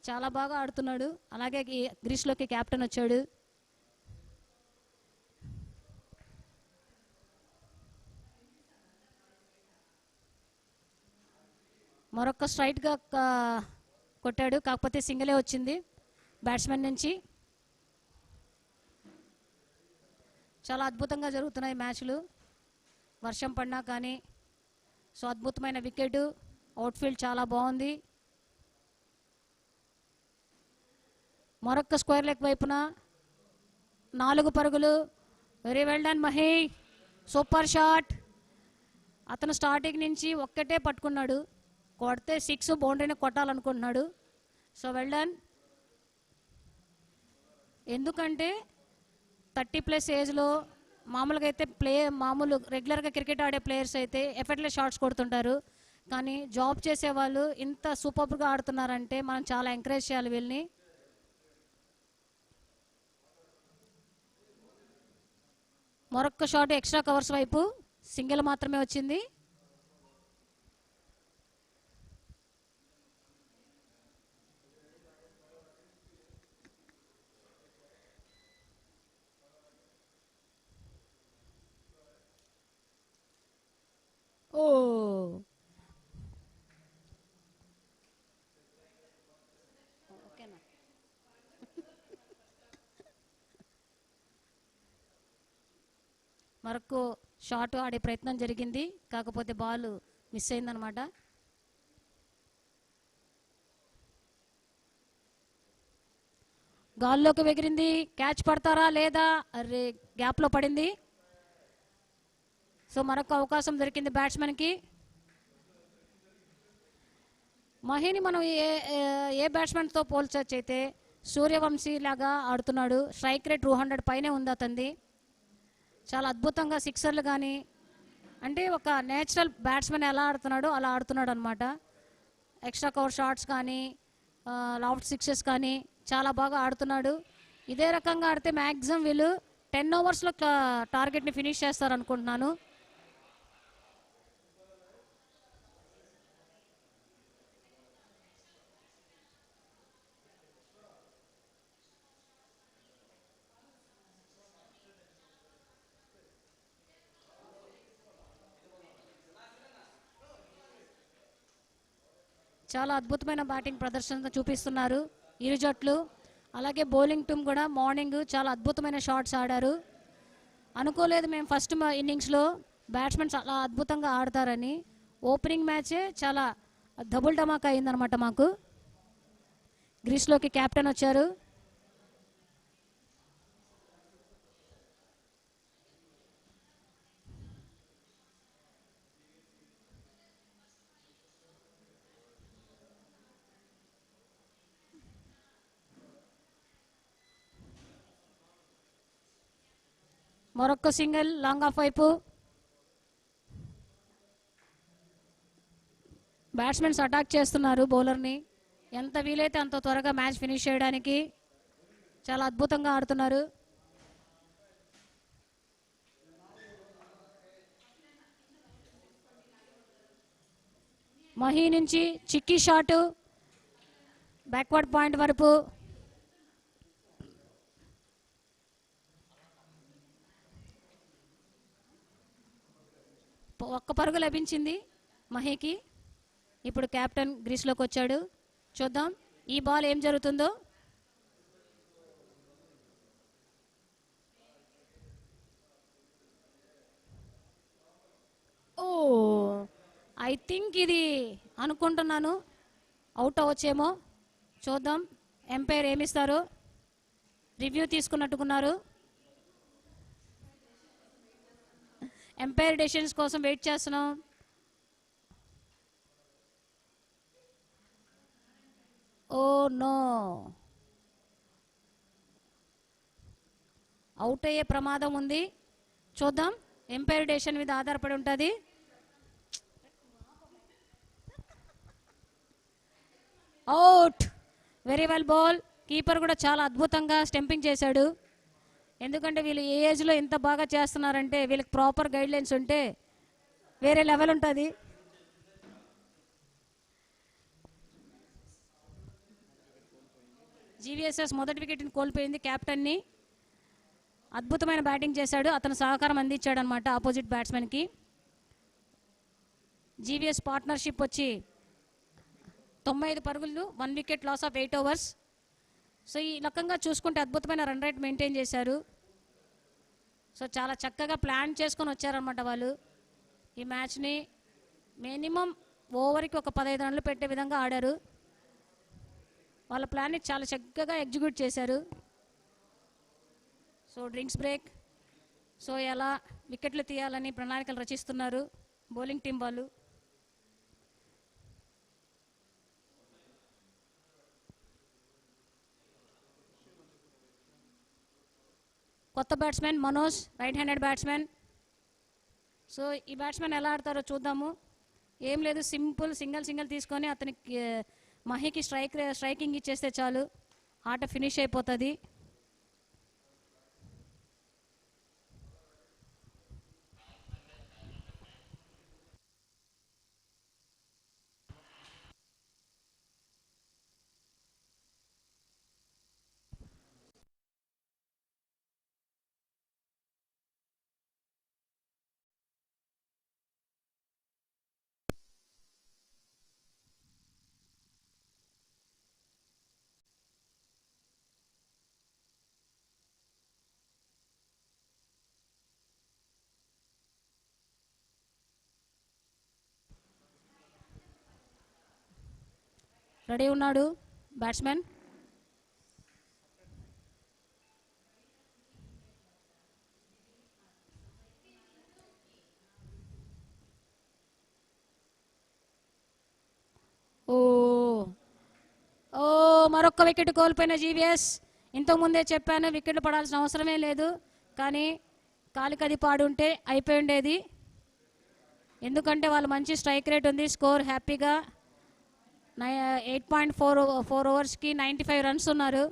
చాలా బాగా ఆడుతున్నాడు. అలాగే గ్రీస్లోకి కెప్టెన్ వచ్చాడు. మరొక స్ట్రైట్గా కొట్టాడు, కాకపోతే సింగిలే వచ్చింది బ్యాట్స్మెన్ నుంచి. చాలా అద్భుతంగా జరుగుతున్నాయి మ్యాచ్లు, వర్షం పడినా కానీ. సో అద్భుతమైన వికెట్, అవుట్ఫీల్డ్ చాలా బాగుంది. మరొక్క స్క్వేర్ లెగ్ వైపున 4 పరుగులు. Very well done Mahi, super shot. అతను స్టార్టింగ్ నుంచి ఒక్కటే పట్టుకున్నాడు, కొడితే 6 బౌండరీని కొట్టాలనుకుంటున్నాడు. So well done. ఎందుకంటే 30+ ఏజ్లో మామూలుగా అయితే మామూలు రెగ్యులర్గా క్రికెట్ ఆడే ప్లేయర్స్ అయితే ఎఫర్ట్లెస్ షాట్స్ కొడుతుంటారు. కానీ జాబ్ చేసేవాళ్ళు ఇంత సూపర్గా ఆడుతున్నారంటే మనం చాలా ఎంకరేజ్ చేయాలి వీళ్ళని. మరొక్క షాట్ ఎక్స్ట్రా కవర్స్ వైపు, సింగిల్ మాత్రమే వచ్చింది. ఓ ఓకేనా. మరొక షాట్ ఆడే ప్రయత్నం జరిగింది, కాకపోతే బాల్ మిస్ అయిందనమాట. గాల్లోకి ఎగిరింది, క్యాచ్ పడతారా లేదా, అరే గ్యాప్లో పడింది. సో మరొక అవకాశం దొరికింది బ్యాట్స్మెన్కి. మహిని మనం ఏ బ్యాట్స్మెన్తో పోల్చొచ్చు అయితే సూర్యవంశీ లాగా ఆడుతున్నాడు. స్ట్రైక్ రేట్ 200 పైనే ఉంది అతనిది. చాలా అద్భుతంగా సిక్సర్లు కానీ, అంటే ఒక నేచురల్ బ్యాట్స్మెన్ ఎలా ఆడుతున్నాడో అలా ఆడుతున్నాడు అనమాట. ఎక్స్ట్రా కవర్ షాట్స్ కానీ, లాఫ్ట్ సిక్సెస్ కానీ చాలా బాగా ఆడుతున్నాడు. ఇదే రకంగా ఆడితే మ్యాక్సిమం వీళ్ళు 10 ఓవర్స్లో టార్గెట్ని ఫినిష్ చేస్తారనుకుంటున్నాను. చాలా అద్భుతమైన బ్యాటింగ్ ప్రదర్శన చూపిస్తున్నారు ఇరు జట్లు. అలాగే బౌలింగ్ టీం కూడా మార్నింగ్ చాలా అద్భుతమైన షాట్స్ ఆడారు. అనుకోలేదు మేము ఫస్ట్ ఇన్నింగ్స్లో బ్యాట్స్మెన్స్ అలా అద్భుతంగా ఆడతారని. ఓపెనింగ్ మ్యాచే చాలా డబుల్ ధమాకా అయిందనమాట మాకు. గ్రీస్లోకి కెప్టెన్ వచ్చారు. మరొక్క సింగిల్ లాంగ్ ఆఫ్ వైపు. బ్యాట్స్మెన్స్ అటాక్ చేస్తున్నారు బౌలర్ని, ఎంత వీలైతే అంత త్వరగా మ్యాచ్ ఫినిష్ చేయడానికి. చాలా అద్భుతంగా ఆడుతున్నారు. మహీ నుంచి చిక్కీ షాటు బ్యాక్వర్డ్ పాయింట్ వరకు. ఒక్క పరుగు లభించింది మహీకి. ఇప్పుడు కెప్టెన్ గ్రీస్లోకి వచ్చాడు. చూద్దాం ఈ బాల్ ఏం జరుగుతుందో. ఓ ఐ థింక్ ఇది అనుకుంటున్నాను అవుట్ అవ్వచ్చేమో. చూద్దాం ఎంపైర్ ఏమిస్తారు. రివ్యూ తీసుకున్నట్టుకున్నారు. ఎంపైర్ డెసిషన్స్ కోసం వెయిట్ చేస్తున్నాం. ఓ నో, అవుట్ అయ్యే ప్రమాదం ఉంది. చూద్దాం, ఎంపైర్ డెసిషన్ మీద ఆధారపడి ఉంటుంది. Out, very well ball. Keeper కూడా చాలా అద్భుతంగా స్టంపింగ్ చేశాడు. ఎందుకంటే వీళ్ళు ఏ ఏజ్లో ఎంత బాగా చేస్తున్నారంటే వీళ్ళకి ప్రాపర్ గైడ్లైన్స్ ఉంటే వేరే లెవెల్ ఉంటుంది. జీవీఎస్ఎస్ మొదటి వికెట్ని కోల్పోయింది. కెప్టెన్ని అద్భుతమైన బ్యాటింగ్ చేశాడు. అతను సహకారం అందించాడు అనమాట ఆపోజిట్ బ్యాట్స్మెన్కి. జీవీఎస్ పార్ట్నర్షిప్ వచ్చి 95 పరుగులు, 1 wicket loss of 8 overs. So ఈ రకంగా చూసుకుంటే అద్భుతమైన రన్ రేట్ మెయింటైన్ చేశారు. సో చాలా చక్కగా ప్లాన్ చేసుకొని వచ్చారనమాట వాళ్ళు. ఈ మ్యాచ్ని మినిమం ఓవర్కి ఒక 15 రన్లు పెట్టే విధంగా ఆడారు. వాళ్ళ ప్లాన్ని చాలా చక్కగా ఎగ్జిక్యూట్ చేశారు. సో డ్రింక్స్ బ్రేక్, సో ఎలా వికెట్లు తీయాలని ప్రణాళికలు రచిస్తున్నారు బౌలింగ్ టీం వాళ్ళు. కొత్త batsmen Manoj, right handed batsmen. So ఈ బ్యాట్స్మెన్ ఎలా ఆడతారో చూద్దాము. ఏం లేదు, సింపుల్ సింగిల్ తీసుకొని అతనికి మహికి స్ట్రైకింగ్ ఇచ్చేస్తే చాలు, ఆట ఫినిష్ అయిపోతుంది. రెడీ ఉన్నాడు బ్యాట్స్మెన్. మరొక్క వికెట్ కోల్పోయిన జీవీఎస్. ఇంతకుముందే చెప్పాను వికెట్లు పడాల్సిన అవసరమే లేదు, కానీ కాలికది పాడుంటే అయిపోయి ఉండేది. ఎందుకంటే వాళ్ళు మంచి స్ట్రైక్ రేట్ ఉంది, స్కోర్ హ్యాపీగా 8.4 ఓవర్స్కి 95 రన్స్ ఉన్నారు.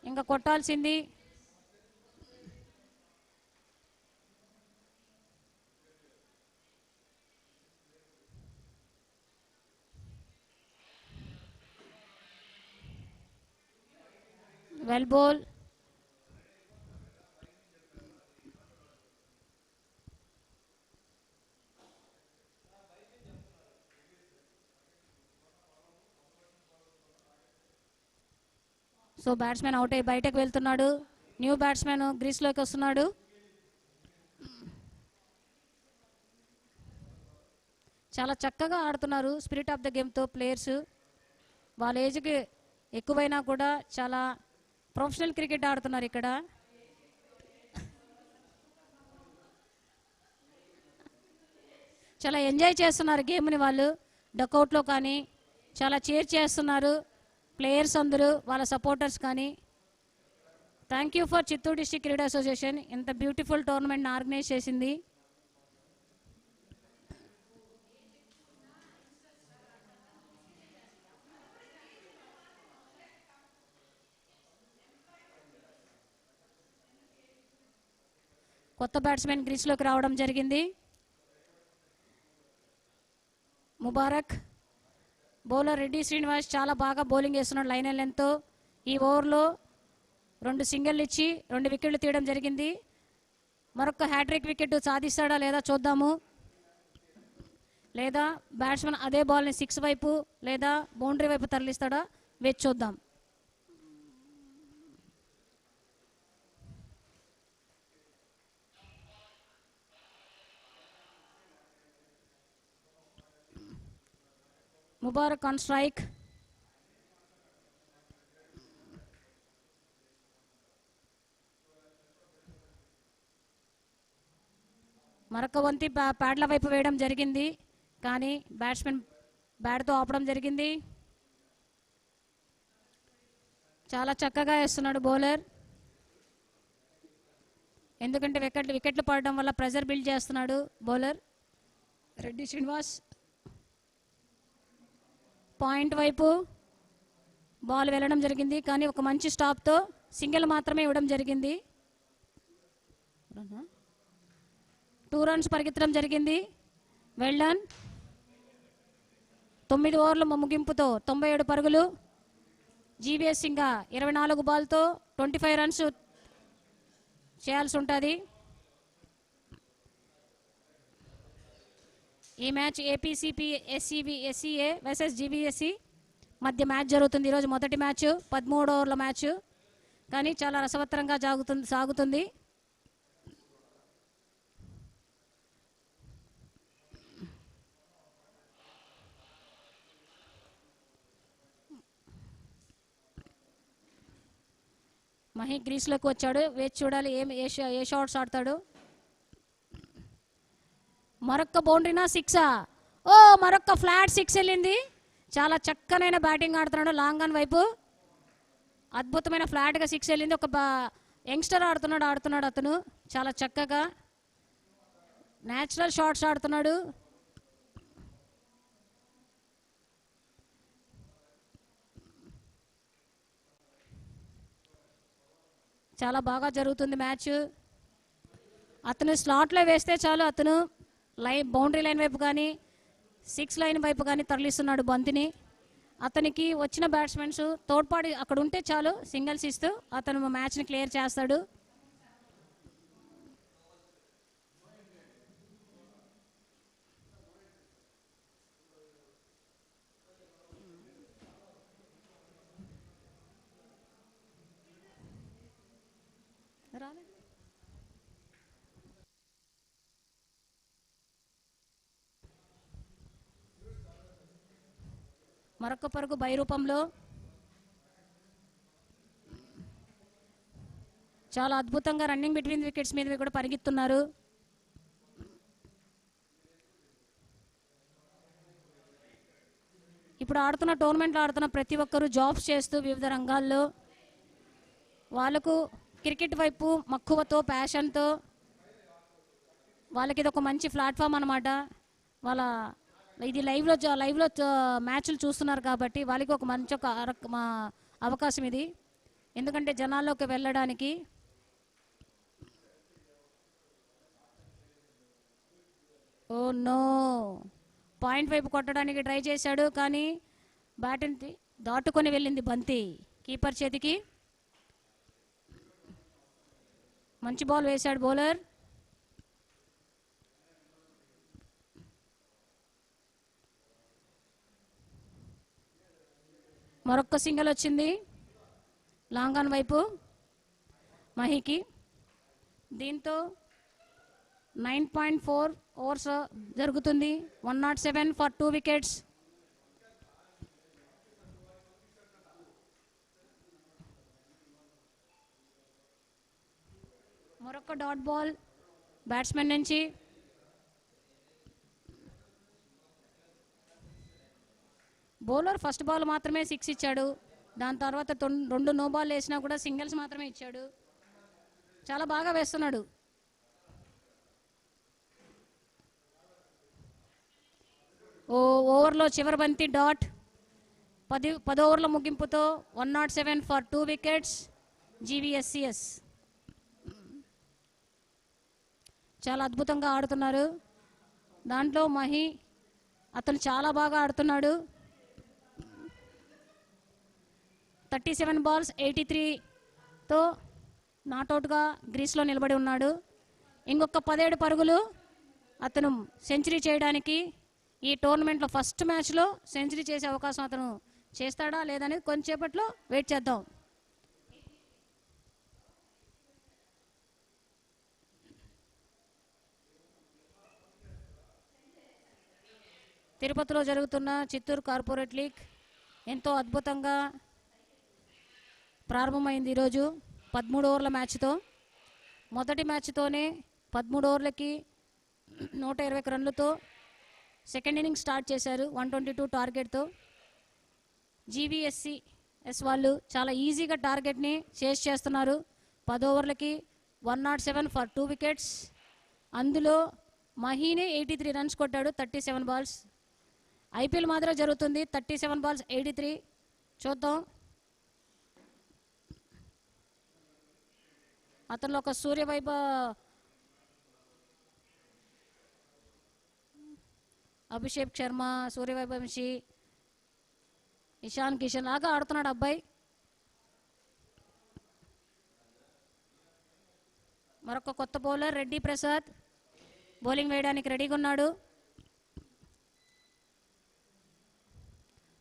ఇంకా కొట్టాల్సింది well bowl. So batsmen out అయ్యి బయటకు వెళ్తున్నాడు. న్యూ బ్యాట్స్మెన్ గ్రీస్లోకి వస్తున్నాడు. చాలా చక్కగా ఆడుతున్నారు స్పిరిట్ ఆఫ్ ద గేమ్తో ప్లేయర్స్. వాళ్ళ ఏజ్కి ఎక్కువైనా కూడా చాలా ప్రొఫెషనల్ క్రికెట్ ఆడుతున్నారు ఇక్కడ. చాలా ఎంజాయ్ చేస్తున్నారు గేమ్ని వాళ్ళు. డకౌట్లో కానీ చాలా చీర్ చేస్తున్నారు ప్లేయర్స్ అందరూ, వాళ్ళ సపోర్టర్స్ కానీ. Thank you for Chittoor district క్రీడా అసోసియేషన్, ఇంత బ్యూటిఫుల్ టోర్నమెంట్ని ఆర్గనైజ్ చేసింది. కొత్త బ్యాట్స్మెన్ గ్రీస్లోకి రావడం జరిగింది. ముబారక్. బౌలర్ రెడ్డి శ్రీనివాస్ చాలా బాగా బౌలింగ్ వేస్తున్నాడు లైన్ అండ్ లెంత్తో. ఈ ఓవర్లో 2 సింగిల్ ఇచ్చి 2 వికెట్లు తీయడం జరిగింది. మరొక హ్యాట్రిక్ వికెట్ సాధిస్తాడా లేదా చూద్దాము. లేదా బ్యాట్స్మెన్ అదే బాల్ని 6 వైపు లేదా బౌండరీ వైపు తరలిస్తాడా వేచి చూద్దాం. Mubarak on strike. మరొక వంతి ప్యాడ్ల వైపు వేయడం జరిగింది, కానీ బ్యాట్స్మెన్ బ్యాట్తో ఆపడం జరిగింది. చాలా చక్కగా వేస్తున్నాడు బౌలర్, ఎందుకంటే వికెట్లు పడడం వల్ల ప్రెజర్ బిల్డ్ చేస్తున్నాడు బౌలర్ రెడ్డి శ్రీనివాస్. పాయింట్ వైపు బాల్ వెళ్ళడం జరిగింది, కానీ ఒక మంచి స్టాప్తో సింగిల్ మాత్రమే ఇవ్వడం జరిగింది. 2 రన్స్ పరిగెత్తడం జరిగింది. Well done. 9 ఓవర్ల ముగింపుతో 97 పరుగులు. జీవీఎస్ ఇంకా 24 బాల్తో 25 రన్స్ చేయాల్సి ఉంటుంది. ఈ మ్యాచ్ APCPSEA వర్సెస్ GVSC మధ్య మ్యాచ్ జరుగుతుంది. ఈరోజు మొదటి మ్యాచ్ 13 ఓవర్ల మ్యాచ్, కానీ చాలా రసవత్తరంగా సాగుతుంది. మహి గ్రీస్లోకి వచ్చాడు. వేచి చూడాలి ఏ షాట్స్ ఆడతాడు. మరొక్క బౌండరీనా, సిక్సా? ఓ, మరొక్క ఫ్లాట్ 6 వెళ్ళింది. చాలా చక్కనైన బ్యాటింగ్ ఆడుతున్నాడు లాంగ్ ఆన్ వైపు. అద్భుతమైన ఫ్లాట్గా 6 వెళ్ళింది. ఒక యంగ్స్టర్ ఆడుతున్నాడు అతను చాలా చక్కగా న్యాచురల్ షాట్స్ ఆడుతున్నాడు. చాలా బాగా జరుగుతుంది మ్యాచ్. అతను స్లాట్లో వేస్తే చాలు, అతను బౌండరీ లైన్ వైపు కానీ 6 లైన్ వైపు కానీ తరలిస్తున్నాడు బంతిని. అతనికి వచ్చిన బ్యాట్స్మెన్స్ తోడ్పాటు అక్కడ ఉంటే చాలు, సింగిల్స్ ఇస్తూ అతను మ్యాచ్ని క్లియర్ చేస్తాడు. మరొక పరుగు బై రూపంలో చాలా అద్భుతంగా రన్నింగ్ బిట్వీన్ వికెట్స్ మీద కూడా పరిగెత్తున్నారు. ఇప్పుడు ఆడుతున్న టోర్నమెంట్లో ఆడుతున్న ప్రతి ఒక్కరూ జాబ్స్ చేస్తూ వివిధ రంగాల్లో వాళ్ళకు క్రికెట్ వైపు మక్కువతో, ప్యాషన్తో, వాళ్ళకి ఇది ఒక మంచి ప్లాట్ఫామ్ అన్నమాట. వాళ్ళ ఇది లైవ్లో మ్యాచ్లు చూస్తున్నారు కాబట్టి వాళ్ళకి ఒక మంచి అవకాశం ఇది. ఎందుకంటే జనాల్లోకి వెళ్ళడానికి. ఓ నో, పాయింట్ వైపు కొట్టడానికి ట్రై చేశాడు కానీ బ్యాట్ని దాటుకొని వెళ్ళింది బంతి కీపర్ చేతికి. మంచి బాల్ వేశాడు బౌలర్. మరొక్క సింగిల్ వచ్చింది లాంగ్ ఆన్ వైపు మహికి. దీంతో 9.4 ఓవర్స్ జరుగుతుంది. 107 ఫర్ 2 వికెట్స్. మరొక డాట్ బాల్ బ్యాట్స్మెన్ నుంచి. బౌలర్ ఫస్ట్ బాల్ మాత్రమే 6 ఇచ్చాడు. దాని తర్వాత 2 నో బాల్ వేసినా కూడా సింగిల్స్ మాత్రమే ఇచ్చాడు. చాలా బాగా వేస్తున్నాడు. ఓవర్లో చివరి బంతి డాట్. 10 ఓవర్ల ముగింపుతో 107 ఫర్ 2 వికెట్స్ GVSCS. చాలా అద్భుతంగా ఆడుతున్నారు. దాంట్లో మహి అతను చాలా బాగా ఆడుతున్నాడు. 37 బాల్స్ 83తో నాట్అవుట్గా గ్రీస్లో నిలబడి ఉన్నాడు. ఇంకొక 17 పరుగులు అతను సెంచరీ చేయడానికి, ఈ టోర్నమెంట్లో ఫస్ట్ మ్యాచ్లో సెంచరీ చేసే అవకాశం అతను చేస్తాడా లేదనేది కొంచెంసేపట్లో వెయిట్ చేద్దాం. తిరుపతిలో జరుగుతున్న చిత్తూరు కార్పొరేట్ లీగ్ ఎంతో అద్భుతంగా ప్రారంభమైంది. ఈరోజు 13 ఓవర్ల మ్యాచ్తో, మొదటి మ్యాచ్తోనే 13 ఓవర్లకి 120 రన్లతో సెకండ్ ఇన్నింగ్ స్టార్ట్ చేశారు 122 టార్గెట్తో. GVSCS వాళ్ళు చాలా ఈజీగా టార్గెట్ని చేస్ చేస్తున్నారు. 10 ఓవర్లకి 107 ఫర్ 2 వికెట్స్. అందులో మహీనే 83 రన్స్ కొట్టాడు 37 బాల్స్. IPL మాత్రమే జరుగుతుంది. 37 బాల్స్ 83. చూద్దాం. అతనిలో ఒక అభిషేక్ శర్మ, సూర్యవైభవంశి, ఇషాన్ కిషన్ లాగా ఆడుతున్నాడు అబ్బాయి. మరొక కొత్త బౌలర్ రెడ్డి ప్రసాద్ బౌలింగ్ వేయడానికి రెడీగా ఉన్నాడు.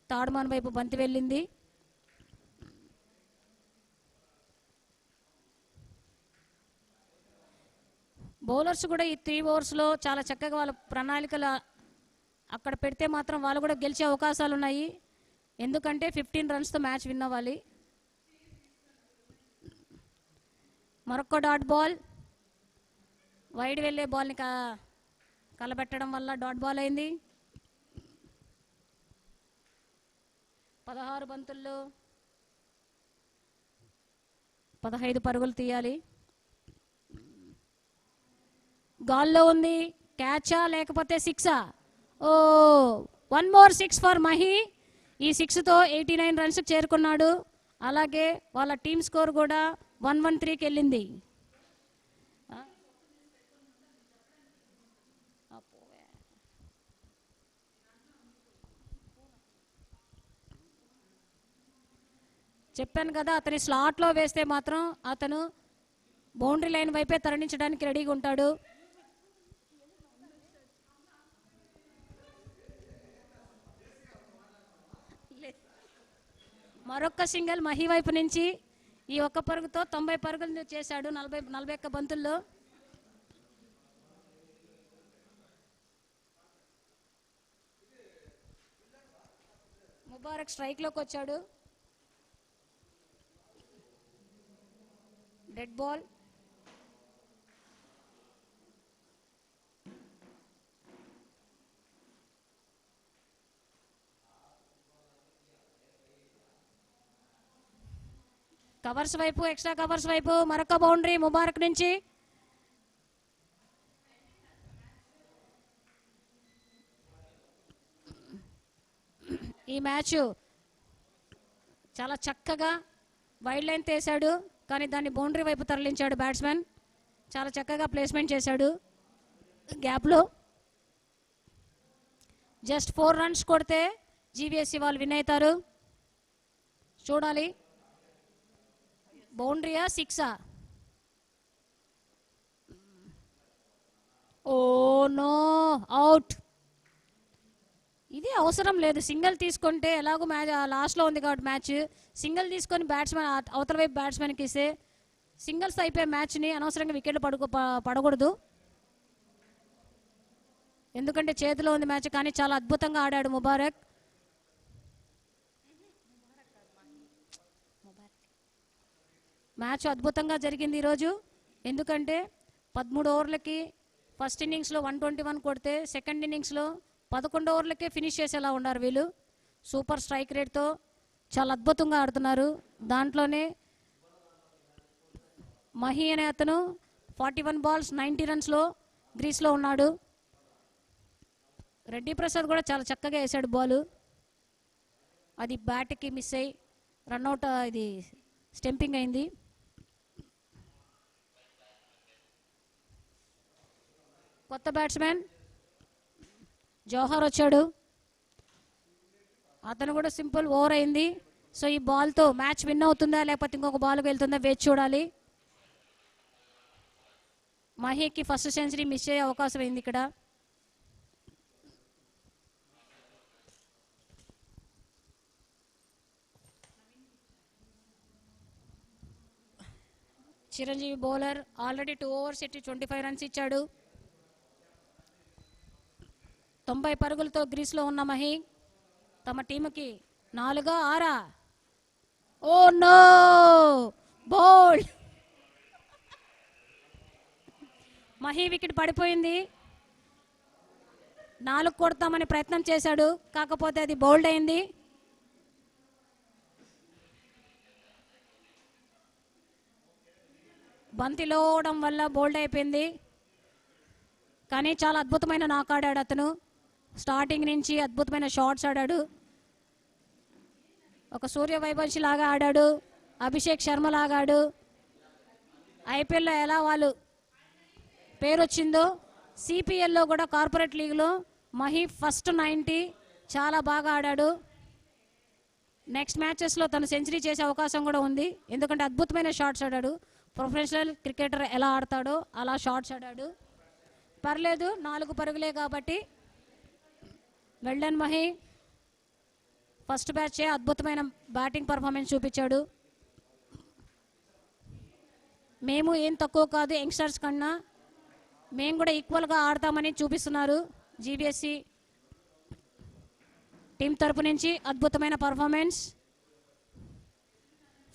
తాడుమాన్ వైపు బంతి వెళ్ళింది. బౌలర్స్ కూడా ఈ 3 ఓవర్స్లో చాలా చక్కగా వాళ్ళ ప్రణాళికలు అక్కడ పెడితే మాత్రం వాళ్ళు కూడా గెలిచే అవకాశాలు ఉన్నాయి. ఎందుకంటే 15 రన్స్తో మ్యాచ్ విన్ అవ్వాలి. మరొక డాట్ బాల్. వైడ్ వెళ్ళే బాల్ని కలబెట్టడం వల్ల డాట్ బాల్ అయింది. 16 బంతుల్లో 15 పరుగులు తీయాలి. గాల్లో ఉంది. క్యాచా లేకపోతే సిక్సా? ఓ, 1 మోర్ 6 ఫర్ మహి. ఈ 6తో 89 రన్స్ చేరుకున్నాడు. అలాగే వాళ్ళ టీమ్ స్కోర్ కూడా 113కి వెళ్ళింది. చెప్పాను కదా, అతని స్లాట్లో వేస్తే మాత్రం అతను బౌండరీ లైన్ వైపే తరలించడానికి రెడీగా ఉంటాడు. మరొక సింగిల్ మహి వైపు నుంచి. ఈ ఒక్క పరుగుతో 90 పరుగులు చేశాడు 41 బంతుల్లో. ముబారక్ స్ట్రైక్లోకి వచ్చాడు. Dead ball. కవర్స్ వైపు, ఎక్స్ట్రా కవర్స్ వైపు మరొక బౌండరీ ముబారక్ నుంచి. ఈ మ్యాచ్ చాలా చక్కగా వైడ్ లైన్ తీశాడు, కానీ దాన్ని బౌండరీ వైపు తరలించాడు బ్యాట్స్మెన్. చాలా చక్కగా ప్లేస్మెంట్ చేశాడు గ్యాప్లో. జస్ట్ 4 రన్స్ కొడితే జీవీఎస్సీ వాళ్ళు విన్ అవుతారు. చూడాలి, బౌండరీయా సిక్సా? Oh no, out. ఇది అవసరం లేదు. సింగిల్ తీసుకుంటే ఎలాగో మ్యాచ్ లాస్ట్లో ఉంది కాబట్టి మ్యాచ్ సింగిల్ తీసుకొని బ్యాట్స్మెన్ అవతల వైపు బ్యాట్స్మెన్కి ఇస్తే సింగిల్స్ అయిపోయే మ్యాచ్ని అనవసరంగా వికెట్లు పడకూడదు. ఎందుకంటే చేతిలో ఉంది మ్యాచ్. కానీ చాలా అద్భుతంగా ఆడాడు ముబారక్. మ్యాచ్ అద్భుతంగా జరిగింది ఈరోజు. ఎందుకంటే 13 ఓవర్లకి ఫస్ట్ ఇన్నింగ్స్లో 121 కొడితే సెకండ్ ఇన్నింగ్స్లో 11 ఓవర్లకే ఫినిష్ చేసేలా ఉన్నారు వీళ్ళు. సూపర్ స్ట్రైక్ రేట్తో చాలా అద్భుతంగా ఆడుతున్నారు. దాంట్లోనే మహి అనే అతను 41 బాల్స్ 90 రన్స్లో గ్రీస్లో ఉన్నాడు. రెడ్డి ప్రసాద్ కూడా చాలా చక్కగా వేసాడు బాల్. అది బ్యాట్కి మిస్ అయ్యి రన్అట్, ఇది స్టెంపింగ్ అయింది. కొత్త బ్యాట్స్మెన్ జోహర్ వచ్చాడు. అతను కూడా సింపుల్ ఓవర్ అయింది. సో ఈ బాల్తో మ్యాచ్ విన్ అవుతుందా లేకపోతే ఇంకొక బాల్కి వెళ్తుందా వేచి చూడాలి. మహీకి ఫస్ట్ సెంచరీ మిస్ అయ్యే అవకాశం అయింది ఇక్కడ. చిరంజీవి బౌలర్ ఆల్రెడీ 2 overs ఎట్టి 25 రన్స్ ఇచ్చాడు. 90 పరుగులతో గ్రీస్లో ఉన్న మహి తమ టీముకి 4-6. Oh no, bowled. Mahi wicket పడిపోయింది. 4 కొడతామని ప్రయత్నం చేశాడు, కాకపోతే అది బౌల్డ్ అయింది. బంతిలో ఓవడం వల్ల బౌల్డ్ అయిపోయింది. కానీ చాలా అద్భుతమైన నాక్ ఆడాడు అతను. స్టార్టింగ్ నుంచి అద్భుతమైన షాట్స్ ఆడాడు. ఒక సూర్యవంశి లాగా ఆడాడు, అభిషేక్ శర్మ లాగా ఆడాడు. ఐపీఎల్లో ఎలా వాళ్ళు పేరు వచ్చిందో సిపిఎల్లో కూడా కార్పొరేట్ లీగ్లో మహి ఫస్ట్ 90 చాలా బాగా ఆడాడు. నెక్స్ట్ మ్యాచెస్లో తను సెంచరీ చేసే అవకాశం కూడా ఉంది. ఎందుకంటే అద్భుతమైన షాట్స్ ఆడాడు. ప్రొఫెషనల్ క్రికెటర్ ఎలా ఆడతాడో అలా షాట్స్ ఆడాడు. పర్లేదు, 4 పరుగులే కాబట్టి వెల్డన్ మహి. ఫస్ట్ బ్యాచే అద్భుతమైన బ్యాటింగ్ పర్ఫార్మెన్స్ చూపించాడు. మేము ఏం తక్కువ కాదు, యంగ్స్టర్స్ కన్నా మేము కూడా ఈక్వల్గా ఆడతామని చూపిస్తున్నారు. జీవీఎస్సీ టీం తరపు నుంచి అద్భుతమైన పర్ఫార్మెన్స్.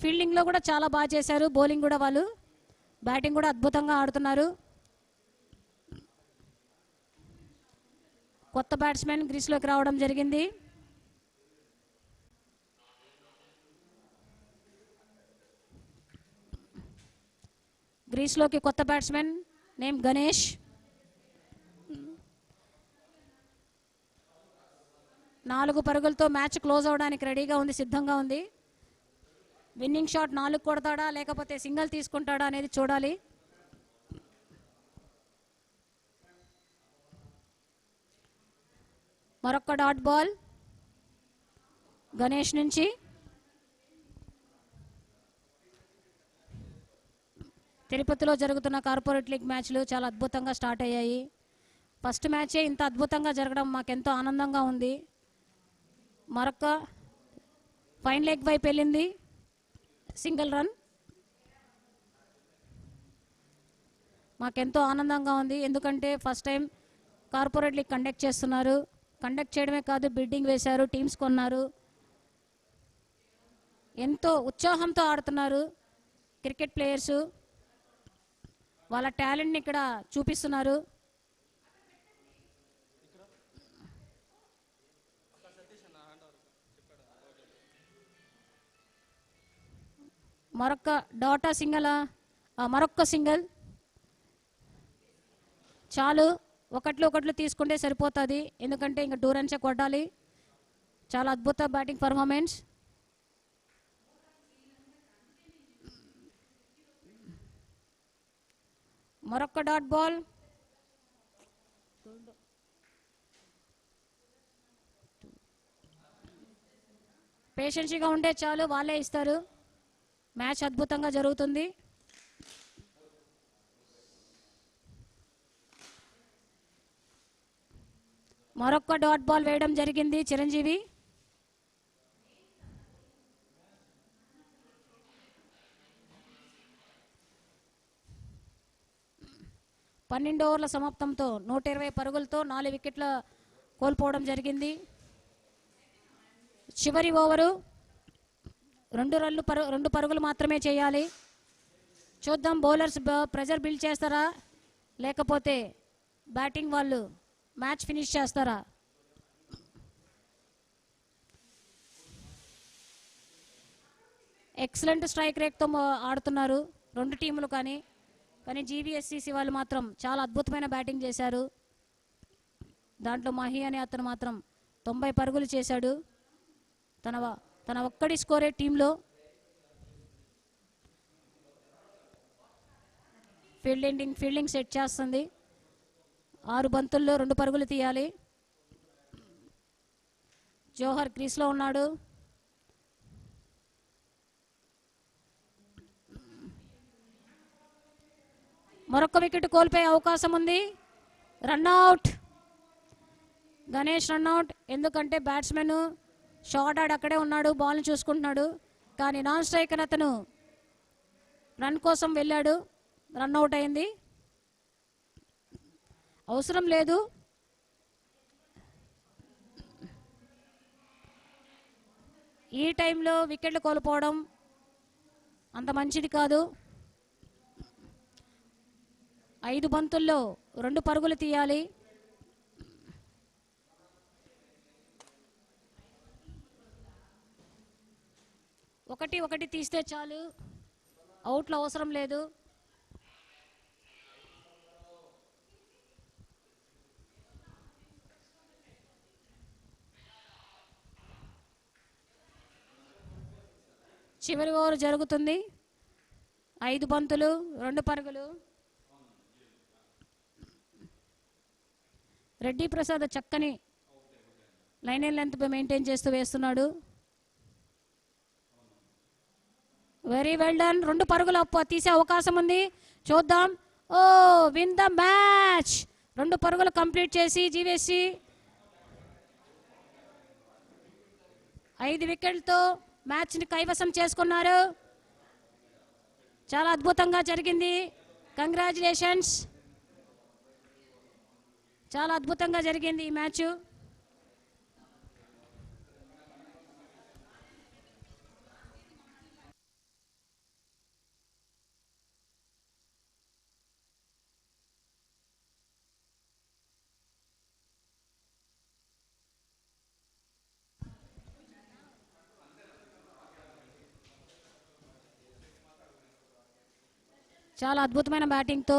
ఫీల్డింగ్లో కూడా చాలా బాగా చేశారు, బౌలింగ్ కూడా వాళ్ళు. బ్యాటింగ్ కూడా అద్భుతంగా ఆడుతున్నారు. కొత్త బ్యాట్స్మెన్ గ్రీస్లోకి రావడం జరిగింది. గ్రీస్లోకి కొత్త బ్యాట్స్మెన్ నేమ్ గణేష్. నాలుగు పరుగులతో మ్యాచ్ క్లోజ్ అవడానికి రెడీగా ఉంది, సిద్ధంగా ఉంది. విన్నింగ్ షాట్ 4 కొడతాడా లేకపోతే సింగిల్ తీసుకుంటాడా అనేది చూడాలి. మరొక్క డాట్ బాల్ గణేష్ నుంచి. తిరుపతిలో జరుగుతున్న కార్పొరేట్ లీగ్ మ్యాచ్లు చాలా అద్భుతంగా స్టార్ట్ అయ్యాయి. ఫస్ట్ మ్యాచే ఇంత అద్భుతంగా జరగడం మాకెంతో ఆనందంగా ఉంది. మరొక్క ఫైన్ లెగ్ వైపు వెళ్ళింది, సింగిల్ రన్. మాకెంతో ఆనందంగా ఉంది, ఎందుకంటే first time corporate league conduct చేస్తున్నారు. కండక్ట్ చేయడమే కాదు, బిడ్డింగ్ వేశారు, టీమ్స్ కొన్నారు, ఎంతో ఉత్సాహంతో ఆడుతున్నారు. క్రికెట్ ప్లేయర్సు వాళ్ళ టాలెంట్ని ఇక్కడ చూపిస్తున్నారు. మరొక్క డాటా సింగల్, మరొక్క సింగిల్ చాలు. ఒకట్లు తీసుకుంటే సరిపోతుంది, ఎందుకంటే ఇంకా 2 రన్సే కొట్టాలి. చాలా అద్భుత బ్యాటింగ్ పర్ఫార్మెన్స్. మరొక్క డాట్ బాల్. పేషెన్సీగా ఉంటే చాలు, వాళ్ళే ఇస్తారు. మ్యాచ్ అద్భుతంగా జరుగుతుంది. మరొక్క డాట్ బాల్ వేయడం జరిగింది చిరంజీవి. పన్నెండు ఓవర్ల సమాప్తంతో 120 పరుగులతో 4 వికెట్ల కోల్పోవడం జరిగింది. చివరి ఓవరు 2 పరుగులు మాత్రమే చేయాలి. చూద్దాం బౌలర్స్ ప్రెజర్ బిల్డ్ చేస్తారా లేకపోతే బ్యాటింగ్ వాళ్ళు మ్యాచ్ ఫినిష్ చేస్తారా. ఎక్సలెంట్ స్ట్రైక్ రేట్తో ఆడుతున్నారు 2 టీములు. కానీ జీవీఎస్సీసీ వాళ్ళు మాత్రం చాలా అద్భుతమైన బ్యాటింగ్ చేశారు. దాంట్లో మహి అనే అతను మాత్రం 90 పరుగులు చేశాడు. తన ఒక్కడి స్కోరే టీంలో. ఫీల్డింగ్ సెట్ చేస్తుంది. 6 బంతుల్లో 2 పరుగులు తీయాలి. జోహర్ క్రీస్లో ఉన్నాడు. మరొక వికెట్ కోల్పోయే అవకాశం ఉంది. రన్అట్. గణేష్ రన్అట్. ఎందుకంటే బ్యాట్స్మెన్ షార్ట్ ఆడి అక్కడే ఉన్నాడు, బాల్ని చూసుకుంటున్నాడు. కానీ నాన్ స్ట్రైకర్ అతను రన్ కోసం వెళ్ళాడు, రన్అట్ అయింది. అవసరం లేదు. ఈ టైంలో వికెట్లు కోల్పోవడం అంత మంచిది కాదు. 5 బంతుల్లో 2 పరుగులు తీయాలి. ఒకటి తీస్తే చాలు, అవుట్లు అవసరం లేదు. చివరి ఓవర్ జరుగుతుంది. 5 బంతులు 2 పరుగులు. రెడ్డి ప్రసాద్ చక్కని లైన్ అండ్ లెంత్ మెయింటైన్ చేస్తూ వేస్తున్నాడు. Very well done. 2 పరుగులు తీసే అవకాశం ఉంది, చూద్దాం. ఓ విన్ ద మ్యాచ్. 2 పరుగులు కంప్లీట్ చేసి జీవీఎస్సీ 5 వికెట్లతో మ్యాచ్ని కైవసం చేసుకున్నారు. చాలా అద్భుతంగా జరిగింది. కంగ్రాచులేషన్స్. చాలా అద్భుతంగా జరిగింది ఈ మ్యాచ్. చాలా అద్భుతమైన బ్యాటింగ్తో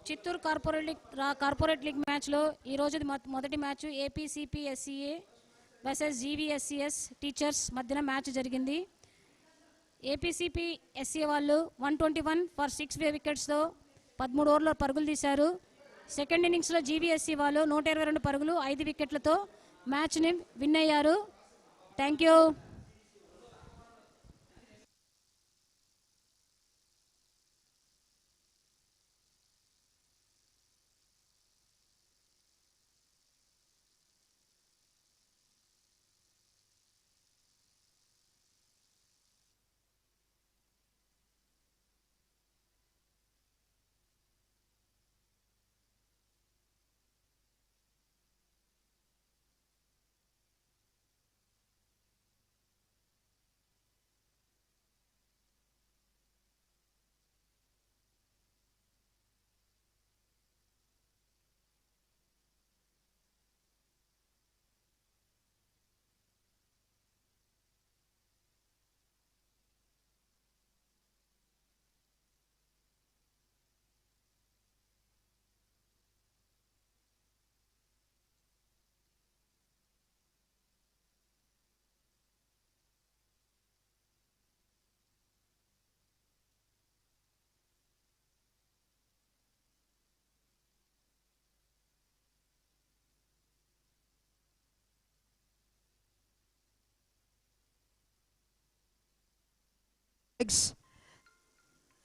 చిత్తూరు కార్పొరేట్ లీగ్ మ్యాచ్లో ఈరోజు మొదటి match APCPSEA versus GVSCS teachers మధ్యన మ్యాచ్ జరిగింది. APCPSEA వాళ్ళు 121 ఫర్ 6 వికెట్స్తో 13 ఓవర్లో పరుగులు తీశారు. సెకండ్ ఇన్నింగ్స్లో GVSC వాళ్ళు 122 పరుగులు 5 వికెట్లతో మ్యాచ్ని విన్ అయ్యారు. Thank you.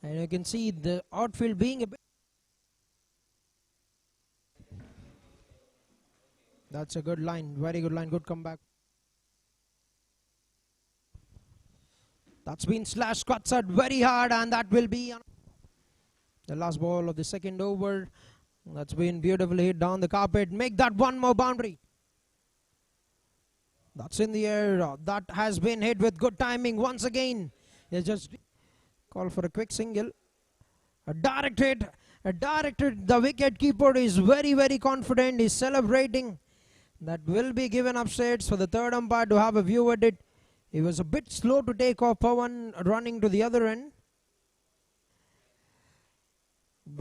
And you can see the outfield being a bit. That's a good line, very good line, good comeback. That's been slashed, cuts out very hard, and that will be the last ball of the second over. That's been beautifully hit down the carpet. Make that one more boundary. That's in the air. That has been hit with good timing once again. They just call for a quick single. A direct hit. A direct hit. The wicket keeper is very, very confident. He's celebrating. That will be given upstairs for the third umpire to have a view at it. He was a bit slow to take off Pawan running to the other end.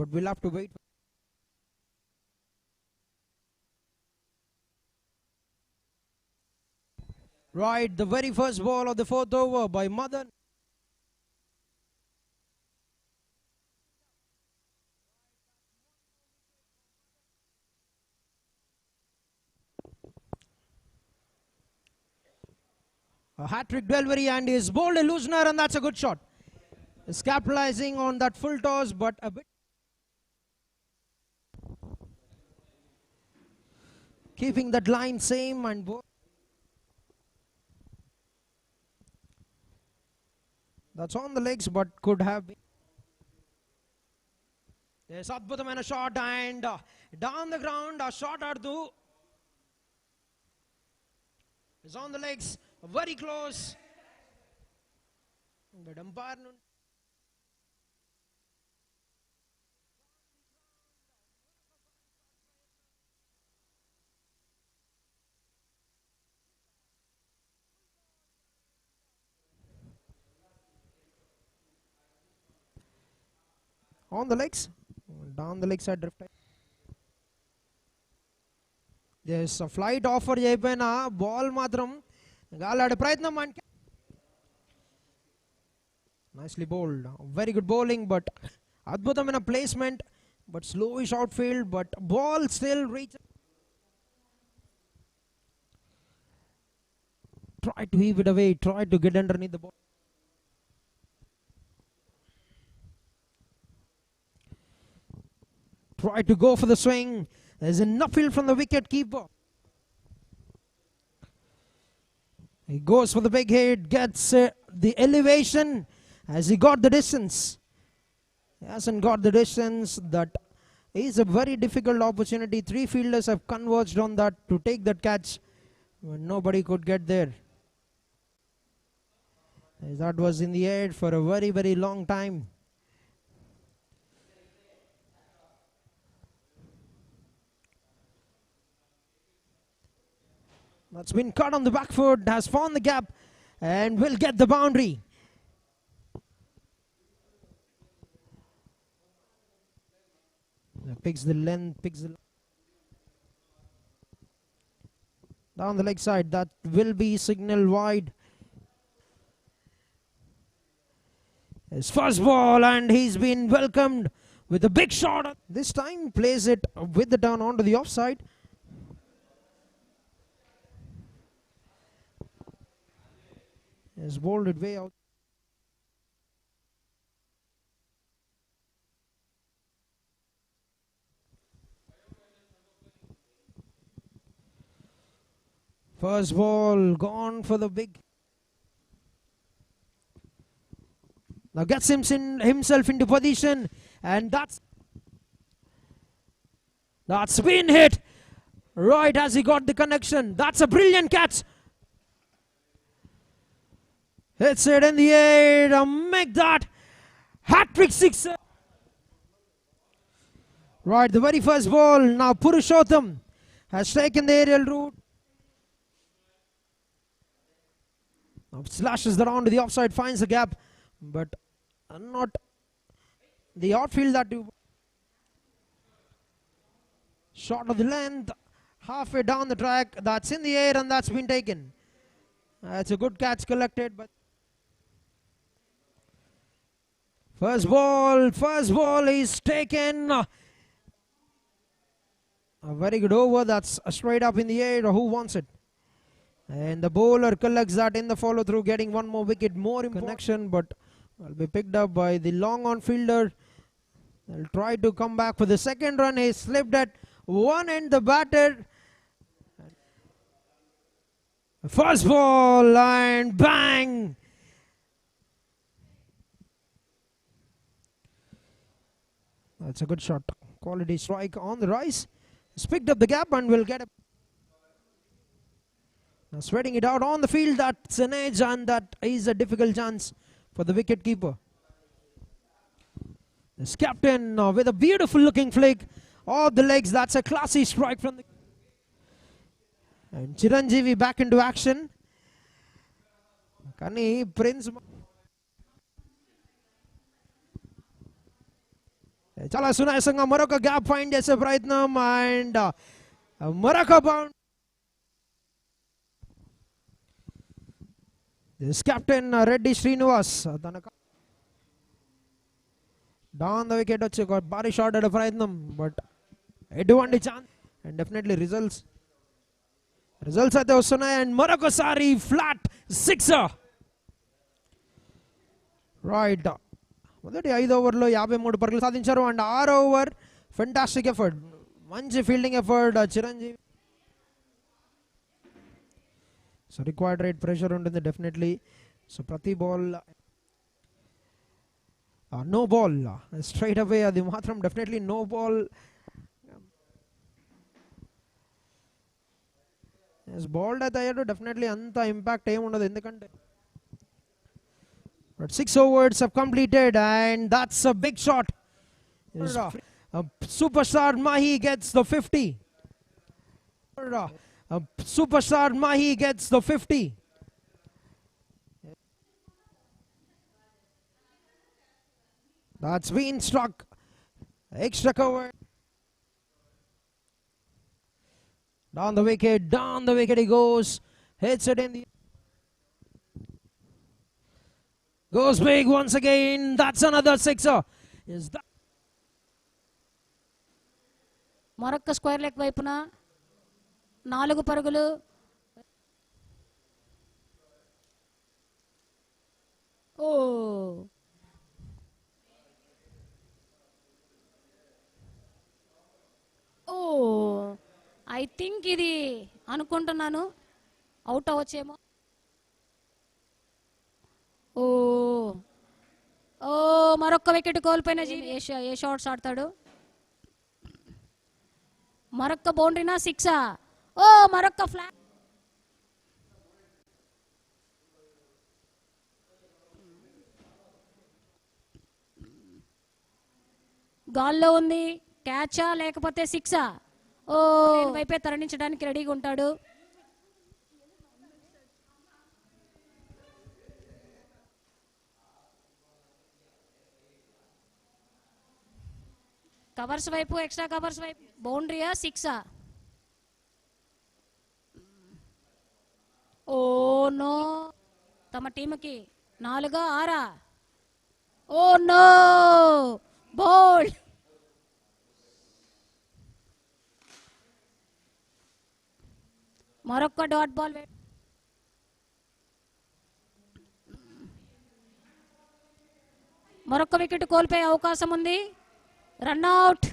But we'll have to wait. Right, the very first ball of the fourth over by Madan. A hat-trick delivery, and he's bowled a loosener, and that's a good shot. He's capitalizing on that full toss, but a bit. Keeping that line same and that's on the legs, but could have been. There's Adbhutamana shot, and down the ground, a shot Ardu is on the legs, very close. But umpire on the legs, down the leg side drift. There's a flight offer cheyipena ball matram galade prayatnam and nicely bowled. Very good bowling, but adbhutamana placement, but slowish outfield, but ball still reaches. Try to heave it away, try to get underneath the ball. Try to go for the swing. There's enough field from the wicket keeper. He goes for the big hit, gets the elevation. Has he got the distance? He hasn't got the distance. That is a very difficult opportunity. Three fielders have converged on that to take that catch, but nobody could get there. That was in the air for a very, very long time. That's been cut on the back foot, has found the gap, and will get the boundary. Picks the length, down the leg side. That will be signal wide. His first ball, and he's been welcomed with a big shot. This time plays it with the turn onto the offside. Has bowled it way out. First ball gone for the big. Now gets himself into position, and that's been hit right as he got the connection. That's a brilliant catch. Hits it in the air to make that hat-trick sixer. Right, the very first ball. Now Purushottam has taken the aerial route. Now slashes that onto the offside, finds the gap, but not the outfield that do. Shot of the length, halfway down the track. That's in the air, and that's been taken. That's a good catch collected, but first ball is taken. A very good over. That's straight up in the air. Who wants it? And the bowler collects that in the follow through, getting one more wicket. More in connection, but will be picked up by the long on fielder. They'll try to come back for the second run. He slipped at one end. The batter. First ball, and bang. That's a good shot. Quality strike on the rise. He's picked up the gap and will get a. Now spreading it out on the field. That's an edge, and that is a difficult chance for the wicket keeper. This captain with a beautiful looking flick off the legs. That's a classy strike from the. And Chiranjeevi back into action. Kani Prince. Chala sunayasanga Morocco gap find chese prayatnam, and Morocco bound. This captain Reddy Srinivas down the wicket వచ్చి ఒక భారీ shot ఆడే ప్రయత్నం, but ఎటువంటి chance and definitely results అయితే వస్తున్నాయి. And మరొకసారి flat sixer. Right, మొదటి 5 ఓవర్లో 53 పరుగులు సాధించారు. అండ్ 6 ఓవర్ ఫెంటాస్టిక్ ఎఫర్ట్, మంచి fielding effort Chiranjeevi. So required rate pressure ఉంటుంది డెఫినెట్లీ. సో ప్రతి ball no ball straight away, అది మాత్రం డెఫినెట్లీ నో బాల్. బాల్డ్ అయితే అయ్యాడు, డెఫినెట్లీ అంత ఇంపాక్ట్ ఏముండదు ఎందుకంటే. But 6 overs have completed, and that's a big shot. Superstar Mahi gets the 50. Superstar Mahi gets the 50. That's been struck. Extra cover. Down the wicket he goes. Hits it in the. Goes big once again. That's another sixer. Is that మరొక్క square leg వైపున 4 పరుగులు. I think ఇది అనుకుంటున్నాను out అవ్వచ్చేమో. మరొక్క wicket కోల్పోయిన ఏ shots ఆడతాడు. మరొక్క బౌండరీనా సిక్సా? మరొక్క ఫ్లాట్. గాల్లో ఉంది. క్యాచా లేకపోతే సిక్సా? వైపే తరలించడానికి రెడీగా ఉంటాడు. కవర్స్ వైపు, ఎక్స్ట్రా కవర్స్ వైపు. బౌండరీయా, సిక్సా? ఓ నో, తమ టీముకి 4 6. Oh no, bowled. మరొక్క డాట్ బాల్. మరొక్క వికెట్ కోల్పోయే అవకాశం ఉంది. Run out.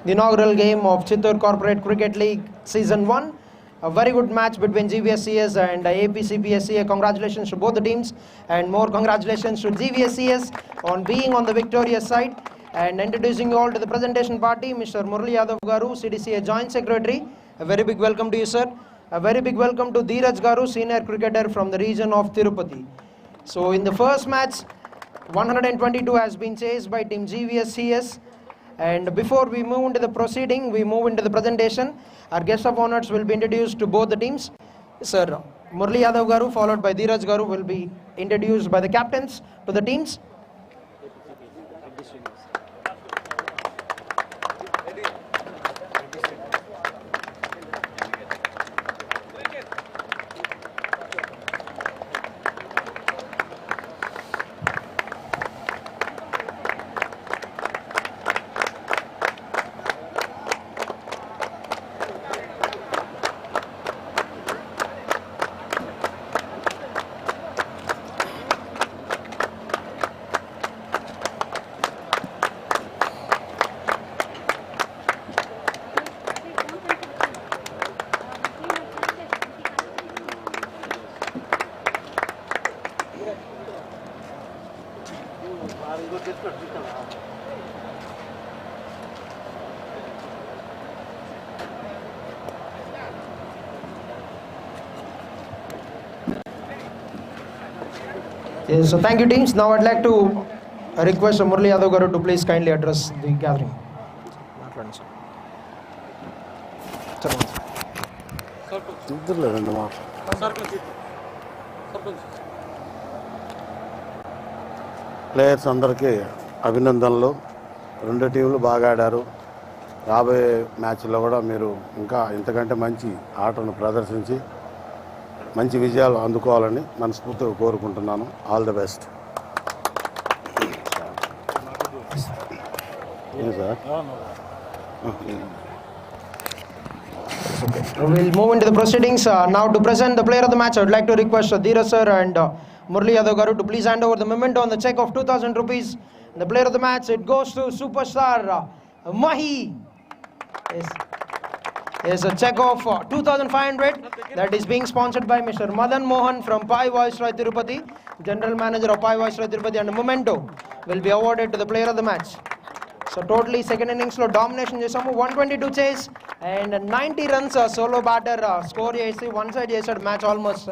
The inaugural game of Chittoor Corporate Cricket League Season 1. A very good match between GVSCS and APCPSEA. Congratulations to both the teams, and more congratulations to GVSCS on being on the victorious side. And introducing you all to the presentation party, Mr. Murali Yadav Garu, CDCA Joint Secretary. A very big welcome to you, sir. A very big welcome to Dheeraj Garu, senior cricketer from the region of Tirupati. So in the first match, 122 has been chased by team GVSCS. And before we move into the proceeding, we move into the presentation. Our guest of honors will be introduced to both the teams. Sir Murali Yadav Garu, followed by Dheeraj Garu, will be introduced by the captains to the teams. Yes, so thank you teams. Now I'd like to request Murali Yadav Garu to please kindly address the gathering. Players అందరికీ అభినందనలు. 2 టీంలు బాగా ఆడారు. రాబోయే మ్యాచ్లో కూడా మీరు ఇంకా ఇంతకంటే మంచి ఆటను ప్రదర్శించి మంచి విజయాలు అందుకోవాలని మనస్ఫూర్తిగా కోరుకుంటున్నాను. All the best. We'll move into the proceedings. Now to present the player of the match, I would like to request Dheeraj sir and Murali Yadav Garu to please hand over the memento on the check of 2,000 rupees. The player of the match, it goes to superstar Mahi. Yes. There's a check of 2,500 that is being sponsored by Mr. Madan Mohan from Pai Viceroy Tirupati, General Manager of Pai Viceroy Tirupati, and a memento will be awarded to the player of the match. So totally second innings lo domination chesamu, 122 chase and 90 runs solo batter score chesi one side chesadu match almost.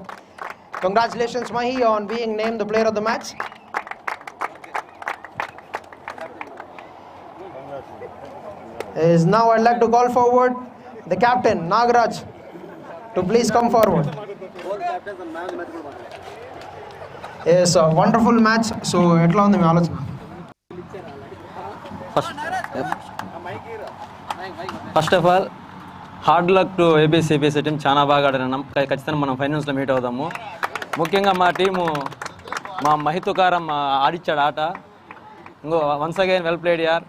Congratulations Mahi on being named the player of the match. Is now I'd like to call forward the captain Nagaraj to please come forward. Yes, a wonderful match. So etla undi me alochana? First of all hard luck to APCPSC team. చాలా బాగా ఆడినాం. ఖచ్చితంగా మనం ఫైనల్స్లో meet అవుదాము. ముఖ్యంగా మా team మా మహితుకారం ఆడిచ్చాడు ఆట. ఇంకో వన్స్ అగైన్ వెల్ ప్లేడ్ యార్.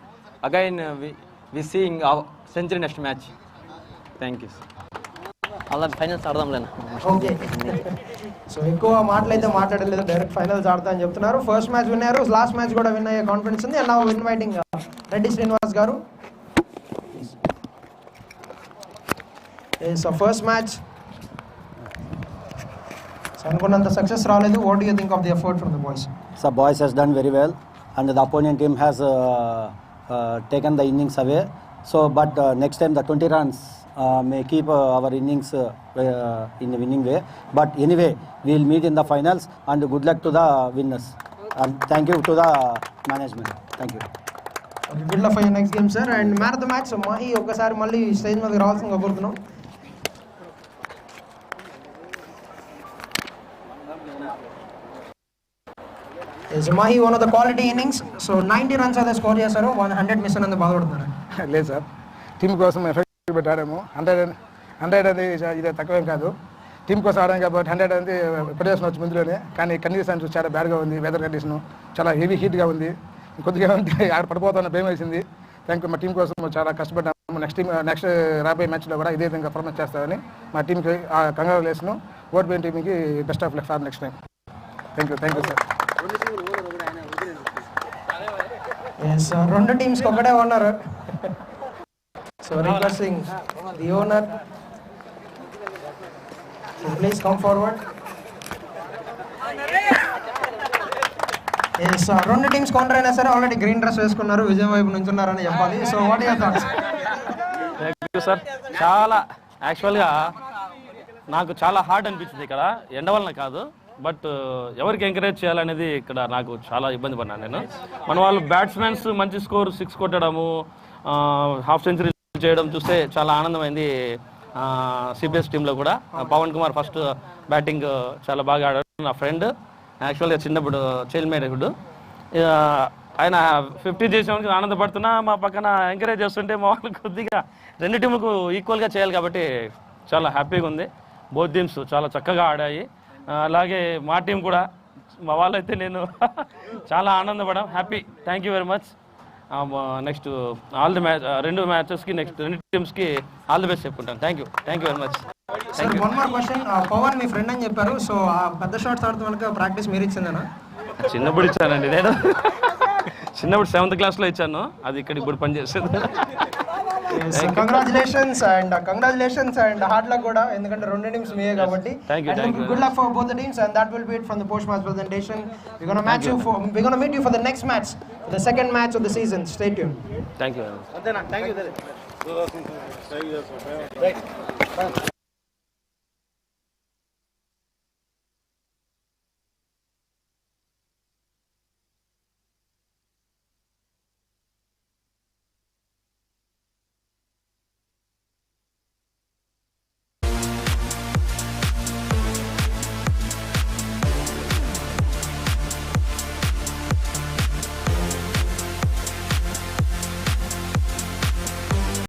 Again we seeing century next match. Thank you. అలా ఫైనల్స్ ఆడదాంలేనా? ఓకే. సో ఎక్కువ మాటలైతే మాట్లాడలేదు, డైరెక్ట్ ఫైనల్స్ ఆడతా అని చెప్తున్నారు. ఫస్ట్ మ్యాచ్ విన్నారు, లాస్ట్ మ్యాచ్ కూడా విన్ అయ్యే కాన్ఫిడెన్స్ ఉంది. And now inviting Reddy Srinivas garu. So first match అనుకున్నంత సక్సెస్ రాలేదు. What do you think of the effort from the boys? So boys has done very well and the opponent team has taken the innings away. So but next time the 20 runs may keep our innings in the winning way. But anyway, we will meet in the finals and good luck to the winners. And thank you to the management. Thank you. Okay, good luck for your next game, sir. And man of the match, Mahi, ఒకసారి మళ్ళీ stage మీదకి రావాల్సిందిగా కోరుతున్నాం. Yes, Mahi, one of the quality innings. So 90 runs are the score చేశారు 100 miss అన్నది బాధపడుతున్నారు. లేదు sir, team కోసం ఎఫెక్ట్ పెట్టారేమో. 100 అనేది ఇది తక్కువేం కాదు. టీం కోసం ఆడాం కాబట్టి 100 అనేది ప్రొడక్షన్ వచ్చి ముందులోనే. కానీ కండిషన్స్ చాలా బ్యాడ్గా ఉంది. వెదర్ కండిషన్ చాలా హెవీ హీట్గా ఉంది. కొద్దిగా ఆడ పడిపోతున్న భయం వేసింది. Thank you. మా టీం కోసం చాలా కష్టపడ్డాము. నెక్స్ట్ రాబోయే మ్యాచ్లో కూడా ఇదే విధంగా పర్ఫార్మెన్స్ చేస్తామని మా టీంకి కంగ్రాచులేషన్. ఓడిపోయిన టీంకి best of luck for next time. Thank you sir. రెండు టీమ్స్కి ఒకటే ఉన్నారు. So requesting the owner please come forward. రెండు టీమ్స్ కౌంటర్ అయినా సరే ఆల్రెడీ గ్రీన్ డ్రెస్ వేసుకున్నారు, విజయం వైపు నుంచి ఉన్నారని చెప్పాలి. So what your thoughts? Thank you sir. చాలా యాక్చువల్గా నాకు చాలా హార్డ్ అనిపించింది ఇక్కడ, ఎండ వలన కాదు, బట్ ఎవరికి ఎంకరేజ్ చేయాలనేది ఇక్కడ నాకు చాలా ఇబ్బంది పడినాను నేను. మన వాళ్ళు బ్యాట్స్మెన్స్ మంచి స్కోర్ 6 కొట్టడము, హాఫ్ సెంచరీ చేయడం చూస్తే చాలా ఆనందమైంది. సిపిఎస్ టీంలో కూడా పవన్ కుమార్ ఫస్ట్ బ్యాటింగ్ చాలా బాగా ఆడాడు. నా ఫ్రెండ్ యాక్చువల్గా చిన్నప్పుడు చైల్డ్ మేడ్ ఆయన 50 చేసేవానికి ఆనందపడుతున్నా, మా పక్కన ఎంకరేజ్ చేస్తుంటే మా వాళ్ళు కొద్దిగా రెండు టీములకు ఈక్వల్గా చేయాలి కాబట్టి చాలా హ్యాపీగా ఉంది. బోత్ టీమ్స్ చాలా చక్కగా ఆడాయి. అలాగే మా టీం కూడా, మా వాళ్ళైతే నేను చాలా ఆనందపడాం, happy. Thank you very much. Next all the రెండు మ్యాచెస్కి నెక్స్ట్ రెండు టీమ్స్కి ఆల్ ది బెస్ట్ చెప్పుకుంటాను. Thank you very much. One more question. Pavan మీ ఫ్రెండ్ అని చెప్పారు. సో ఆ పెద్ద షాట్స్ ఆడుతున్న ప్రాక్టీస్ మీరు ఇచ్చిందేనా? చిన్నప్పుడు ఇచ్చానండి నేను. చిన్నప్పుడు 7th క్లాస్లో ఇచ్చాను, అది ఇక్కడ ఇప్పుడు పనిచేస్తుంది. కంగ్రాచులేషన్స్ అండ్ హార్డ్ లక్ కూడా, ఎందుకంటే రెండు టీమ్స్ మీయే కాబట్టి. Good luck for both the teams and that will be it from the post match presentation. we're going to meet you for the next match, the second match of the season. Stay tuned. Thank you.